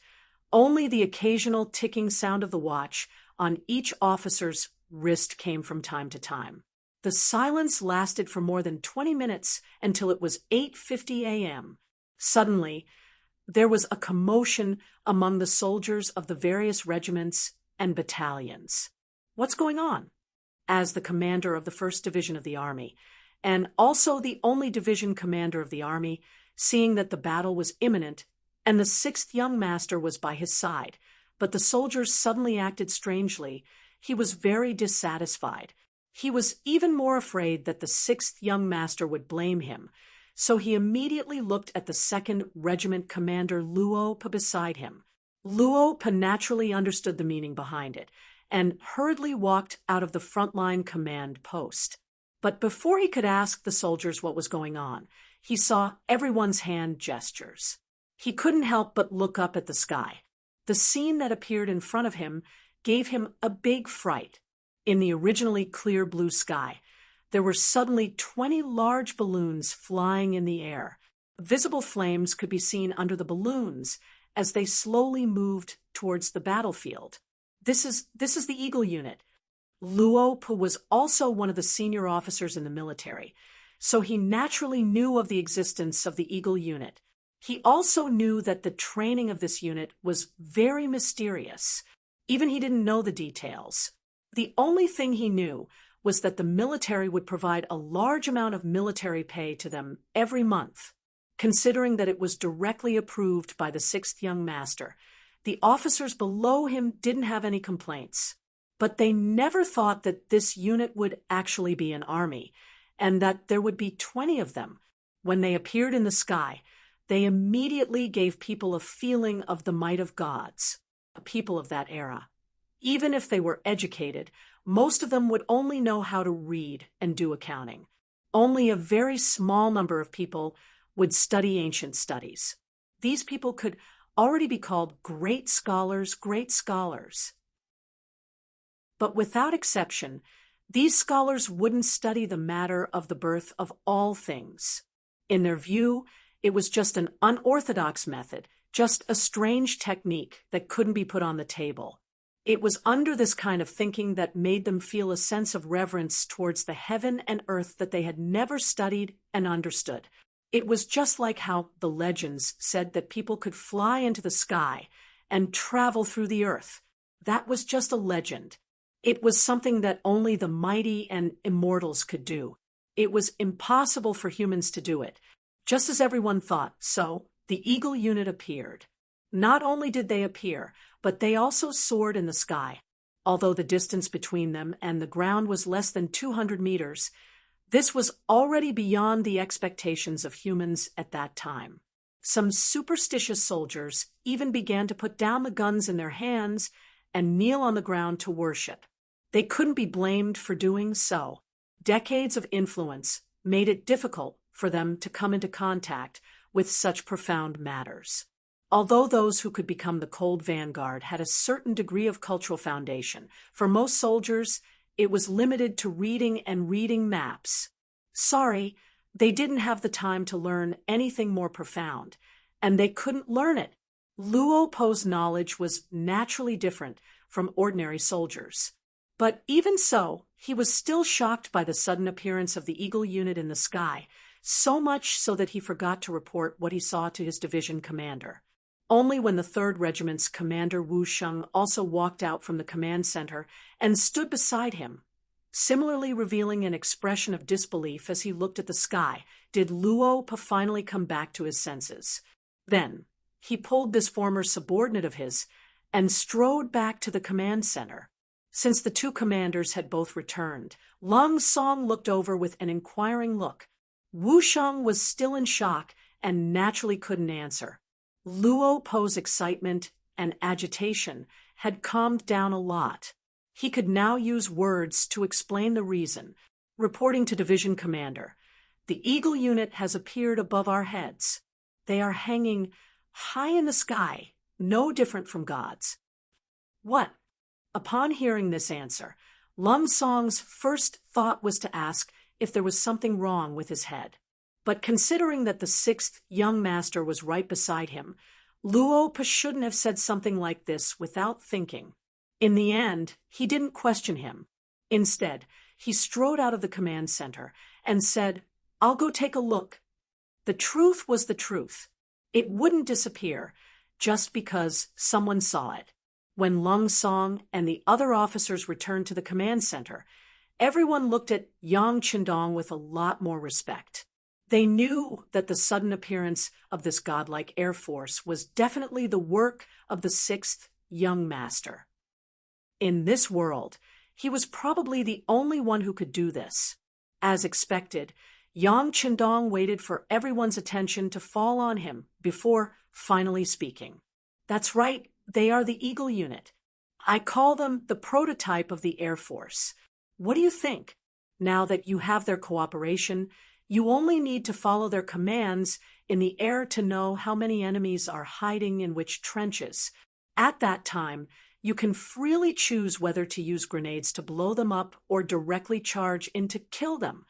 only the occasional ticking sound of the watch on each officer's wrist came from time to time. The silence lasted for more than 20 minutes until it was 8:50 a.m. Suddenly, there was a commotion among the soldiers of the various regiments and battalions. "What's going on?" As the commander of the 1st Division of the Army, and also the only division commander of the Army, seeing that the battle was imminent and the sixth young master was by his side, but the soldiers suddenly acted strangely, he was very dissatisfied. He was even more afraid that the sixth young master would blame him, so he immediately looked at the 2nd Regiment Commander Luo beside him. Luo Pa naturally understood the meaning behind it and hurriedly walked out of the frontline command post. But before he could ask the soldiers what was going on, he saw everyone's hand gestures. He couldn't help but look up at the sky. The scene that appeared in front of him gave him a big fright. In the originally clear blue sky, there were suddenly 20 large balloons flying in the air. Visible flames could be seen under the balloons as they slowly moved towards the battlefield. This is the Eagle Unit. Luo Pa was also one of the senior officers in the military, so he naturally knew of the existence of the Eagle Unit. He also knew that the training of this unit was very mysterious. Even he didn't know the details. The only thing he knew was that the military would provide a large amount of military pay to them every month. Considering that it was directly approved by the 6th young master, the officers below him didn't have any complaints. But they never thought that this unit would actually be an army, and that there would be 20 of them. When they appeared in the sky, they immediately gave people a feeling of the might of gods, a people of that era. Even if they were educated, most of them would only know how to read and do accounting. Only a very small number of people would study ancient studies. These people could already be called great scholars. But without exception, these scholars wouldn't study the matter of the birth of all things. In their view, it was just an unorthodox method, just a strange technique that couldn't be put on the table. It was under this kind of thinking that made them feel a sense of reverence towards the heaven and earth that they had never studied and understood. It was just like how the legends said that people could fly into the sky and travel through the earth. That was just a legend. It was something that only the mighty and immortals could do. It was impossible for humans to do it. Just as everyone thought, so the Eagle Unit appeared. Not only did they appear, but they also soared in the sky. Although the distance between them and the ground was less than 200 meters, this was already beyond the expectations of humans at that time. Some superstitious soldiers even began to put down the guns in their hands and kneel on the ground to worship. They couldn't be blamed for doing so. Decades of influence made it difficult for them to come into contact with such profound matters. Although those who could become the cold vanguard had a certain degree of cultural foundation, for most soldiers, it was limited to reading and reading maps. Sorry, they didn't have the time to learn anything more profound, and they couldn't learn it. Luo Pa's knowledge was naturally different from ordinary soldiers. But even so, he was still shocked by the sudden appearance of the Eagle Unit in the sky, so much so that he forgot to report what he saw to his division commander. Only when the 3rd Regiment's commander Wu Sheng also walked out from the command center and stood beside him, similarly revealing an expression of disbelief as he looked at the sky, did Luo Pa finally come back to his senses. Then, he pulled this former subordinate of his and strode back to the command center. Since the two commanders had both returned, Long Song looked over with an inquiring look. Wu Sheng was still in shock and naturally couldn't answer. Luo Pa's excitement and agitation had calmed down a lot. He could now use words to explain the reason. Reporting to division commander, the Eagle Unit has appeared above our heads. They are hanging high in the sky, no different from gods. What? Upon hearing this answer, Lung Song's first thought was to ask if there was something wrong with his head. But considering that the 6th young master was right beside him, Luo Pa shouldn't have said something like this without thinking. In the end, he didn't question him. Instead, he strode out of the command center and said, "I'll go take a look." The truth was the truth. It wouldn't disappear just because someone saw it. When Lung Song and the other officers returned to the command center, everyone looked at Yang Qindong with a lot more respect. They knew that the sudden appearance of this godlike air force was definitely the work of the 6th young master. In this world, he was probably the only one who could do this. As expected, Yang Qindong waited for everyone's attention to fall on him before finally speaking. "That's right, They are the Eagle Unit. I call them the prototype of the Air Force. What do you think? Now that you have their cooperation, you only need to follow their commands in the air to know how many enemies are hiding in which trenches. At that time, you can freely choose whether to use grenades to blow them up or directly charge in to kill them.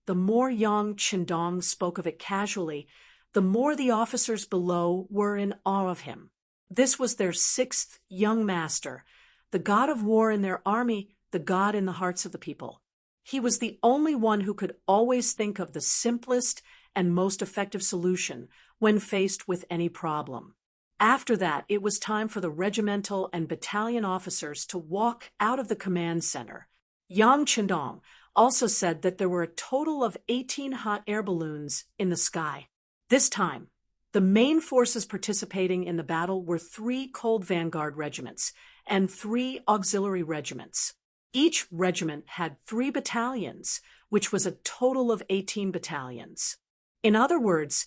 The more Yang Qindong spoke of it casually, the more the officers below were in awe of him. This was their sixth young master, the god of war in their army, the god in the hearts of the people. He was the only one who could always think of the simplest and most effective solution when faced with any problem. After that, it was time for the regimental and battalion officers to walk out of the command center. Yang Qindong also said that there were a total of 18 hot air balloons in the sky. This time, the main forces participating in the battle were 3 Cold Vanguard regiments and 3 auxiliary regiments. Each regiment had 3 battalions, which was a total of 18 battalions. In other words,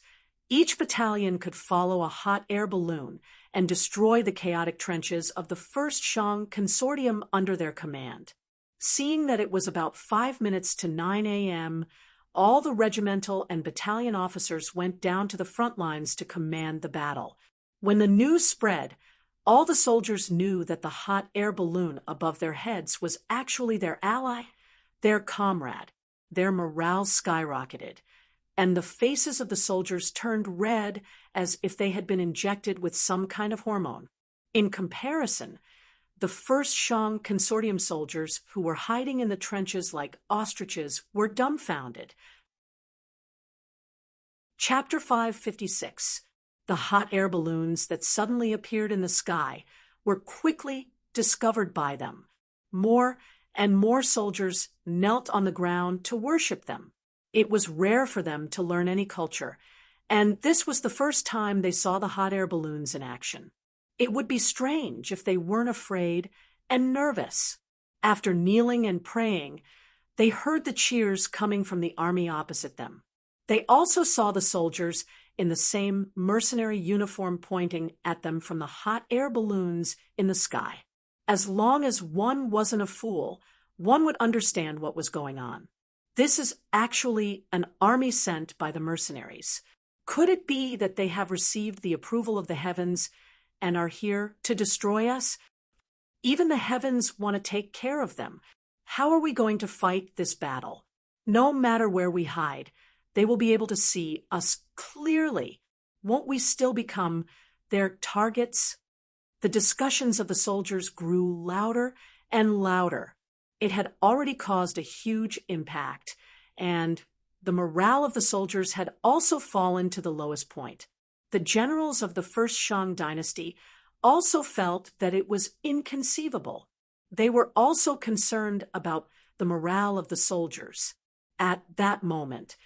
each battalion could follow a hot air balloon and destroy the chaotic trenches of the 1st Shang Consortium under their command. Seeing that it was about 5 minutes to 9 a.m., all the regimental and battalion officers went down to the front lines to command the battle. When the news spread, all the soldiers knew that the hot air balloon above their heads was actually their ally, their comrade. Their morale skyrocketed, and the faces of the soldiers turned red as if they had been injected with some kind of hormone. In comparison, the 1st Shang Consortium soldiers who were hiding in the trenches like ostriches were dumbfounded. Chapter 556. The hot air balloons that suddenly appeared in the sky were quickly discovered by them. More and more soldiers knelt on the ground to worship them. It was rare for them to learn any culture, and this was the first time they saw the hot air balloons in action. It would be strange if they weren't afraid and nervous. After kneeling and praying, they heard the cheers coming from the army opposite them. They also saw the soldiers in the same mercenary uniform pointing at them from the hot air balloons in the sky. As long as one wasn't a fool, one would understand what was going on. This is actually an army sent by the mercenaries. Could it be that they have received the approval of the heavens and are here to destroy us? Even the heavens want to take care of them. How are we going to fight this battle? No matter where we hide, they will be able to see us clearly. Won't we still become their targets? The discussions of the soldiers grew louder and louder. It had already caused a huge impact, and the morale of the soldiers had also fallen to the lowest point. The generals of the 1st Shang dynasty also felt that it was inconceivable. They were also concerned about the morale of the soldiers. At that moment,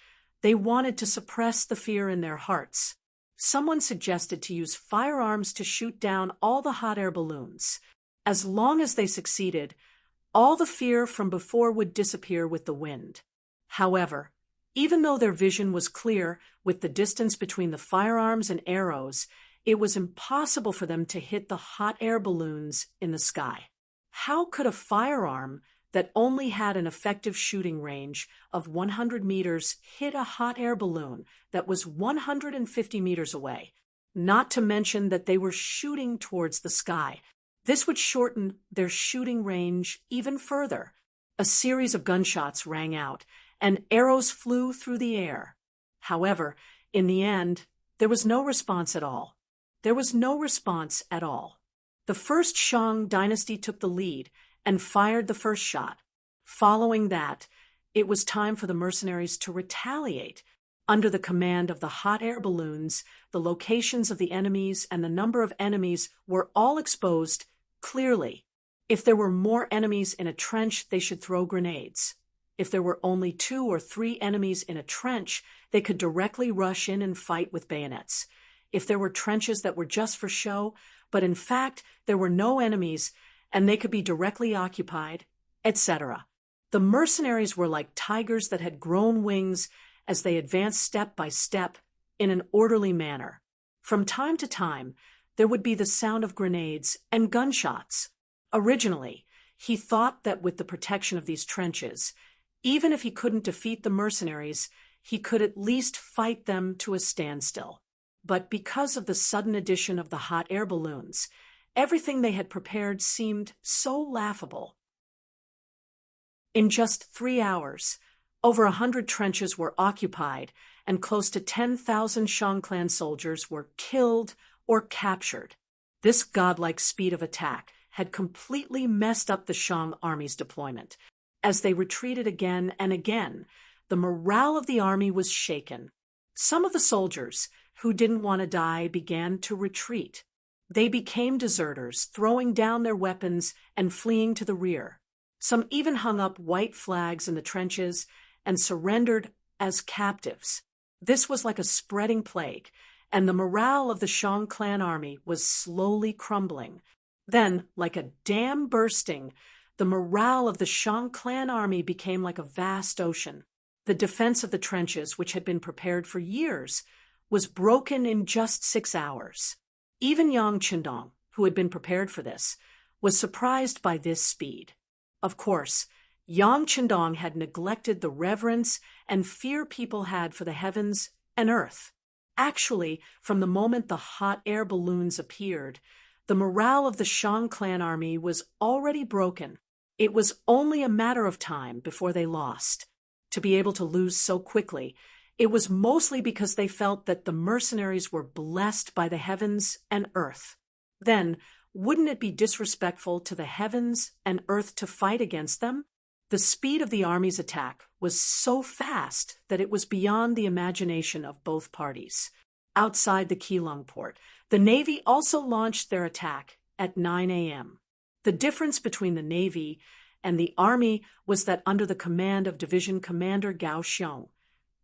they wanted to suppress the fear in their hearts. Someone suggested to use firearms to shoot down all the hot air balloons. As long as they succeeded, all the fear from before would disappear with the wind. However, even though their vision was clear with the distance between the firearms and arrows, it was impossible for them to hit the hot air balloons in the sky. How could a firearm that only had an effective shooting range of 100 meters hit a hot air balloon that was 150 meters away? Not to mention that they were shooting towards the sky. This would shorten their shooting range even further. A series of gunshots rang out, and arrows flew through the air. However, in the end, there was no response at all. There was no response at all. The 1st Shang dynasty took the lead and fired the first shot. Following that, it was time for the mercenaries to retaliate. Under the command of the hot air balloons, the locations of the enemies and the number of enemies were all exposed clearly. If there were more enemies in a trench, they should throw grenades. If there were only 2 or 3 enemies in a trench, they could directly rush in and fight with bayonets. If there were trenches that were just for show, but in fact there were no enemies and they could be directly occupied, etc. The mercenaries were like tigers that had grown wings as they advanced step by step in an orderly manner. From time to time, there would be the sound of grenades and gunshots. Originally, he thought that with the protection of these trenches, even if he couldn't defeat the mercenaries, he could at least fight them to a standstill. But because of the sudden addition of the hot air balloons, everything they had prepared seemed so laughable. In just 3 hours, over 100 trenches were occupied, and close to 10,000 Shang clan soldiers were killed or captured. This godlike speed of attack had completely messed up the Shang army's deployment. As they retreated again and again, the morale of the army was shaken. Some of the soldiers, who didn't want to die, began to retreat. They became deserters, throwing down their weapons and fleeing to the rear. Some even hung up white flags in the trenches and surrendered as captives. This was like a spreading plague, and the morale of the Shang clan army was slowly crumbling. Then, like a dam bursting, the morale of the Shang clan army became like a vast ocean. The defense of the trenches, which had been prepared for years, was broken in just 6 hours. Even Yang Qindong, who had been prepared for this, was surprised by this speed. Of course, Yang Qindong had neglected the reverence and fear people had for the heavens and earth. Actually, from the moment the hot air balloons appeared, the morale of the Shang clan army was already broken. It was only a matter of time before they lost. To be able to lose so quickly, it was mostly because they felt that the mercenaries were blessed by the heavens and earth. Then, wouldn't it be disrespectful to the heavens and earth to fight against them? The speed of the army's attack was so fast that it was beyond the imagination of both parties. Outside the Keelung port, the Navy also launched their attack at 9 a.m. The difference between the Navy and the Army was that under the command of Division Commander Gao Xiong,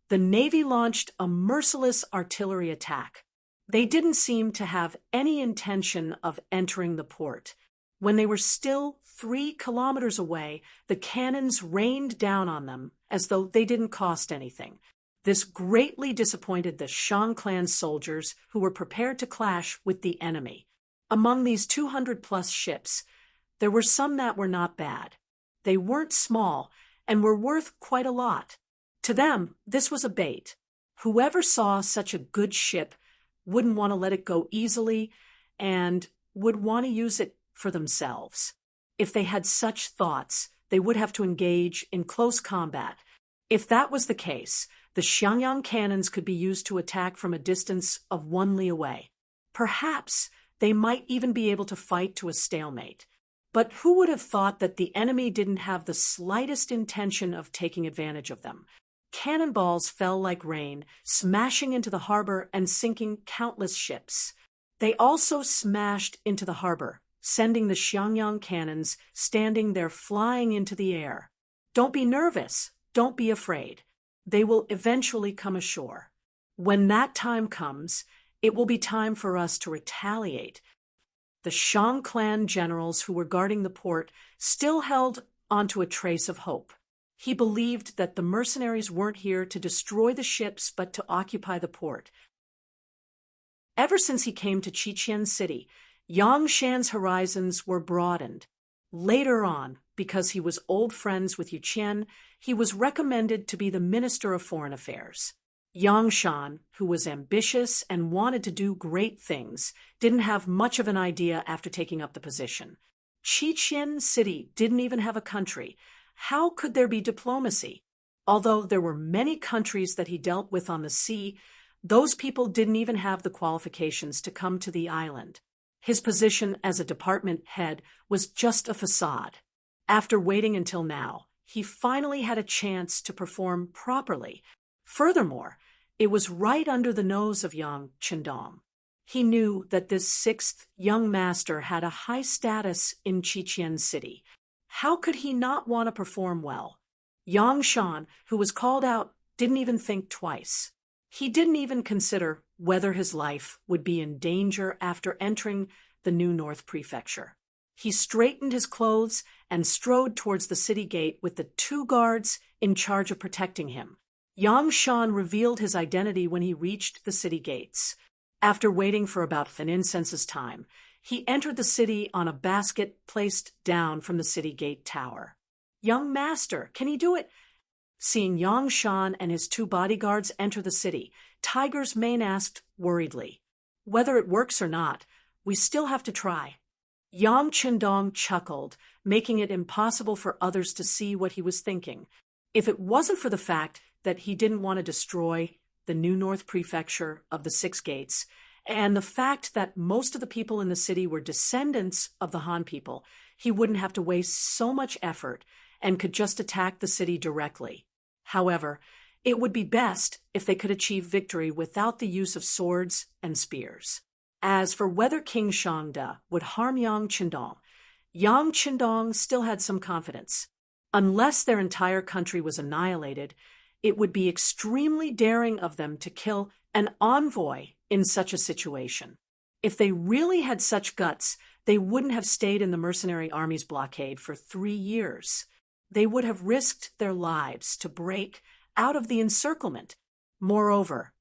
the Navy launched a merciless artillery attack. They didn't seem to have any intention of entering the port. When they were still 3 kilometers away, the cannons rained down on them as though they didn't cost anything. This greatly disappointed the Shang clan soldiers who were prepared to clash with the enemy. Among these 200-plus ships, there were some that were not bad. They weren't small and were worth quite a lot. To them, this was a bait. Whoever saw such a good ship wouldn't want to let it go easily and would want to use it for themselves. If they had such thoughts, they would have to engage in close combat. If that was the case, the Xiangyang cannons could be used to attack from a distance of 1 li away. Perhaps they might even be able to fight to a stalemate. But who would have thought that the enemy didn't have the slightest intention of taking advantage of them? Cannonballs fell like rain, smashing into the harbor and sinking countless ships. They also smashed into the harbor, sending the Xiangyang cannons standing there flying into the air. Don't be nervous. Don't be afraid. They will eventually come ashore. When that time comes, it will be time for us to retaliate. The Shang clan generals who were guarding the port still held onto a trace of hope. He believed that the mercenaries weren't here to destroy the ships but to occupy the port. Ever since he came to Qiqian City, Yang Shan's horizons were broadened. Later on, because he was old friends with Yu Qian, he was recommended to be the Minister of Foreign Affairs. Yang Shan, who was ambitious and wanted to do great things, didn't have much of an idea after taking up the position. Qiqian City didn't even have a country. How could there be diplomacy? Although there were many countries that he dealt with on the sea, those people didn't even have the qualifications to come to the island. His position as a department head was just a facade. After waiting until now, he finally had a chance to perform properly. Furthermore, it was right under the nose of Yang Qindong. He knew that this 6th young master had a high status in Qiqian City. How could he not want to perform well? Yang Shan, who was called out, didn't even think twice. He didn't even consider whether his life would be in danger after entering the New North Prefecture. He straightened his clothes and strode towards the city gate with the 2 guards in charge of protecting him. Yang Shan revealed his identity when he reached the city gates. After waiting for about an incense's time, he entered the city on a basket placed down from the city gate tower. "Young master, can he do it?" Seeing Yang Shan and his 2 bodyguards enter the city, Tiger's mane asked worriedly, "Whether it works or not, we still have to try." Yang Qindong chuckled, making it impossible for others to see what he was thinking. If it wasn't for the fact that he didn't want to destroy the New North Prefecture of the 6 Gates, and the fact that most of the people in the city were descendants of the Han people, he wouldn't have to waste so much effort and could just attack the city directly. However, it would be best if they could achieve victory without the use of swords and spears. As for whether King Shangde would harm Yang Qindong still had some confidence. Unless their entire country was annihilated, it would be extremely daring of them to kill an envoy in such a situation. If they really had such guts, they wouldn't have stayed in the mercenary army's blockade for 3 years. They would have risked their lives to break out of the encirclement. Moreover,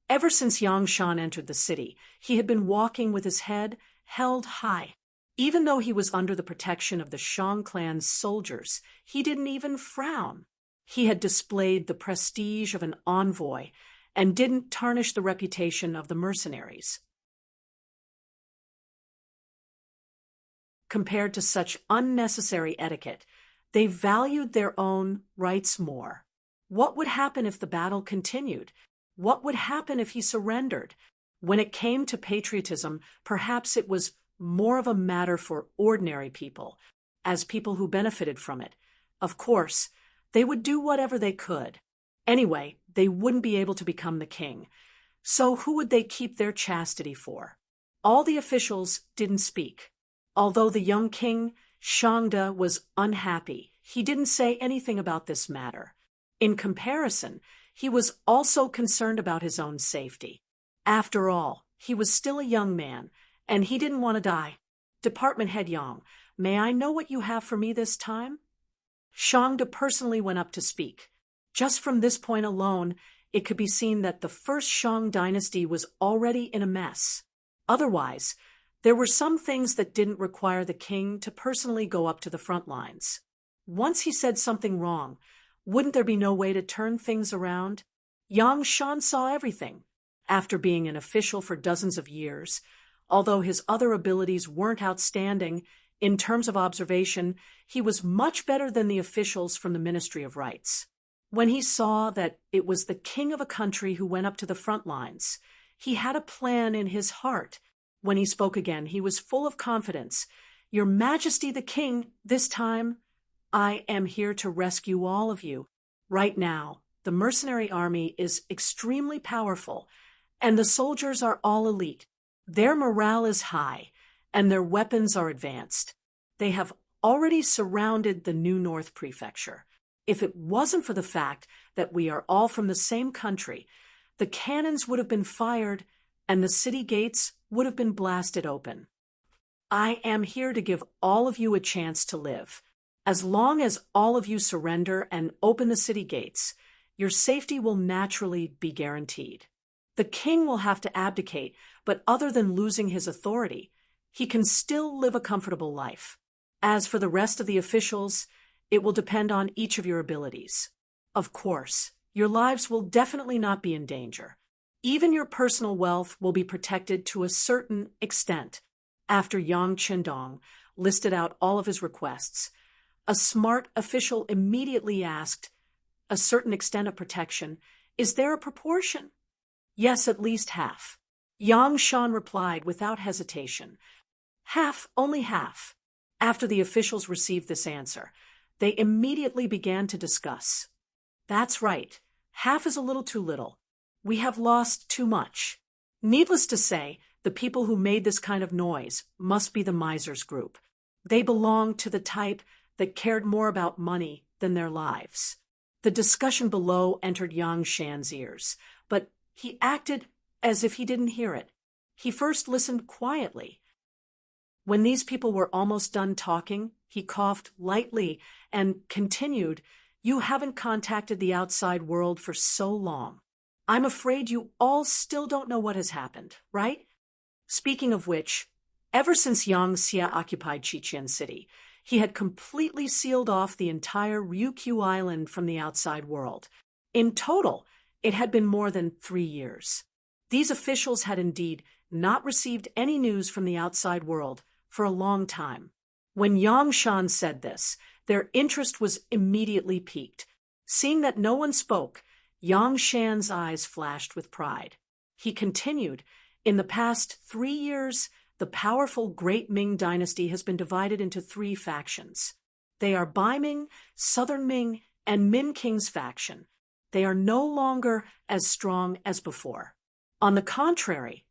ever since Yang Shan entered the city, he had been walking with his head held high. Even though he was under the protection of the Shang clan's soldiers, he didn't even frown. He had displayed the prestige of an envoy and didn't tarnish the reputation of the mercenaries. Compared to such unnecessary etiquette, they valued their own rights more. What would happen if the battle continued? What would happen if he surrendered? When it came to patriotism, perhaps it was more of a matter for ordinary people, as people who benefited from it. Of course, they would do whatever they could. Anyway, they wouldn't be able to become the king. So who would they keep their chastity for? All the officials didn't speak. Although the young king, Shangde, was unhappy, he didn't say anything about this matter. In comparison, he was also concerned about his own safety. After all, he was still a young man, and he didn't want to die. "Department head Yang, may I know what you have for me this time?" Shangde personally went up to speak. Just from this point alone, it could be seen that the first Shang dynasty was already in a mess. Otherwise, there were some things that didn't require the king to personally go up to the front lines. Once he said something wrong, wouldn't there be no way to turn things around? Yang Shan saw everything. After being an official for dozens of years, although his other abilities weren't outstanding, in terms of observation, he was much better than the officials from the Ministry of Rights. When he saw that it was the king of a country who went up to the front lines, he had a plan in his heart. When he spoke again, he was full of confidence. "Your Majesty the King, this time, I am here to rescue all of you. Right now, the mercenary army is extremely powerful, and the soldiers are all elite. Their morale is high, and their weapons are advanced. They have already surrounded the New North Prefecture. If it wasn't for the fact that we are all from the same country, the cannons would have been fired, and the city gates would have been blasted open. I am here to give all of you a chance to live. As long as all of you surrender and open the city gates, your safety will naturally be guaranteed. The king will have to abdicate, but other than losing his authority, he can still live a comfortable life. As for the rest of the officials, it will depend on each of your abilities. Of course, your lives will definitely not be in danger. Even your personal wealth will be protected to a certain extent." After Yang Qindong listed out all of his requests, a smart official immediately asked, "A certain extent of protection, is there a proportion?" "Yes, at least half." Yang Shan replied without hesitation. "Half, only half." After the officials received this answer, they immediately began to discuss. "That's right. Half is a little too little. We have lost too much." Needless to say, the people who made this kind of noise must be the misers group. They belonged to the type that cared more about money than their lives. The discussion below entered Yang Shan's ears, but he acted as if he didn't hear it. He first listened quietly. When these people were almost done talking, he coughed lightly and continued, "You haven't contacted the outside world for so long. I'm afraid you all still don't know what has happened, right? Speaking of which, ever since Yang Xia occupied Chichen City, he had completely sealed off the entire Ryukyu Island from the outside world. In total, it had been more than 3 years. These officials had indeed not received any news from the outside world for a long time. When Yang Shan said this, their interest was immediately piqued. Seeing that no one spoke, Yang Shan's eyes flashed with pride. He continued, "In the past 3 years, the powerful Great Ming dynasty has been divided into 3 factions. They are Bai Ming, Southern Ming, and Min King's faction. They are no longer as strong as before. On the contrary,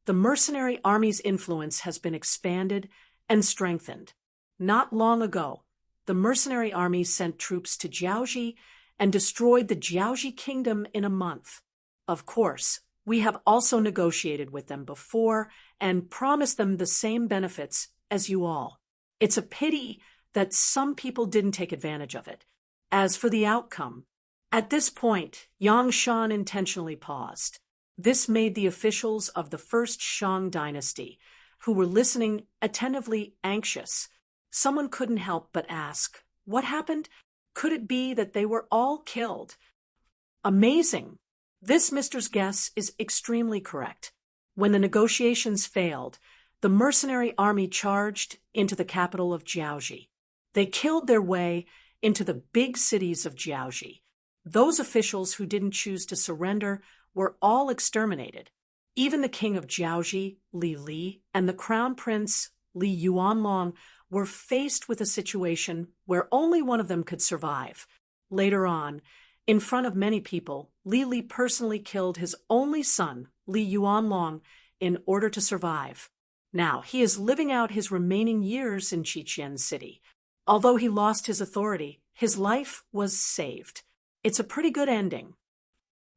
the mercenary army's influence has been expanded and strengthened. Not long ago, the mercenary army sent troops to Jiaoji and destroyed the Jiaoji kingdom in a month. Of course, we have also negotiated with them before and promised them the same benefits as you all. It's a pity that some people didn't take advantage of it. As for the outcome," at this point, Yang Shan intentionally paused. This made the officials of the first Shang dynasty, who were listening attentively, anxious. Someone couldn't help but ask, what happened? Could it be that they were all killed? Amazing! This mister's guess is extremely correct. When the negotiations failed, the mercenary army charged into the capital of Jiaoji. They killed their way into the big cities of Jiaoji. Those officials who didn't choose to surrender were all exterminated. Even the king of Jiaoji, Li Li, and the crown prince, Li Yuanlong, were faced with a situation where only one of them could survive. Later on, in front of many people, Li Li personally killed his only son, Li Yuanlong, in order to survive. Now, he is living out his remaining years in Chichen City. Although he lost his authority, his life was saved. It's a pretty good ending.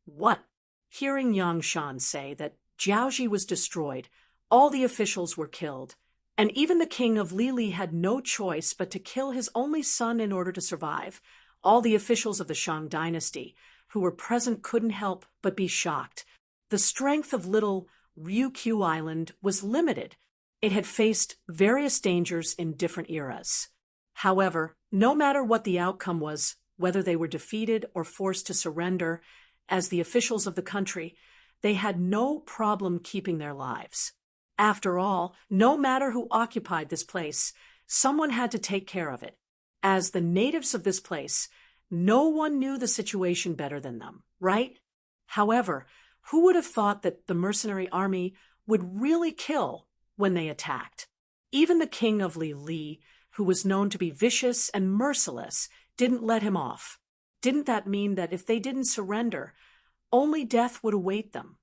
What? Hearing Yang Shan say that Jiaoji was destroyed, all the officials were killed, and even the king of Lili had no choice but to kill his only son in order to survive. All the officials of the Shang dynasty who were present couldn't help but be shocked. The strength of little Ryukyu Island was limited. It had faced various dangers in different eras. However, no matter what the outcome was, whether they were defeated or forced to surrender, as the officials of the country, they had no problem keeping their lives. After all, no matter who occupied this place, someone had to take care of it. As the natives of this place, no one knew the situation better than them, right? However, who would have thought that the mercenary army would really kill when they attacked? Even the king of Li, who was known to be vicious and merciless, didn't let him off. Didn't that mean that if they didn't surrender, only death would await them?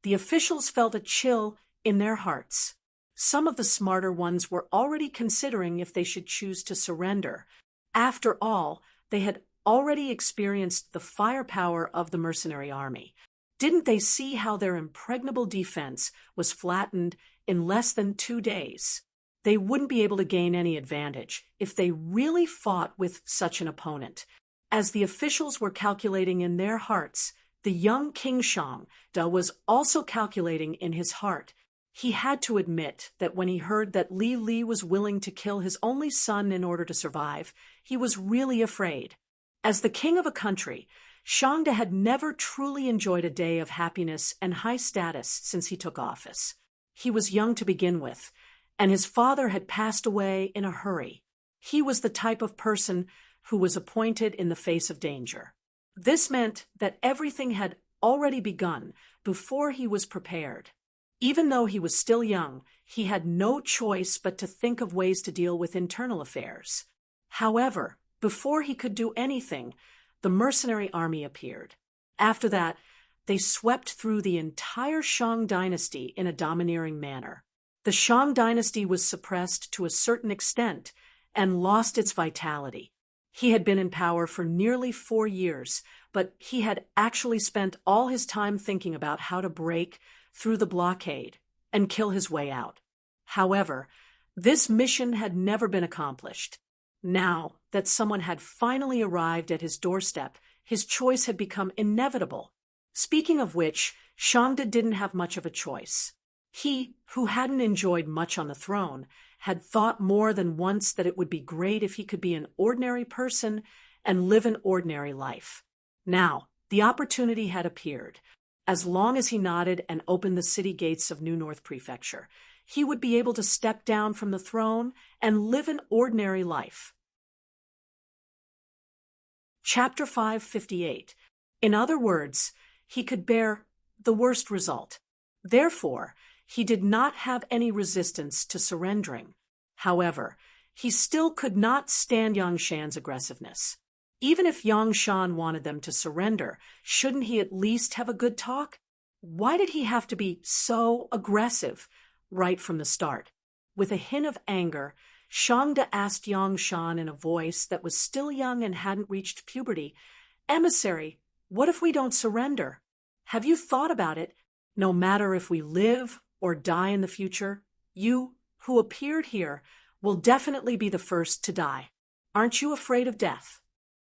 The officials felt a chill in their hearts. Some of the smarter ones were already considering if they should choose to surrender. After all, they had already experienced the firepower of the mercenary army. Didn't they see how their impregnable defense was flattened in less than 2 days? They wouldn't be able to gain any advantage if they really fought with such an opponent. As the officials were calculating in their hearts, the young King Shang was also calculating in his heart. He had to admit that when he heard that Li was willing to kill his only son in order to survive, he was really afraid. As the king of a country, Shangda had never truly enjoyed a day of happiness and high status since he took office. He was young to begin with, and his father had passed away in a hurry. He was the type of person who was appointed in the face of danger. This meant that everything had already begun before he was prepared. Even though he was still young, he had no choice but to think of ways to deal with internal affairs. However, before he could do anything, the mercenary army appeared. After that, they swept through the entire Shang dynasty in a domineering manner. The Shang dynasty was suppressed to a certain extent and lost its vitality. He had been in power for nearly 4 years, but he had actually spent all his time thinking about how to break through the blockade and kill his way out. However, this mission had never been accomplished. Now that someone had finally arrived at his doorstep, His choice had become inevitable. Speaking of which, Shangda didn't have much of a choice. He, who hadn't enjoyed much on the throne, had thought more than once that it would be great if he could be an ordinary person and live an ordinary life. Now, the opportunity had appeared. As long as he nodded and opened the city gates of New North Prefecture, he would be able to step down from the throne and live an ordinary life. Chapter 558. In other words, he could bear the worst result. Therefore, he did not have any resistance to surrendering. However, he still could not stand Yangshan's aggressiveness. Even if Yangshan wanted them to surrender, shouldn't he at least have a good talk? Why did he have to be so aggressive right from the start? With a hint of anger, Shangda asked Yangshan in a voice that was still young and hadn't reached puberty, "Emissary, what if we don't surrender? Have you thought about it? No matter if we live or die in the future, you, who appeared here, will definitely be the first to die. Aren't you afraid of death?"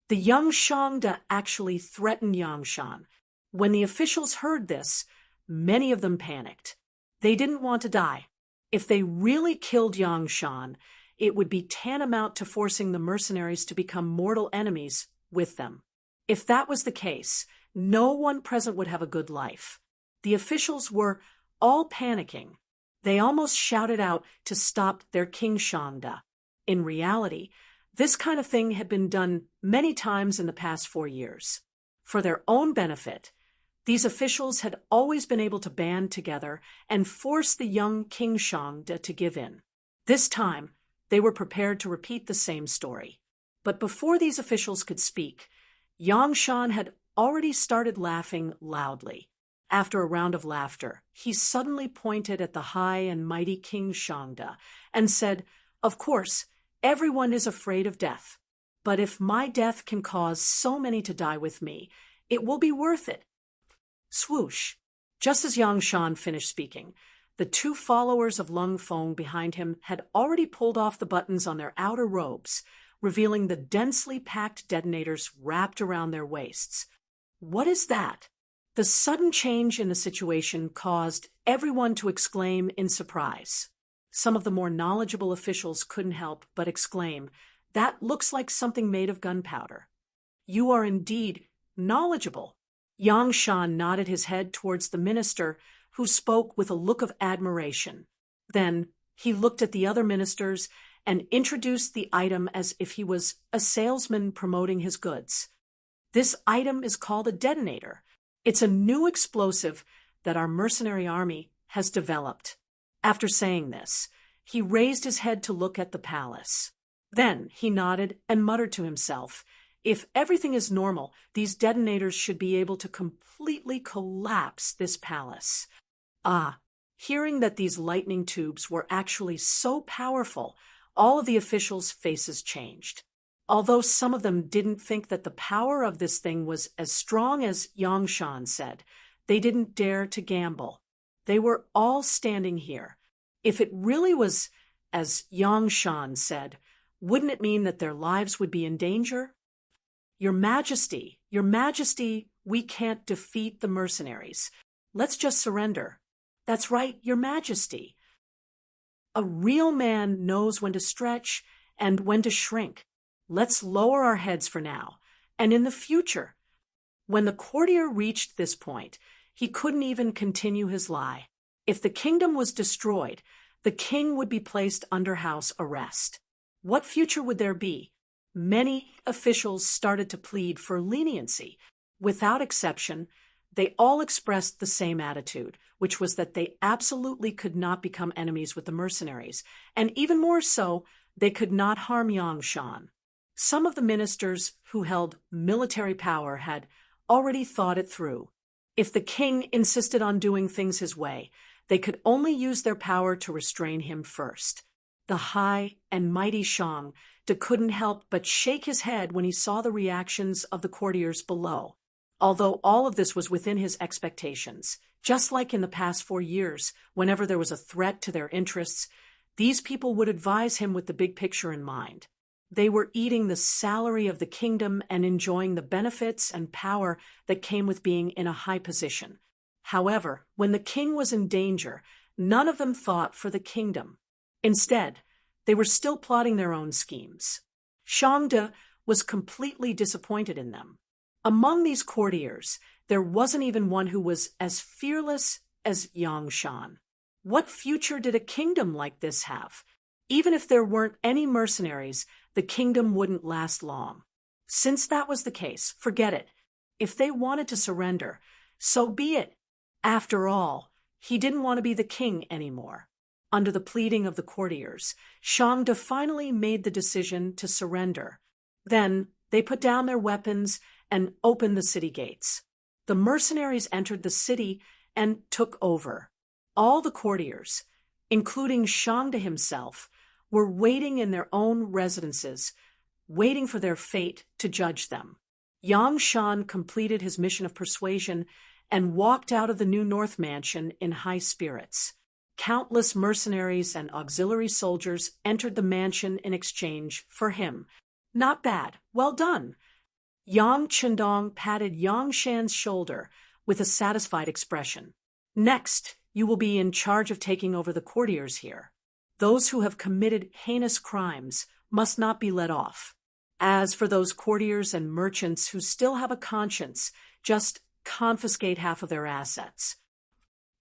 The young Shangda actually threatened Yangshan. When the officials heard this, many of them panicked. They didn't want to die. If they really killed Yangshan, it would be tantamount to forcing the mercenaries to become mortal enemies with them. If that was the case, no one present would have a good life. The officials were all panicking. They almost shouted out to stop their King Shangda. In reality, this kind of thing had been done many times in the past 4 years. For their own benefit, these officials had always been able to band together and force the young King Shangda to give in. This time, they were prepared to repeat the same story. But before these officials could speak, Yangshan had already started laughing loudly. After a round of laughter, he suddenly pointed at the high and mighty King Shangda and said, "Of course, everyone is afraid of death. But if my death can cause so many to die with me, it will be worth it." Swoosh! Just as Yangshan finished speaking, the 2 followers of Lung Feng behind him had already pulled off the buttons on their outer robes, revealing the densely packed detonators wrapped around their waists. What is that? The sudden change in the situation caused everyone to exclaim in surprise. Some of the more knowledgeable officials couldn't help but exclaim, "That looks like something made of gunpowder." "You are indeed knowledgeable." Yangshan nodded his head towards the minister, who spoke with a look of admiration. Then he looked at the other ministers and introduced the item as if he was a salesman promoting his goods. "This item is called a detonator. It's a new explosive that our mercenary army has developed." After saying this, he raised his head to look at the palace. Then he nodded and muttered to himself, "If everything is normal, these detonators should be able to completely collapse this palace." Hearing that these lightning tubes were actually so powerful, all of the officials' faces changed. Although some of them didn't think that the power of this thing was as strong as Yangshan said, they didn't dare to gamble. They were all standing here. If it really was as Yangshan said, wouldn't it mean that their lives would be in danger? Your Majesty, we can't defeat the mercenaries. Let's just surrender." "That's right, Your Majesty. A real man knows when to stretch and when to shrink. Let's lower our heads for now, and in the future." When the courtier reached this point, he couldn't even continue his lie. If the kingdom was destroyed, the king would be placed under house arrest. What future would there be? Many officials started to plead for leniency. Without exception, they all expressed the same attitude, which was that they absolutely could not become enemies with the mercenaries, and even more so, they could not harm Yangshan. Some of the ministers who held military power had already thought it through. If the king insisted on doing things his way, they could only use their power to restrain him first. The high and mighty Shangda couldn't help but shake his head when he saw the reactions of the courtiers below. Although all of this was within his expectations, just like in the past 4 years, whenever there was a threat to their interests, these people would advise him with the big picture in mind. They were eating the salary of the kingdom and enjoying the benefits and power that came with being in a high position. However, when the king was in danger, none of them thought for the kingdom. Instead, they were still plotting their own schemes. Shangde was completely disappointed in them. Among these courtiers, there wasn't even one who was as fearless as Yang Shan. What future did a kingdom like this have? Even if there weren't any mercenaries, the kingdom wouldn't last long. Since that was the case, forget it. If they wanted to surrender, so be it. After all, he didn't want to be the king anymore. Under the pleading of the courtiers, Shangde finally made the decision to surrender. Then they put down their weapons and opened the city gates. The mercenaries entered the city and took over. All the courtiers, including Shangde himself, were waiting in their own residences, waiting for their fate to judge them. Yang Shan completed his mission of persuasion and walked out of the New North Mansion in high spirits. Countless mercenaries and auxiliary soldiers entered the mansion in exchange for him. Not bad. Well done. Yang Chendong patted Yang Shan's shoulder with a satisfied expression. Next, you will be in charge of taking over the courtiers here. Those who have committed heinous crimes must not be let off. As for those courtiers and merchants who still have a conscience, just confiscate half of their assets.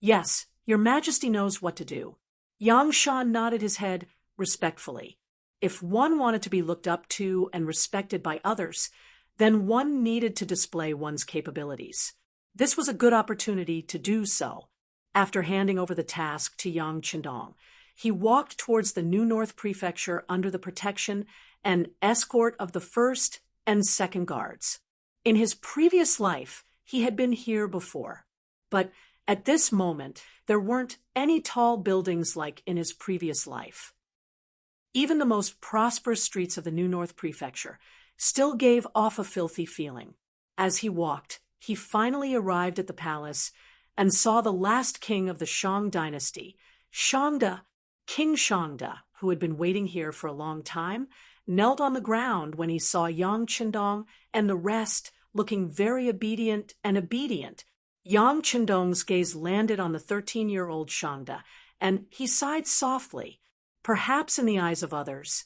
Yes, Your Majesty knows what to do. Yang Shan nodded his head respectfully. If one wanted to be looked up to and respected by others, then one needed to display one's capabilities. This was a good opportunity to do so. After handing over the task to Yang Chendong, he walked towards the New North Prefecture under the protection and escort of the 1st and 2nd Guards. In his previous life, he had been here before. But at this moment, there weren't any tall buildings like in his previous life. Even the most prosperous streets of the New North Prefecture still gave off a filthy feeling. As he walked, he finally arrived at the palace and saw the last king of the Shang dynasty, Shangde. King Shangde, who had been waiting here for a long time, knelt on the ground when he saw Yang Chendong and the rest looking very obedient. Yang Chendong's gaze landed on the 13-year-old Shangde, and he sighed softly. Perhaps in the eyes of others,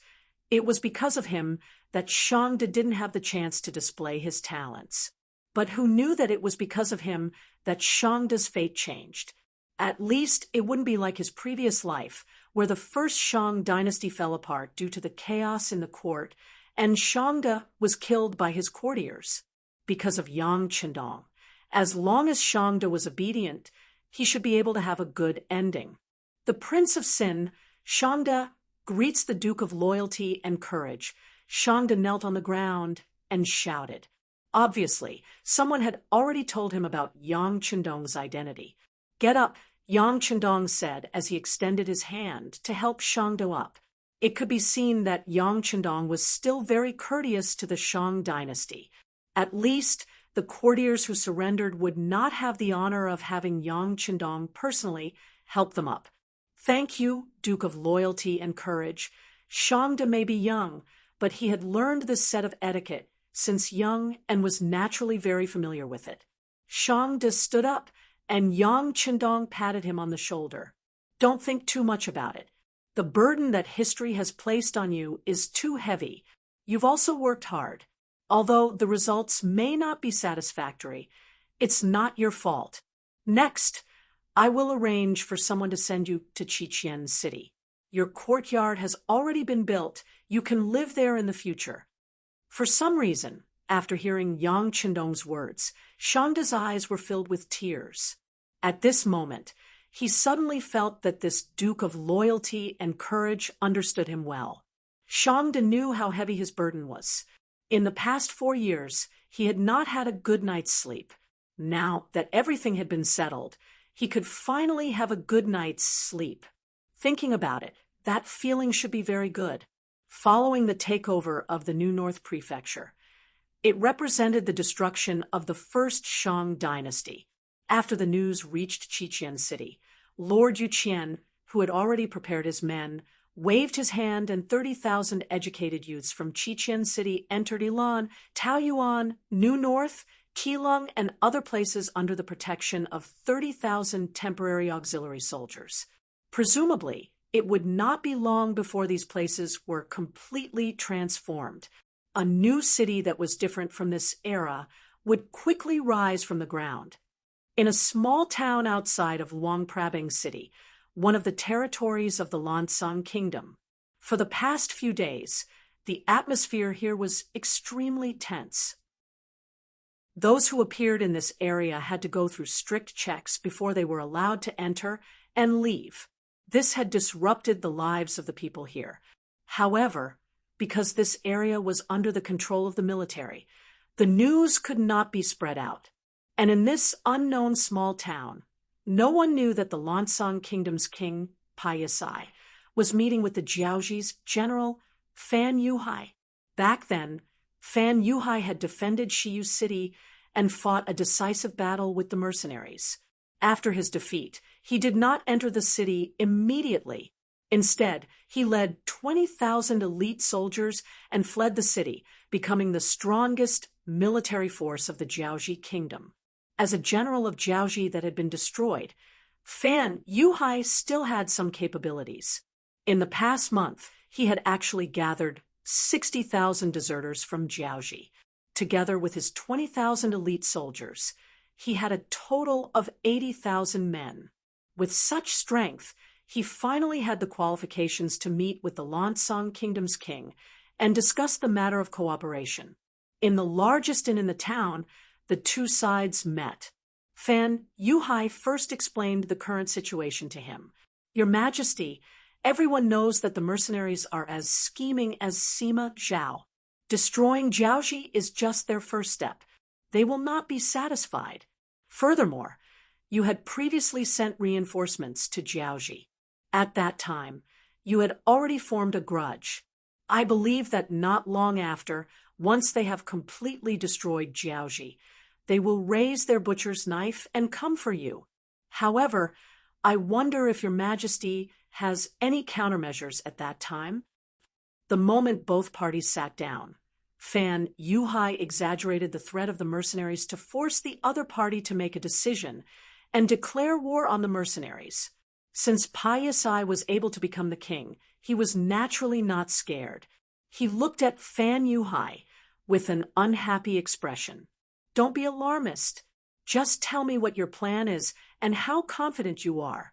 it was because of him that Shangde didn't have the chance to display his talents. But who knew that it was because of him that Shangde's fate changed? At least it wouldn't be like his previous life, where the first Shang dynasty fell apart due to the chaos in the court, and Shangde was killed by his courtiers. Because of Yang Chendong, as long as Shangde was obedient, he should be able to have a good ending. The Prince of Sin, Shangde, greets the Duke of Loyalty and Courage. Shangde knelt on the ground and shouted. Obviously, someone had already told him about Yang Chendong's identity. Get up, Yang Chendong said as he extended his hand to help Shangde up. It could be seen that Yang Chendong was still very courteous to the Shang dynasty. At least, the courtiers who surrendered would not have the honor of having Yang Chendong personally help them up. Thank you, Duke of Loyalty and Courage. Shangde may be young, but he had learned this set of etiquette since young and was naturally very familiar with it. Shangde stood up, and Yang Chendong patted him on the shoulder. Don't think too much about it. The burden that history has placed on you is too heavy. You've also worked hard. Although the results may not be satisfactory, it's not your fault. Next, I will arrange for someone to send you to Qiqian City. Your courtyard has already been built. You can live there in the future. For some reason, after hearing Yang Chendong's words, Shangde's eyes were filled with tears. At this moment, he suddenly felt that this Duke of Loyalty and Courage understood him well. Shangde knew how heavy his burden was. In the past 4 years, he had not had a good night's sleep. Now that everything had been settled, he could finally have a good night's sleep. Thinking about it, that feeling should be very good. Following the takeover of the New North Prefecture, it represented the destruction of the first Shang dynasty. After the news reached Qiqian City, Lord Yuqian, who had already prepared his men, waved his hand, and 30,000 educated youths from Chichen City entered Ilan, Taoyuan, New North, Keelung, and other places under the protection of 30,000 temporary auxiliary soldiers. Presumably, it would not be long before these places were completely transformed. A new city that was different from this era would quickly rise from the ground. In a small town outside of Luang Prabang City, one of the territories of the Lansang Kingdom, for the past few days, the atmosphere here was extremely tense. Those who appeared in this area had to go through strict checks before they were allowed to enter and leave. This had disrupted the lives of the people here. However, because this area was under the control of the military, the news could not be spread out. And in this unknown small town, no one knew that the Lansang Kingdom's king, Payasai, was meeting with the Jiaoji's general, Fan Yuhai. Back then, Fan Yuhai had defended Shiyu City and fought a decisive battle with the mercenaries. After his defeat, he did not enter the city immediately. Instead, he led 20,000 elite soldiers and fled the city, becoming the strongest military force of the Jiaoji kingdom. As a general of Jiaoji that had been destroyed, Fan Yuhai still had some capabilities. In the past month, he had actually gathered 60,000 deserters from Jiaoji. Together with his 20,000 elite soldiers, he had a total of 80,000 men. With such strength, he finally had the qualifications to meet with the Lansang Kingdom's king and discuss the matter of cooperation. In the largest inn in the town, the two sides met. Fan Yuhai first explained the current situation to him. "Your Majesty, everyone knows that the mercenaries are as scheming as Sima Zhao. Destroying Jiaoji is just their first step. They will not be satisfied. Furthermore, you had previously sent reinforcements to Jiaoji. At that time, you had already formed a grudge. I believe that not long after, once they have completely destroyed Jiaoji, they will raise their butcher's knife and come for you. However, I wonder if your Majesty has any countermeasures at that time." The moment both parties sat down, Fan Yuhai exaggerated the threat of the mercenaries to force the other party to make a decision and declare war on the mercenaries. Since Payasai was able to become the king, he was naturally not scared. He looked at Fan Yuhai with an unhappy expression. "Don't be alarmist. Just tell me what your plan is and how confident you are."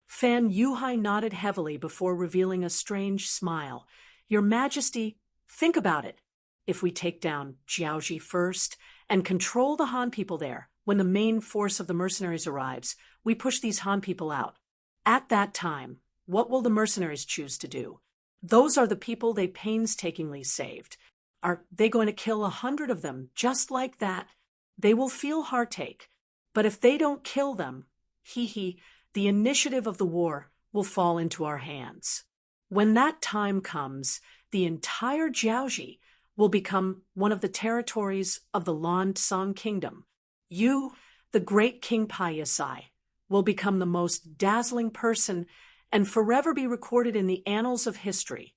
Fan Yuhai nodded heavily before revealing a strange smile. "Your Majesty, think about it. If we take down Jiaoji first and control the Han people there, when the main force of the mercenaries arrives, we push these Han people out. At that time, what will the mercenaries choose to do? Those are the people they painstakingly saved. Are they going to kill 100 of them just like that? They will feel heartache. But if they don't kill them, the initiative of the war will fall into our hands. When that time comes, the entire Jiaoji will become one of the territories of the Lansang Kingdom. You, the great King Payasai, will become the most dazzling person and forever be recorded in the annals of history."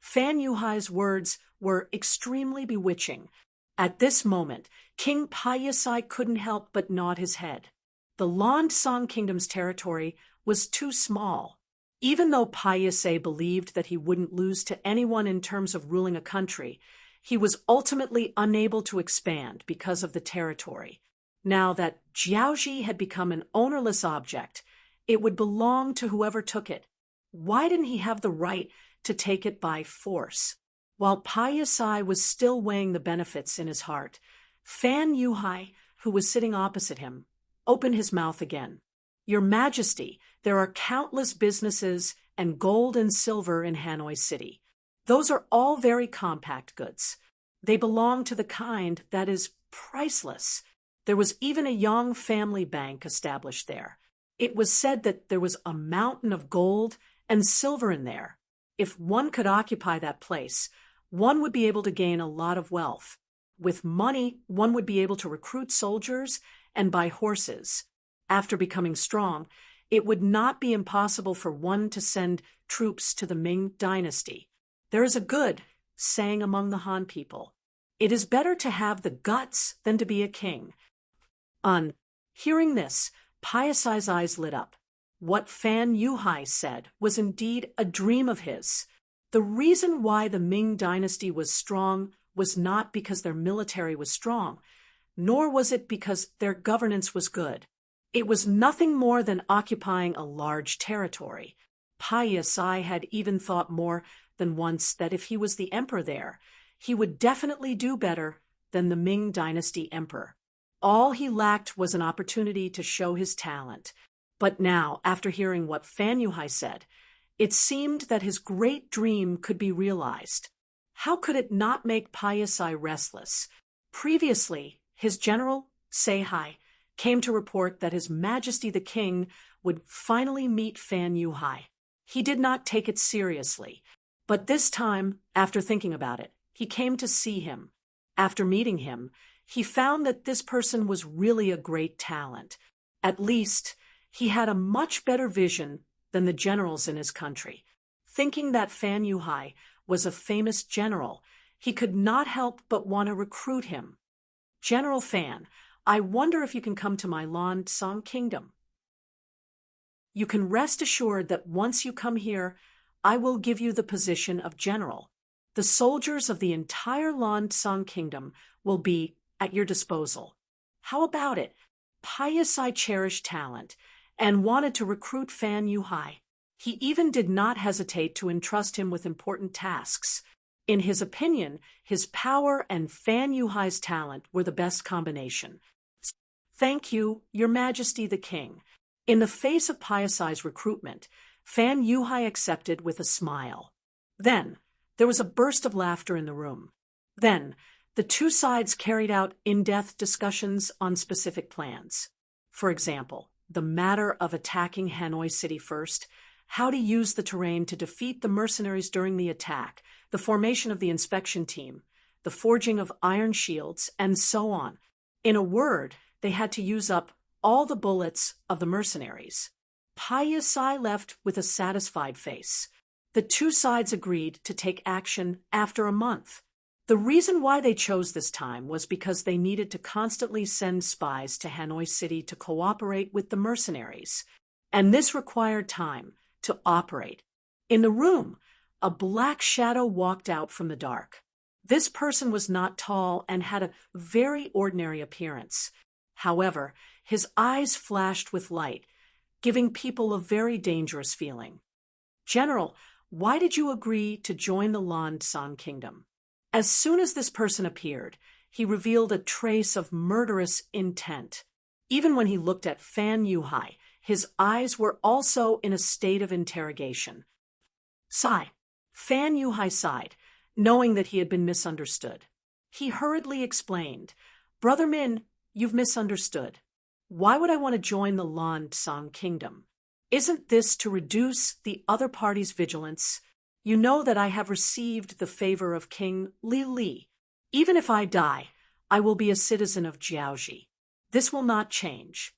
Fan Yuhai's words were extremely bewitching. At this moment, King Payasai couldn't help but nod his head. The Lansang Kingdom's territory was too small. Even though Payasai believed that he wouldn't lose to anyone in terms of ruling a country, he was ultimately unable to expand because of the territory. Now that Jiaoji had become an ownerless object, it would belong to whoever took it. Why didn't he have the right to take it by force? While Payasai was still weighing the benefits in his heart, Fan Yuhai, who was sitting opposite him, opened his mouth again. "Your Majesty, there are countless businesses and gold and silver in Hanoi City. Those are all very compact goods. They belong to the kind that is priceless. There was even a Yang family bank established there. It was said that there was a mountain of gold and silver in there. If one could occupy that place, one would be able to gain a lot of wealth. With money, one would be able to recruit soldiers and buy horses. After becoming strong, it would not be impossible for one to send troops to the Ming dynasty. There is a good saying among the Han people: it is better to have the guts than to be a king. On hearing this, Piasai's eyes lit up. What Fan Yuhai said was indeed a dream of his. The reason why the Ming dynasty was strong was not because their military was strong, nor was it because their governance was good. It was nothing more than occupying a large territory. Piasai had even thought more than once that if he was the emperor there, he would definitely do better than the Ming dynasty emperor. All he lacked was an opportunity to show his talent. But now, after hearing what Fan Yuhai said, it seemed that his great dream could be realized. How could it not make Piasai restless? Previously, his general, Seihai, came to report that His Majesty the King would finally meet Fan Yuhai. He did not take it seriously, but this time, after thinking about it, he came to see him. After meeting him, he found that this person was really a great talent. At least, he had a much better vision than the generals in his country. Thinking that Fan Yuhai was a famous general, he could not help but want to recruit him. General Fan, I wonder if you can come to my Lan Song kingdom. You can rest assured that once you come here, I will give you the position of general. The soldiers of the entire Lan Song kingdom will be at your disposal. How about it? Piasai cherished talent and wanted to recruit Fan Yuhai. He even did not hesitate to entrust him with important tasks. In his opinion, his power and Fan Yuhai's talent were the best combination. Thank you, Your Majesty the King. In the face of Piasai's recruitment, Fan Yuhai accepted with a smile. Then, there was a burst of laughter in the room. Then, the two sides carried out in-depth discussions on specific plans. For example, the matter of attacking Hanoi City first, how to use the terrain to defeat the mercenaries during the attack, the formation of the inspection team, the forging of iron shields, and so on. In a word, they had to use up all the bullets of the mercenaries. Piasai left with a satisfied face. The two sides agreed to take action after a month. The reason why they chose this time was because they needed to constantly send spies to Hanoi City to cooperate with the mercenaries, and this required time to operate. In the room, a black shadow walked out from the dark. This person was not tall and had a very ordinary appearance. However, his eyes flashed with light, giving people a very dangerous feeling. General, why did you agree to join the Lan San Kingdom? As soon as this person appeared, he revealed a trace of murderous intent. Even when he looked at Fan Yuhai, his eyes were also in a state of interrogation. Sigh. Fan Yuhai sighed, knowing that he had been misunderstood. He hurriedly explained, Brother Min, you've misunderstood. Why would I want to join the Lan San Kingdom? Isn't this to reduce the other party's vigilance? You know that I have received the favor of King Li Li. Even if I die, I will be a citizen of Jiaoji. This will not change.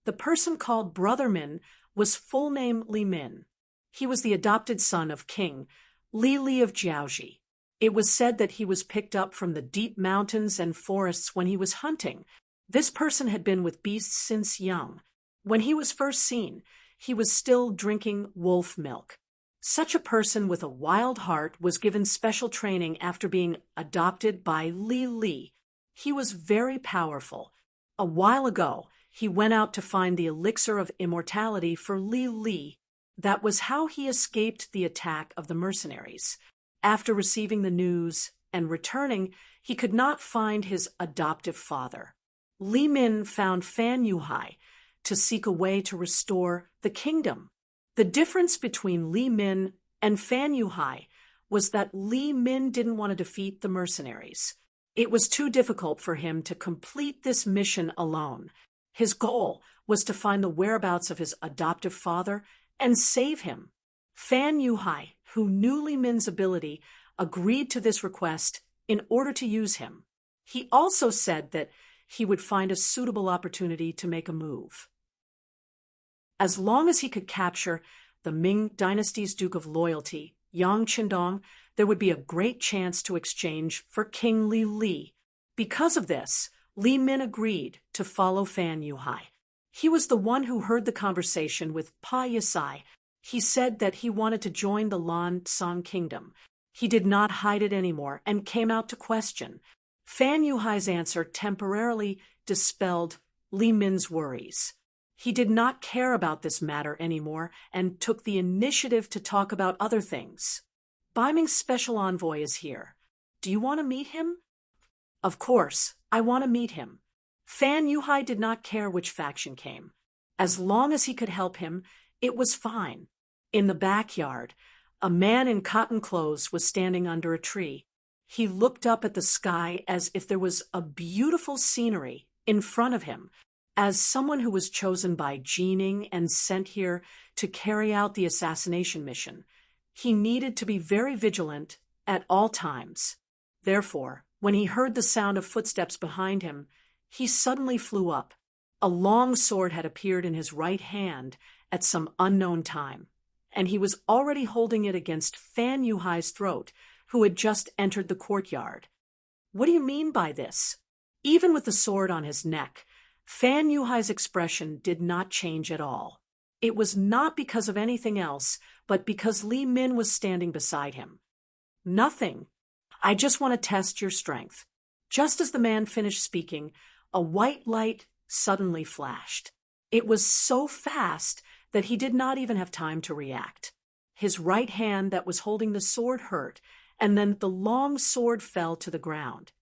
The person called Brother Min was full name Li Min. He was the adopted son of King Li Li of Jiaoji. It was said that he was picked up from the deep mountains and forests when he was hunting. This person had been with beasts since young. When he was first seen, he was still drinking wolf milk. Such a person with a wild heart was given special training after being adopted by Li Li. He was very powerful. A while ago, he went out to find the elixir of immortality for Li Li. That was how he escaped the attack of the mercenaries. After receiving the news and returning, he could not find his adoptive father. Li Min found Fan Yuhai to seek a way to restore the kingdom. The difference between Li Min and Fan Yuhai was that Li Min didn't want to defeat the mercenaries. It was too difficult for him to complete this mission alone. His goal was to find the whereabouts of his adoptive father and save him. Fan Yuhai, who knew Li Min's ability, agreed to this request in order to use him. He also said that he would find a suitable opportunity to make a move. As long as he could capture the Ming dynasty's Duke of Loyalty, Yang Qindong, there would be a great chance to exchange for King Li. Because of this, Li Min agreed to follow Fan Yuhai. He was the one who heard the conversation with Pa Yisai. He said that he wanted to join the Lan Song kingdom. He did not hide it anymore and came out to question. Fan Yuhai's answer temporarily dispelled Li Min's worries. He did not care about this matter anymore and took the initiative to talk about other things. Bai Ming's special envoy is here. Do you want to meet him? Of course, I want to meet him. Fan Yuhai did not care which faction came. As long as he could help him, it was fine. In the backyard, a man in cotton clothes was standing under a tree. He looked up at the sky as if there was a beautiful scenery in front of him. As someone who was chosen by Jining and sent here to carry out the assassination mission, he needed to be very vigilant at all times. Therefore, when he heard the sound of footsteps behind him, he suddenly flew up. A long sword had appeared in his right hand at some unknown time, and he was already holding it against Fan Yuhai's throat, who had just entered the courtyard. What do you mean by this? Even with the sword on his neck, Fan Yuhai's expression did not change at all. It was not because of anything else, but because Li Min was standing beside him. Nothing. I just want to test your strength. Just as the man finished speaking, a white light suddenly flashed. It was so fast that he did not even have time to react. His right hand that was holding the sword hurt, and then the long sword fell to the ground.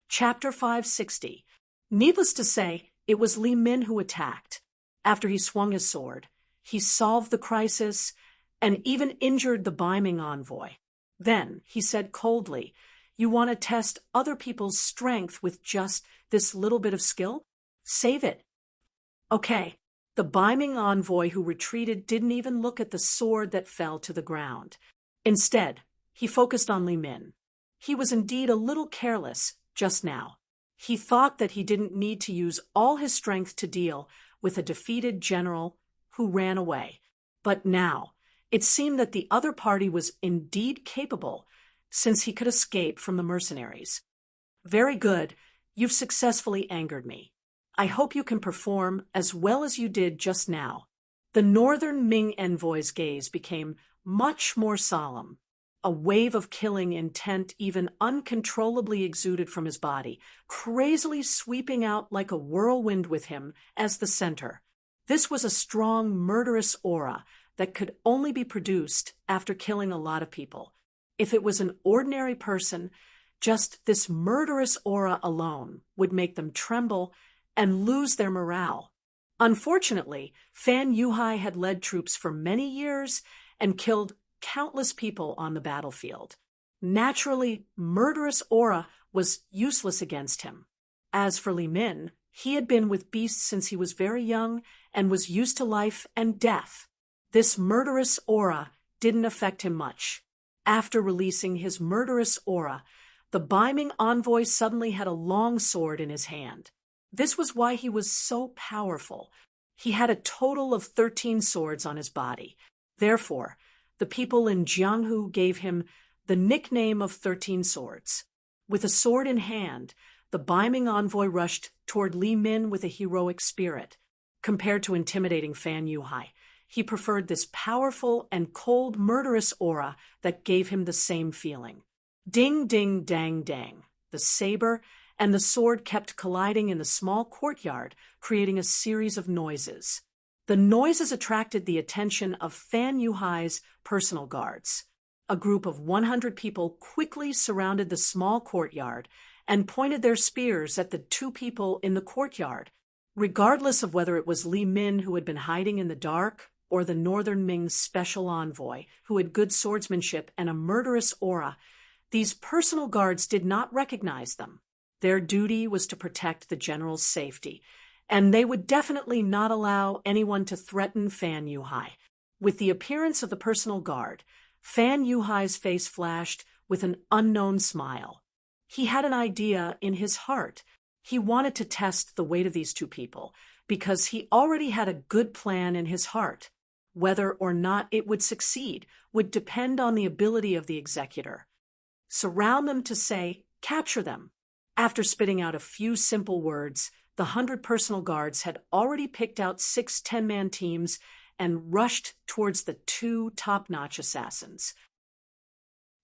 Chapter 560. Needless to say, it was Li Min who attacked. After he swung his sword, he solved the crisis and even injured the Bai Ming envoy. Then he said coldly, "You want to test other people's strength with just this little bit of skill? Save it." Okay. The Bai Ming envoy who retreated didn't even look at the sword that fell to the ground. Instead, he focused on Li Min. He was indeed a little careless just now. He thought that he didn't need to use all his strength to deal with a defeated general who ran away. But now, it seemed that the other party was indeed capable, since he could escape from the mercenaries. Very good. You've successfully angered me. I hope you can perform as well as you did just now. The northern Ming envoy's gaze became much more solemn. A wave of killing intent even uncontrollably exuded from his body, crazily sweeping out like a whirlwind with him as the center. This was a strong, murderous aura that could only be produced after killing a lot of people. If it was an ordinary person, just this murderous aura alone would make them tremble and lose their morale. Unfortunately, Fan Yuhai had led troops for many years and killed countless people on the battlefield. Naturally, murderous aura was useless against him. As for Li Min, he had been with beasts since he was very young and was used to life and death. This murderous aura didn't affect him much. After releasing his murderous aura, the Bai Ming envoy suddenly had a long sword in his hand. This was why he was so powerful. He had a total of 13 swords on his body. Therefore, the people in Jianghu gave him the nickname of 13 Swords. With a sword in hand, the Bai Ming envoy rushed toward Li Min with a heroic spirit. Compared to intimidating Fan Yuhai, he preferred this powerful and cold, murderous aura that gave him the same feeling. Ding, ding, dang, dang. The saber and the sword kept colliding in the small courtyard, creating a series of noises. The noises attracted the attention of Fan Yuhai's personal guards. A group of 100 people quickly surrounded the small courtyard and pointed their spears at the two people in the courtyard. Regardless of whether it was Li Min who had been hiding in the dark or the Northern Ming's special envoy who had good swordsmanship and a murderous aura, these personal guards did not recognize them. Their duty was to protect the general's safety, and they would definitely not allow anyone to threaten Fan Yuhai. With the appearance of the personal guard, Fan Yuhai's face flashed with an unknown smile. He had an idea in his heart. He wanted to test the weight of these two people, because he already had a good plan in his heart. Whether or not it would succeed would depend on the ability of the executor. Surround them to say, capture them. After spitting out a few simple words, the 100 personal guards had already picked out 6 10-man teams and rushed towards the 2 top-notch assassins.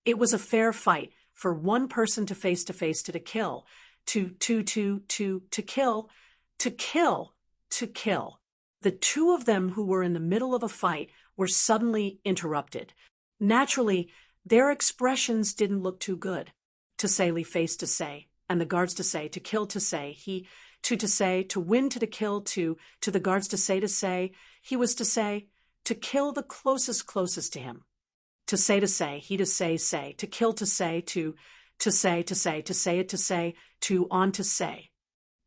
It was a fair fight for one person to face to kill, to kill. The 2 of them who were in the middle of a fight were suddenly interrupted. Naturally, their expressions didn't look too good. To say, face to say, and the guards to say, to kill to say, he, to say, to win to kill to the guards to say, he was to say, to kill the closest to him. To say, he to say, to kill to say, to say it to say, to on to say.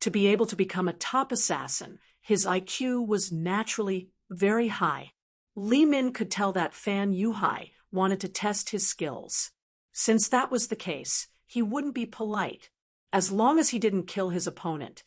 To be able to become a top assassin, his IQ was naturally very high. Li Min could tell that Fan Yuhai wanted to test his skills. Since that was the case, he wouldn't be polite, as long as he didn't kill his opponent.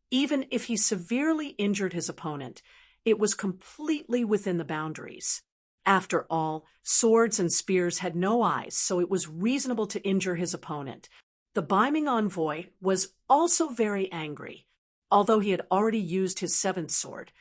Even if he severely injured his opponent, it was completely within the boundaries. After all, swords and spears had no eyes, so it was reasonable to injure his opponent. The Ming envoy was also very angry, although he had already used his 7th sword,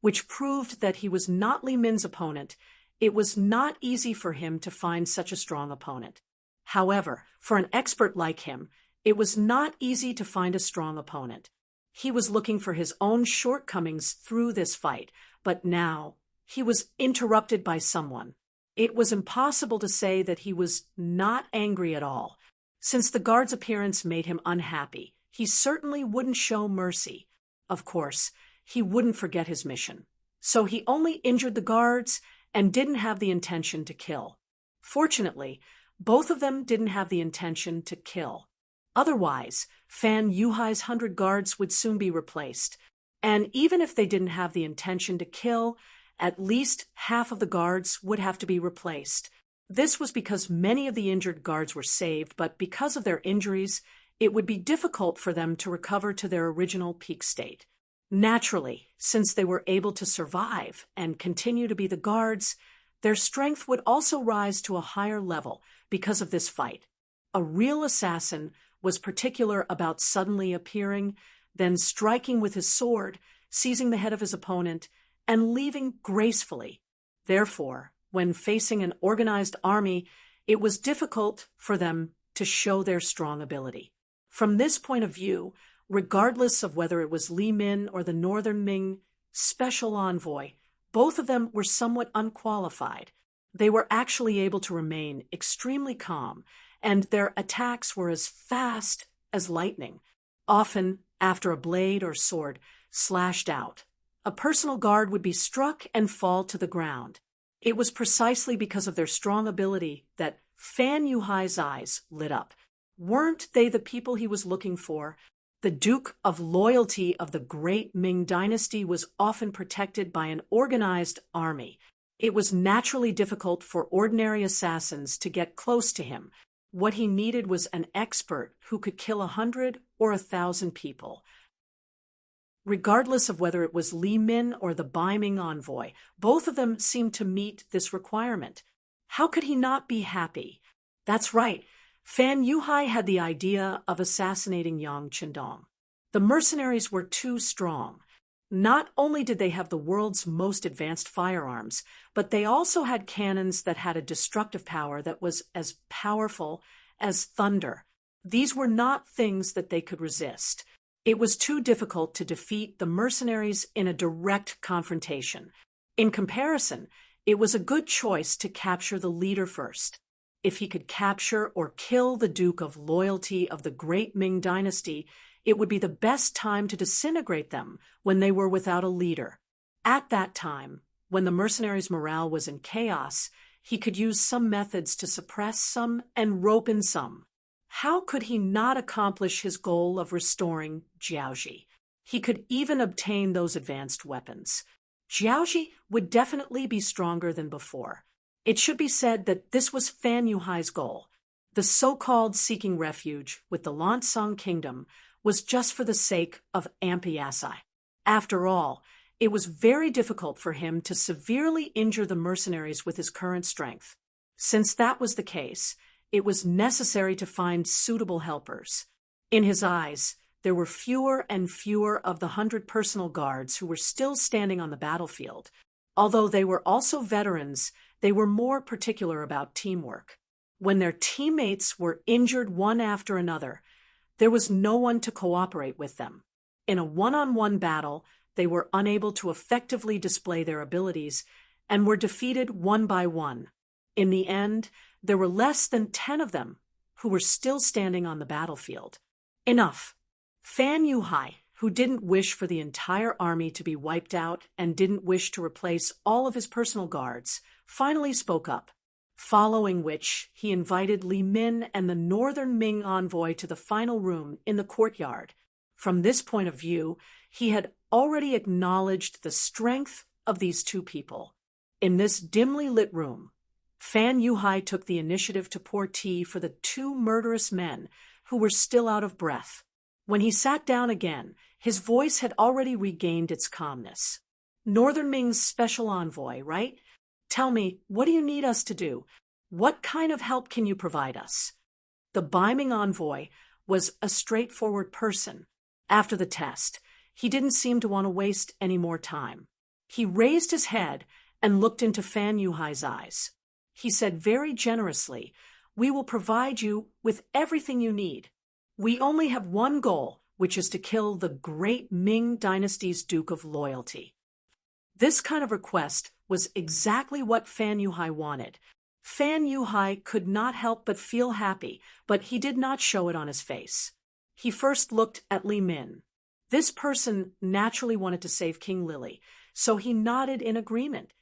which proved that he was not Li Min's opponent. It was not easy for him to find such a strong opponent. However, for an expert like him, it was not easy to find a strong opponent. He was looking for his own shortcomings through this fight, but now he was interrupted by someone. It was impossible to say that he was not angry at all. Since the guard's appearance made him unhappy, he certainly wouldn't show mercy. Of course, he wouldn't forget his mission. So he only injured the guards and didn't have the intention to kill. Fortunately, both of them didn't have the intention to kill. Otherwise, Fan Yuhai's 100 guards would soon be replaced. And even if they didn't have the intention to kill, at least half of the guards would have to be replaced. This was because many of the injured guards were saved, but because of their injuries, it would be difficult for them to recover to their original peak state. Naturally, since they were able to survive and continue to be the guards, their strength would also rise to a higher level because of this fight. A real assassin was particular about suddenly appearing, then striking with his sword, seizing the head of his opponent, and leaving gracefully. Therefore, when facing an organized army, it was difficult for them to show their strong ability. From this point of view, regardless of whether it was Li Min or the Northern Ming special envoy, both of them were somewhat unqualified. They were actually able to remain extremely calm, and their attacks were as fast as lightning, often after a blade or sword slashed out. A personal guard would be struck and fall to the ground. It was precisely because of their strong ability that Fan Yuhai's eyes lit up. Weren't they the people he was looking for? The Duke of Loyalty of the great Ming dynasty was often protected by an organized army. It was naturally difficult for ordinary assassins to get close to him. What he needed was an expert who could kill 100 or 1,000 people. Regardless of whether it was Li Min or the Ming envoy, both of them seemed to meet this requirement. How could he not be happy? That's right. Fan Yuhai had the idea of assassinating Yang Qindong. The mercenaries were too strong. Not only did they have the world's most advanced firearms, but they also had cannons that had a destructive power that was as powerful as thunder. These were not things that they could resist. It was too difficult to defeat the mercenaries in a direct confrontation. In comparison, it was a good choice to capture the leader first. If he could capture or kill the Duke of Loyalty of the great Ming dynasty, it would be the best time to disintegrate them when they were without a leader. At that time, when the mercenaries' morale was in chaos, he could use some methods to suppress some and rope in some. How could he not accomplish his goal of restoring Jiaoji? He could even obtain those advanced weapons. Jiaoji would definitely be stronger than before. It should be said that this was Fan Yuhai's goal. The so-called seeking refuge with the Lansang kingdom was just for the sake of Ampiasai. After all, it was very difficult for him to severely injure the mercenaries with his current strength. Since that was the case, it was necessary to find suitable helpers. In his eyes, there were fewer and fewer of the 100 personal guards who were still standing on the battlefield. Although they were also veterans, they were more particular about teamwork. When their teammates were injured one after another, there was no one to cooperate with them. In a one-on-one battle, they were unable to effectively display their abilities and were defeated one by one. In the end, there were less than 10 of them who were still standing on the battlefield. Enough. Fan Yuhai, who didn't wish for the entire army to be wiped out and didn't wish to replace all of his personal guards, finally spoke up, following which he invited Li Min and the northern Ming envoy to the final room in the courtyard. From this point of view, he had already acknowledged the strength of these two people. In this dimly lit room, Fan Yuhai took the initiative to pour tea for the two murderous men who were still out of breath. When he sat down again, his voice had already regained its calmness. Northern Ming's special envoy, right? Tell me, what do you need us to do? What kind of help can you provide us? The Ming envoy was a straightforward person. After the test, he didn't seem to want to waste any more time. He raised his head and looked into Fan Yuhai's eyes. He said very generously, "We will provide you with everything you need. We only have one goal, which is to kill the great Ming dynasty's Duke of Loyalty." This kind of request was exactly what Fan Yuhai wanted. Fan Yuhai could not help but feel happy, but he did not show it on his face. He first looked at Li Min. This person naturally wanted to save King Lily, so he nodded in agreement.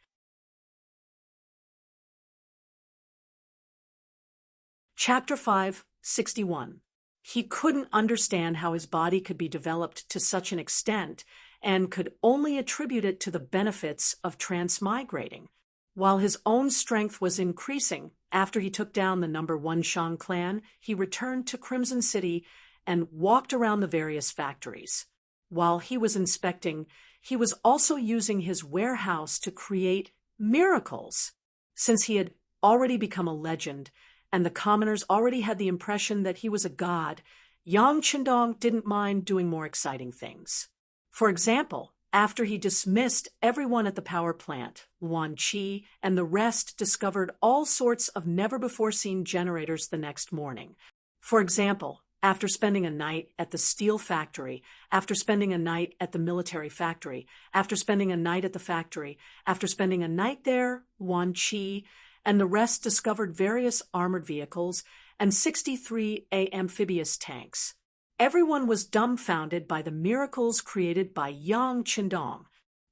Chapter 5:61. He couldn't understand how his body could be developed to such an extent and could only attribute it to the benefits of transmigrating. While his own strength was increasing after he took down the number 1 Shang clan, he returned to Crimson City and walked around the various factories. While he was inspecting, he was also using his warehouse to create miracles. Since he had already become a legend, and the commoners already had the impression that he was a god, Yang Qindong didn't mind doing more exciting things. For example, after he dismissed everyone at the power plant, Luan Qi and the rest discovered all sorts of never-before-seen generators the next morning. For example, after spending a night at the steel factory, after spending a night at the military factory, after spending a night at the factory, after spending a night there, Luan Qi and the rest discovered various armored vehicles and 63 amphibious tanks. Everyone was dumbfounded by the miracles created by Yang Qindong.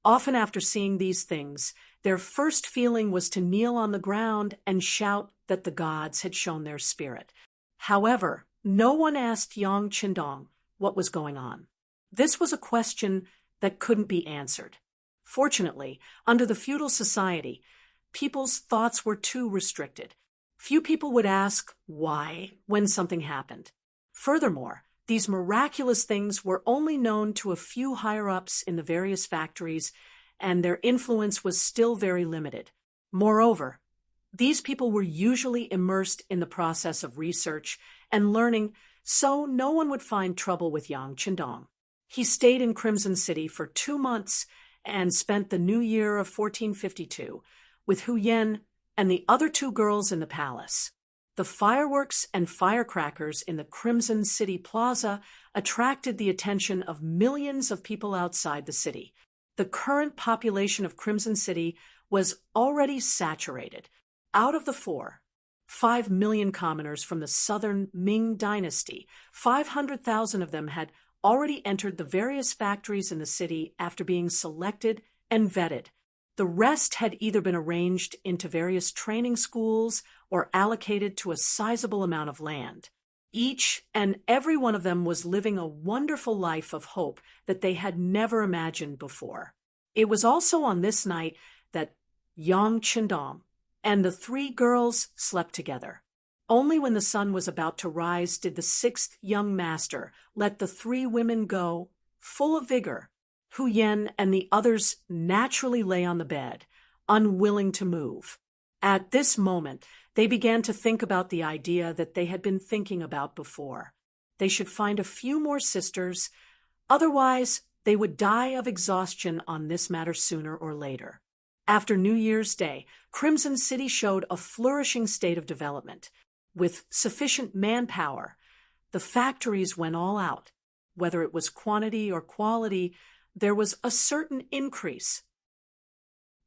Often after seeing these things, their first feeling was to kneel on the ground and shout that the gods had shown their spirit. However, no one asked Yang Qindong what was going on. This was a question that couldn't be answered. Fortunately, under the feudal society, people's thoughts were too restricted. Few people would ask why when something happened. Furthermore, these miraculous things were only known to a few higher-ups in the various factories, and their influence was still very limited. Moreover, these people were usually immersed in the process of research and learning, so no one would find trouble with Yang Qindong. He stayed in Crimson City for 2 months and spent the new year of 1452 with Hu Yen and the other 2 girls in the palace. The fireworks and firecrackers in the Crimson City Plaza attracted the attention of millions of people outside the city. The current population of Crimson City was already saturated. Out of the 5 million commoners from the southern Ming dynasty, 500,000 of them had already entered the various factories in the city after being selected and vetted. The rest had either been arranged into various training schools or allocated to a sizable amount of land. Each and every one of them was living a wonderful life of hope that they had never imagined before. It was also on this night that Yang Qindong and the 3 girls slept together. Only when the sun was about to rise did the 6th young master let the 3 women go, full of vigor. Hu Yen and the others naturally lay on the bed, unwilling to move. At this moment, they began to think about the idea that they had been thinking about before. They should find a few more sisters, otherwise they would die of exhaustion on this matter sooner or later. After New Year's Day, Crimson City showed a flourishing state of development. With sufficient manpower, the factories went all out. Whether it was quantity or quality, there was a certain increase.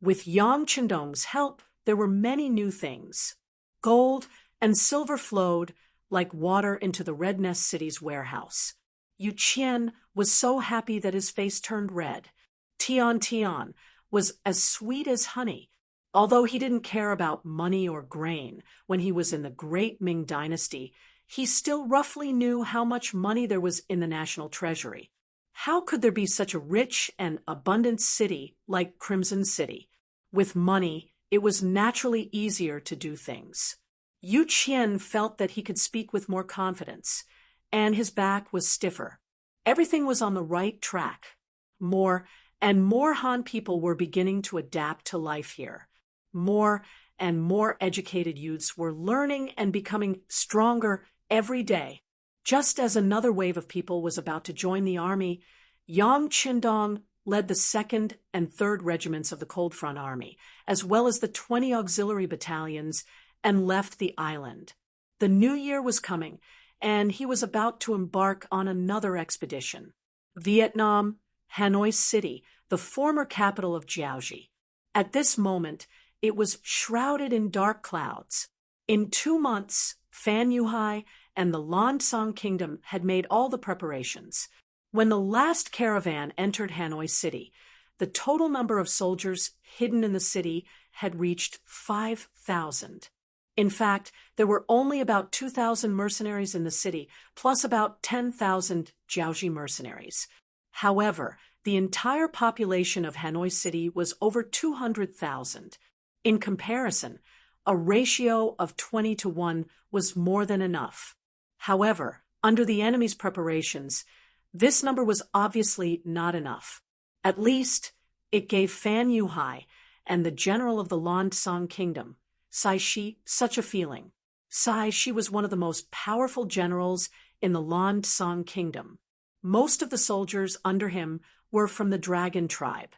With Yang Chendong's help, there were many new things. Gold and silver flowed like water into the Red Nest City's warehouse. Yu Qian was so happy that his face turned red. Tian Tian was as sweet as honey. Although he didn't care about money or grain when he was in the great Ming dynasty, he still roughly knew how much money there was in the national treasury. How could there be such a rich and abundant city like Crimson City? With money, it was naturally easier to do things. Yu Qian felt that he could speak with more confidence, and his back was stiffer. Everything was on the right track. More and more Han people were beginning to adapt to life here. More and more educated youths were learning and becoming stronger every day. Just as another wave of people was about to join the army, Yang Chendong led the 2nd and 3rd regiments of the Cold Front Army, as well as the 20 auxiliary battalions, and left the island. The new year was coming, and he was about to embark on another expedition. Vietnam, Hanoi City, the former capital of Jiaoji. At this moment, it was shrouded in dark clouds. In 2 months, Fan Yuhai and the Lan Song Kingdom had made all the preparations. When the last caravan entered Hanoi City, the total number of soldiers hidden in the city had reached 5,000. In fact, there were only about 2,000 mercenaries in the city, plus about 10,000 Jiaoji mercenaries. However, the entire population of Hanoi City was over 200,000. In comparison, a ratio of 20 to 1 was more than enough. However, under the enemy's preparations, this number was obviously not enough. At least, it gave Fan Yuhai and the general of the Lan Song Kingdom, Sai Shi, such a feeling. Sai Shi was one of the most powerful generals in the Lan Song Kingdom. Most of the soldiers under him were from the Dragon tribe.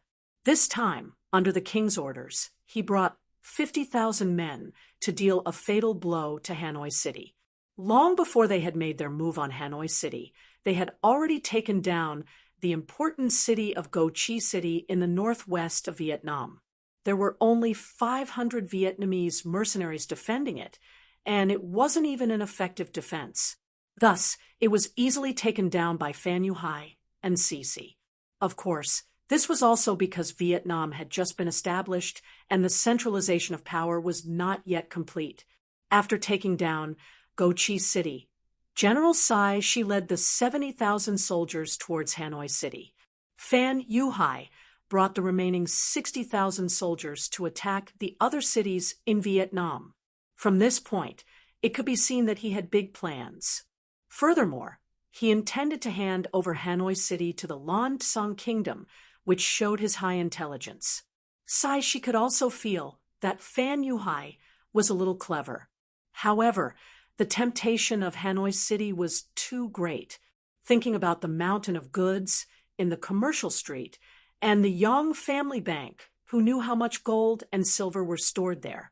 This time, under the king's orders, he brought 50,000 men to deal a fatal blow to Hanoi City. Long before they had made their move on Hanoi City, they had already taken down the important city of Go Chi City in the northwest of Vietnam. There were only 500 Vietnamese mercenaries defending it, and it wasn't even an effective defense. Thus, it was easily taken down by Fan Yuhai and Sisi. Of course, this was also because Vietnam had just been established and the centralization of power was not yet complete. After taking down Go Chi City, General Sai Shi led the 70,000 soldiers towards Hanoi City. Fan Yuhai brought the remaining 60,000 soldiers to attack the other cities in Vietnam. From this point, it could be seen that he had big plans. Furthermore, he intended to hand over Hanoi City to the Lan Song Kingdom, which showed his high intelligence. Sai Shi could also feel that Fan Yuhai was a little clever. However, the temptation of Hanoi City was too great. Thinking about the mountain of goods in the commercial street and the Yang family bank, who knew how much gold and silver were stored there.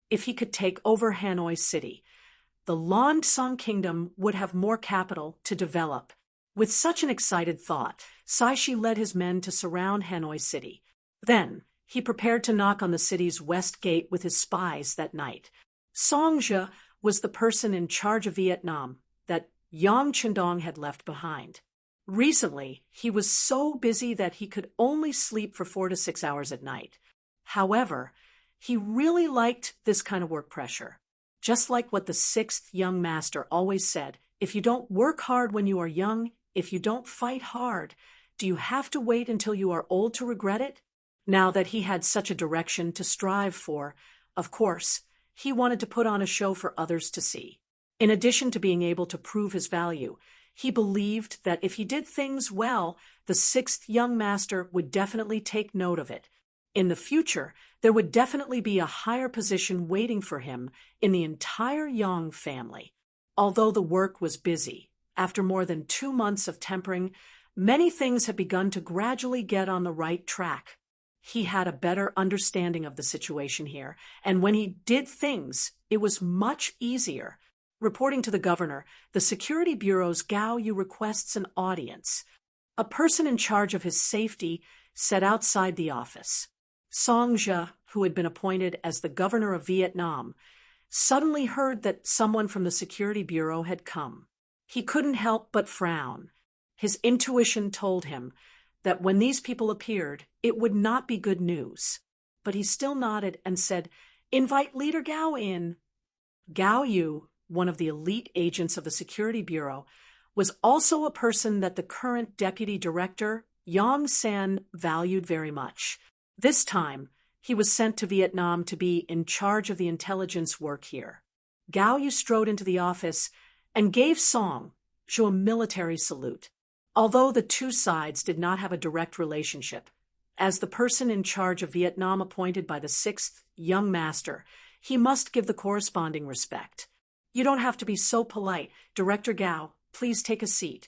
If he could take over Hanoi City, the Lan Song Kingdom would have more capital to develop. With such an excited thought, Sai Shi led his men to surround Hanoi City. Then, he prepared to knock on the city's west gate with his spies that night. Song Zhe was the person in charge of Vietnam that Yang Chendong had left behind. Recently, he was so busy that he could only sleep for 4 to 6 hours at night. However, he really liked this kind of work pressure. Just like what the 6th young master always said, if you don't work hard when you are young, if you don't fight hard, do you have to wait until you are old to regret it? Now that he had such a direction to strive for, of course, he wanted to put on a show for others to see. In addition to being able to prove his value, He believed that if he did things well, the sixth young master would definitely take note of it. In the future, there would definitely be a higher position waiting for him in the entire Yang family. Although the work was busy, after more than 2 months of tempering, many things had begun to gradually get on the right track. He had a better understanding of the situation here, and when he did things, it was much easier. Reporting to the governor, the Security Bureau's Gao Yu requests an audience. A person in charge of his safety sat outside the office. Song Zhe, who had been appointed as the governor of Vietnam, suddenly heard that someone from the Security Bureau had come. He couldn't help but frown. His intuition told him that when these people appeared, it would not be good news. But he still nodded and said, "Invite Leader Gao in." Gao Yu, one of the elite agents of the Security Bureau, was also a person that the current deputy director, Yang San, valued very much. This time, he was sent to Vietnam to be in charge of the intelligence work here. Gao Yu strode into the office and gave Song Zhe a military salute. Although the two sides did not have a direct relationship, as the person in charge of Vietnam appointed by the sixth young master, he must give the corresponding respect. "You don't have to be so polite. Director Gao, please take a seat."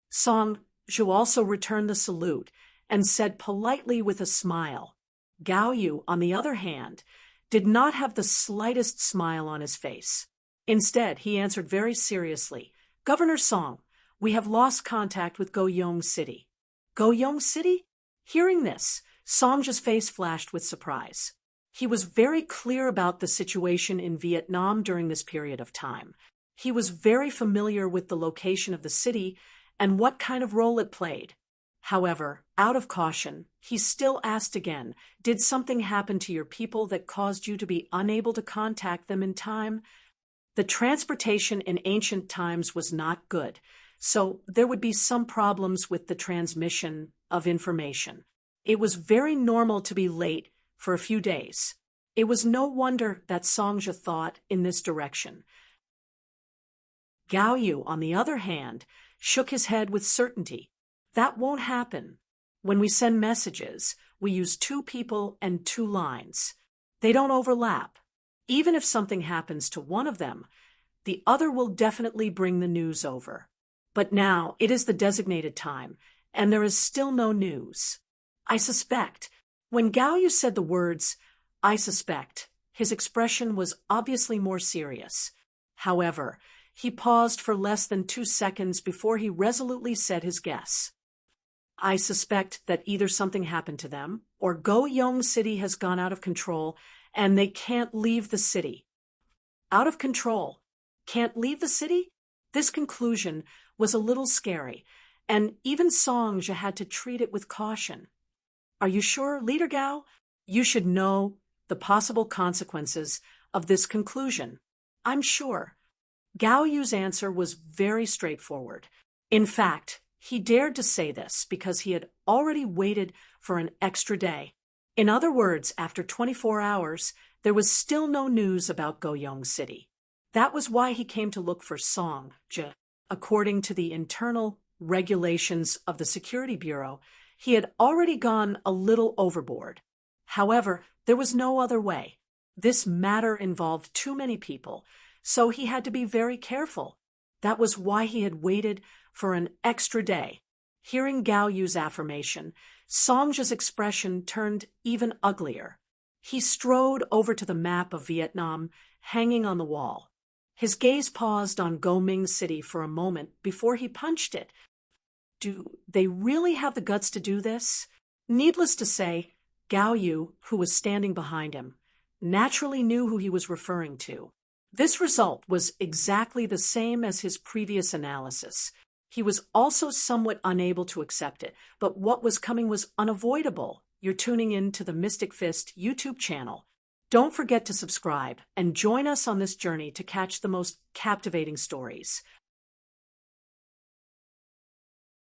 Song Zhe also returned the salute and said politely with a smile. Gao Yu, on the other hand, did not have the slightest smile on his face. Instead, he answered very seriously, "Governor Song, we have lost contact with Goyong City." Goyong City? Hearing this, Song Zhe's face flashed with surprise. He was very clear about the situation in Vietnam during this period of time. He was very familiar with the location of the city and what kind of role it played. However, out of caution, he still asked again, "Did something happen to your people that caused you to be unable to contact them in time?" The transportation in ancient times was not good, so there would be some problems with the transmission of information. It was very normal to be late for a few days. It was no wonder that Song Zhe thought in this direction. Gao Yu, on the other hand, shook his head with certainty. "That won't happen. When we send messages, we use 2 people and 2 lines. They don't overlap. Even if something happens to one of them, the other will definitely bring the news over. But now it is the designated time, and there is still no news. I suspect." When Gao Yu said the words, "I suspect," his expression was obviously more serious. However, he paused for less than 2 seconds before he resolutely said his guess. "I suspect that either something happened to them, or Goyong City has gone out of control, and they can't leave the city." Out of control? Can't leave the city? This conclusion was a little scary, and even Song Zhe had to treat it with caution. "Are you sure, Leader Gao? You should know the possible consequences of this conclusion." "I'm sure." Gao Yu's answer was very straightforward. In fact, he dared to say this because he had already waited for an extra day. In other words, after 24 hours, there was still no news about Goyong City. That was why he came to look for Song Zhe. According to the internal regulations of the Security Bureau, he had already gone a little overboard. However, there was no other way. This matter involved too many people, so he had to be very careful. That was why he had waited for an extra day. Hearing Gao Yu's affirmation, Song Zhe's expression turned even uglier. He strode over to the map of Vietnam hanging on the wall. His gaze paused on Ming City for a moment before he punched it. Do they really have the guts to do this? Needless to say, Gao Yu, who was standing behind him, naturally knew who he was referring to. This result was exactly the same as his previous analysis. He was also somewhat unable to accept it, but what was coming was unavoidable. You're tuning in to the Mystic Fist YouTube channel. Don't forget to subscribe and join us on this journey to catch the most captivating stories.